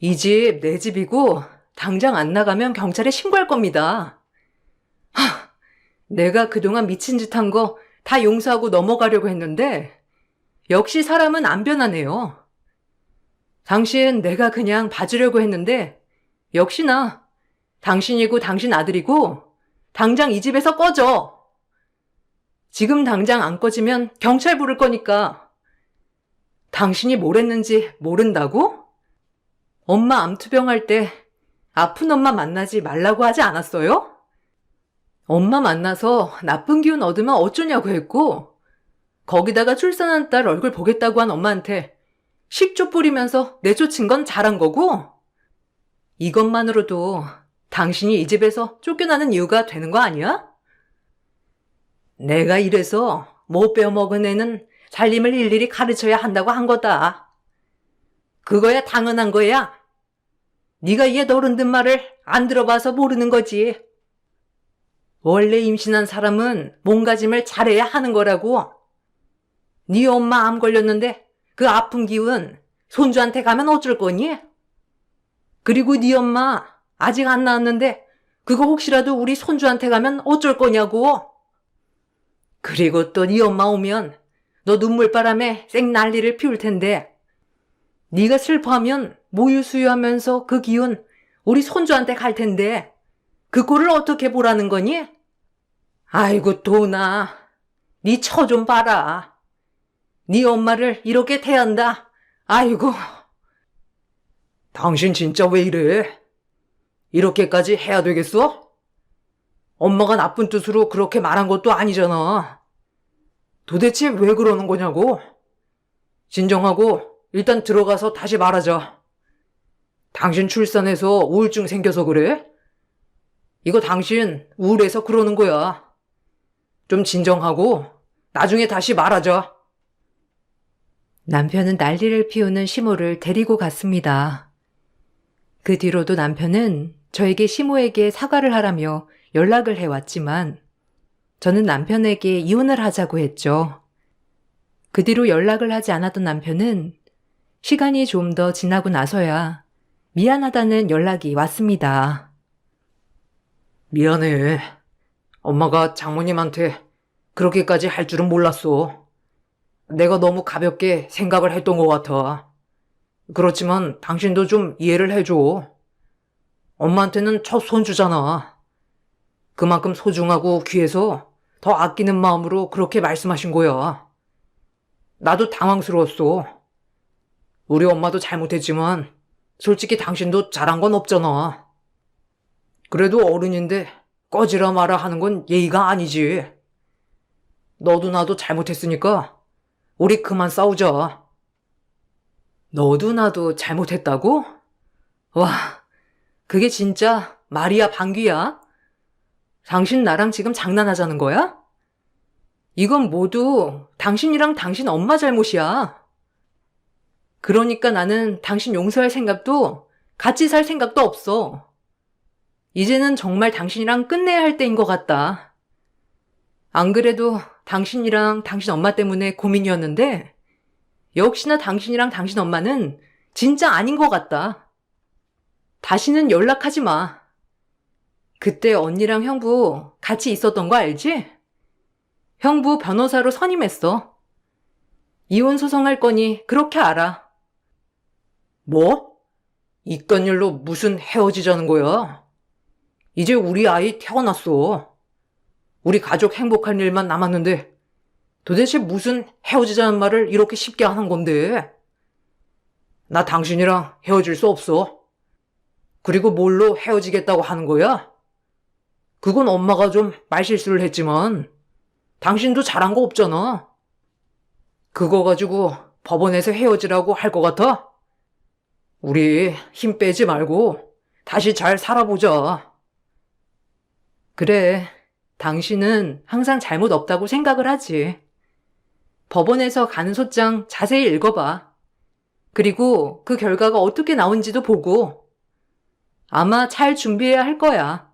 이 집 내 집이고 당장 안 나가면 경찰에 신고할 겁니다. 내가 그동안 미친 짓 한 거 다 용서하고 넘어가려고 했는데 역시 사람은 안 변하네요. 당신 내가 그냥 봐주려고 했는데 역시나 당신이고 당신 아들이고 당장 이 집에서 꺼져. 지금 당장 안 꺼지면 경찰 부를 거니까. 당신이 뭘 했는지 모른다고? 엄마 암투병 할 때 아픈 엄마 만나지 말라고 하지 않았어요? 엄마 만나서 나쁜 기운 얻으면 어쩌냐고 했고 거기다가 출산한 딸 얼굴 보겠다고 한 엄마한테 식초 뿌리면서 내쫓은 건 잘한 거고 이것만으로도 당신이 이 집에서 쫓겨나는 이유가 되는 거 아니야? 내가 이래서 못 빼먹은 애는 살림을 일일이 가르쳐야 한다고 한 거다. 그거야 당연한 거야. 네가 옛 어른들 말을 안 들어봐서 모르는 거지. 원래 임신한 사람은 몸가짐을 잘해야 하는 거라고. 네 엄마 암 걸렸는데 그 아픈 기운 손주한테 가면 어쩔 거니? 그리고 네 엄마 아직 안 낳았는데 그거 혹시라도 우리 손주한테 가면 어쩔 거냐고. 그리고 또 네 엄마 오면 너 눈물바람에 쌩 난리를 피울 텐데 네가 슬퍼하면 모유 수유하면서 그 기운 우리 손주한테 갈 텐데 그 꼴을 어떻게 보라는 거니? 아이고 도나, 네 처 좀 봐라. 네 엄마를 이렇게 대한다. 아이고. 당신 진짜 왜 이래? 이렇게까지 해야 되겠어? 엄마가 나쁜 뜻으로 그렇게 말한 것도 아니잖아. 도대체 왜 그러는 거냐고? 진정하고 일단 들어가서 다시 말하자. 당신 출산해서 우울증 생겨서 그래? 이거 당신 우울해서 그러는 거야. 좀 진정하고 나중에 다시 말하자. 남편은 난리를 피우는 시모를 데리고 갔습니다. 그 뒤로도 남편은 저에게 시모에게 사과를 하라며 연락을 해왔지만 저는 남편에게 이혼을 하자고 했죠. 그 뒤로 연락을 하지 않았던 남편은 시간이 좀 더 지나고 나서야 미안하다는 연락이 왔습니다. 미안해. 엄마가 장모님한테 그렇게까지 할 줄은 몰랐어. 내가 너무 가볍게 생각을 했던 것 같아. 그렇지만 당신도 좀 이해를 해줘. 엄마한테는 첫 손주잖아. 그만큼 소중하고 귀해서 더 아끼는 마음으로 그렇게 말씀하신 거야. 나도 당황스러웠어. 우리 엄마도 잘못했지만 솔직히 당신도 잘한 건 없잖아. 그래도 어른인데 꺼지라 마라 하는 건 예의가 아니지. 너도 나도 잘못했으니까 우리 그만 싸우자. 너도 나도 잘못했다고? 와, 그게 진짜 말이야 방귀야? 당신 나랑 지금 장난하자는 거야? 이건 모두 당신이랑 당신 엄마 잘못이야. 그러니까 나는 당신 용서할 생각도 같이 살 생각도 없어. 이제는 정말 당신이랑 끝내야 할 때인 것 같다. 안 그래도 당신이랑 당신 엄마 때문에 고민이었는데 역시나 당신이랑 당신 엄마는 진짜 아닌 것 같다. 다시는 연락하지 마. 그때 언니랑 형부 같이 있었던 거 알지? 형부 변호사로 선임했어. 이혼 소송할 거니 그렇게 알아. 뭐? 이깟 일로 무슨 헤어지자는 거야? 이제 우리 아이 태어났어. 우리 가족 행복할 일만 남았는데 도대체 무슨 헤어지자는 말을 이렇게 쉽게 하는 건데? 나 당신이랑 헤어질 수 없어. 그리고 뭘로 헤어지겠다고 하는 거야? 그건 엄마가 좀 말실수를 했지만 당신도 잘한 거 없잖아. 그거 가지고 법원에서 헤어지라고 할 것 같아? 우리 힘 빼지 말고 다시 잘 살아보자. 그래, 당신은 항상 잘못 없다고 생각을 하지. 법원에서 가는 소장 자세히 읽어봐. 그리고 그 결과가 어떻게 나온지도 보고. 아마 잘 준비해야 할 거야.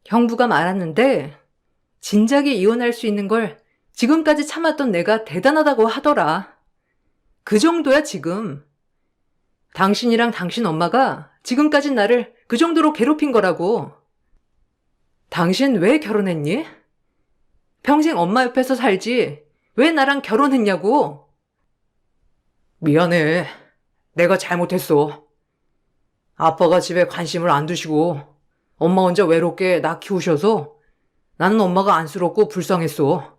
형부가 말았는데 진작에 이혼할 수 있는 걸 지금까지 참았던 내가 대단하다고 하더라. 그 정도야 지금. 당신이랑 당신 엄마가 지금까지 나를 그 정도로 괴롭힌 거라고. 당신 왜 결혼했니? 평생 엄마 옆에서 살지 왜 나랑 결혼했냐고. 미안해. 내가 잘못했어. 아빠가 집에 관심을 안 두시고 엄마 혼자 외롭게 나 키우셔서 나는 엄마가 안쓰럽고 불쌍했어.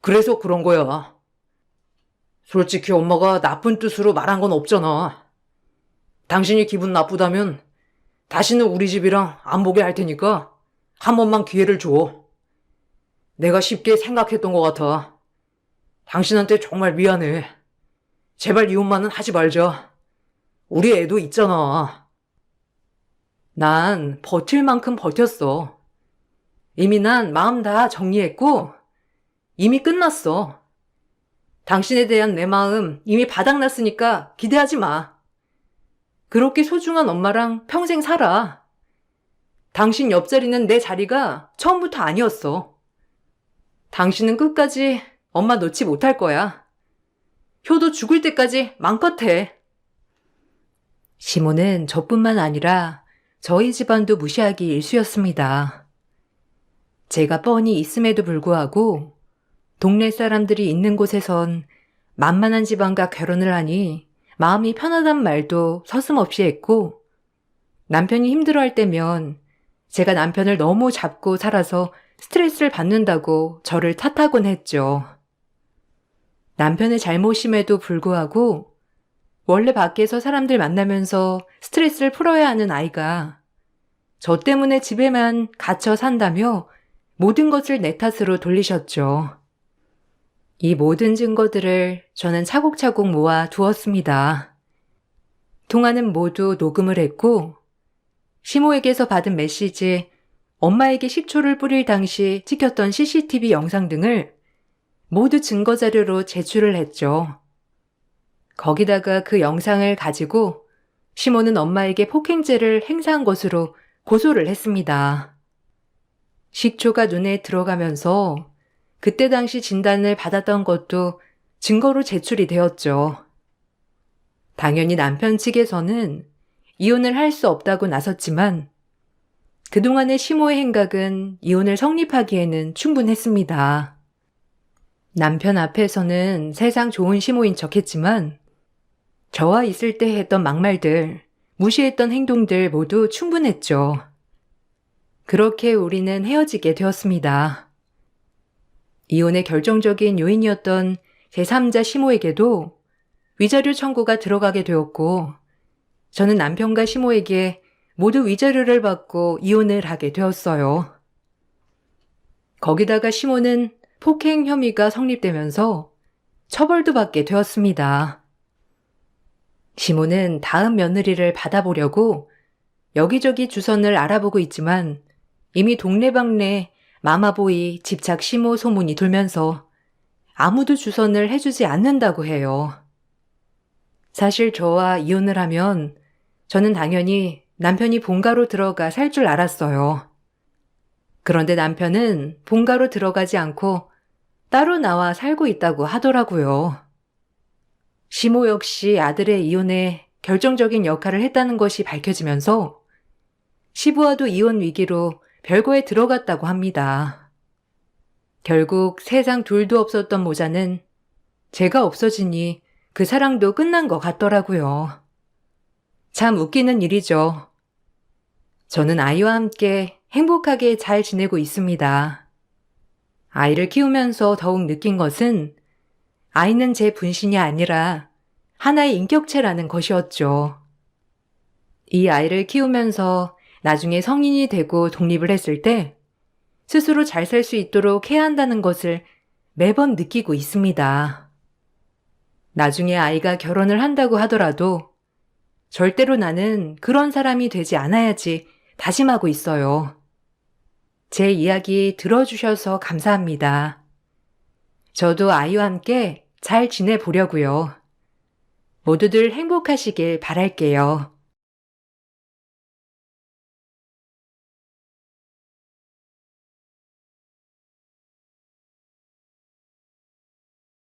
그래서 그런 거야. 솔직히 엄마가 나쁜 뜻으로 말한 건 없잖아. 당신이 기분 나쁘다면 다시는 우리 집이랑 안 보게 할 테니까 한 번만 기회를 줘. 내가 쉽게 생각했던 것 같아. 당신한테 정말 미안해. 제발 이혼만은 하지 말자. 우리 애도 있잖아. 난 버틸 만큼 버텼어. 이미 난 마음 다 정리했고 이미 끝났어. 당신에 대한 내 마음 이미 바닥났으니까 기대하지 마. 그렇게 소중한 엄마랑 평생 살아. 당신 옆자리는 내 자리가 처음부터 아니었어. 당신은 끝까지 엄마 놓지 못할 거야. 효도 죽을 때까지 마음껏 해. 시모는 저뿐만 아니라 저희 집안도 무시하기 일쑤였습니다. 제가 뻔히 있음에도 불구하고 동네 사람들이 있는 곳에선 만만한 집안과 결혼을 하니 마음이 편하단 말도 서슴없이 했고, 남편이 힘들어할 때면 제가 남편을 너무 잡고 살아서 스트레스를 받는다고 저를 탓하곤 했죠. 남편의 잘못임에도 불구하고 원래 밖에서 사람들 만나면서 스트레스를 풀어야 하는 아이가 저 때문에 집에만 갇혀 산다며 모든 것을 내 탓으로 돌리셨죠. 이 모든 증거들을 저는 차곡차곡 모아 두었습니다. 통화는 모두 녹음을 했고 시모에게서 받은 메시지, 엄마에게 식초를 뿌릴 당시 찍혔던 CCTV 영상 등을 모두 증거자료로 제출을 했죠. 거기다가 그 영상을 가지고 시모는 엄마에게 폭행죄를 행사한 것으로 고소를 했습니다. 식초가 눈에 들어가면서 그때 당시 진단을 받았던 것도 증거로 제출이 되었죠. 당연히 남편 측에서는 이혼을 할 수 없다고 나섰지만 그동안의 시모의 행각은 이혼을 성립하기에는 충분했습니다. 남편 앞에서는 세상 좋은 시모인 척했지만 저와 있을 때 했던 막말들, 무시했던 행동들 모두 충분했죠. 그렇게 우리는 헤어지게 되었습니다. 이혼의 결정적인 요인이었던 제3자 시모에게도 위자료 청구가 들어가게 되었고, 저는 남편과 시모에게 모두 위자료를 받고 이혼을 하게 되었어요. 거기다가 시모는 폭행 혐의가 성립되면서 처벌도 받게 되었습니다. 시모는 다음 며느리를 받아보려고 여기저기 주선을 알아보고 있지만 이미 동네방네 마마보이 집착 시모 소문이 돌면서 아무도 주선을 해주지 않는다고 해요. 사실 저와 이혼을 하면 저는 당연히 남편이 본가로 들어가 살 줄 알았어요. 그런데 남편은 본가로 들어가지 않고 따로 나와 살고 있다고 하더라고요. 시모 역시 아들의 이혼에 결정적인 역할을 했다는 것이 밝혀지면서 시부와도 이혼 위기로 별거에 들어갔다고 합니다. 결국 세상 둘도 없었던 모자는 제가 없어지니 그 사랑도 끝난 것 같더라고요. 참 웃기는 일이죠. 저는 아이와 함께 행복하게 잘 지내고 있습니다. 아이를 키우면서 더욱 느낀 것은 아이는 제 분신이 아니라 하나의 인격체라는 것이었죠. 이 아이를 키우면서 나중에 성인이 되고 독립을 했을 때 스스로 잘 살 수 있도록 해야 한다는 것을 매번 느끼고 있습니다. 나중에 아이가 결혼을 한다고 하더라도 절대로 나는 그런 사람이 되지 않아야지 다짐하고 있어요. 제 이야기 들어주셔서 감사합니다. 저도 아이와 함께 잘 지내보려고요. 모두들 행복하시길 바랄게요.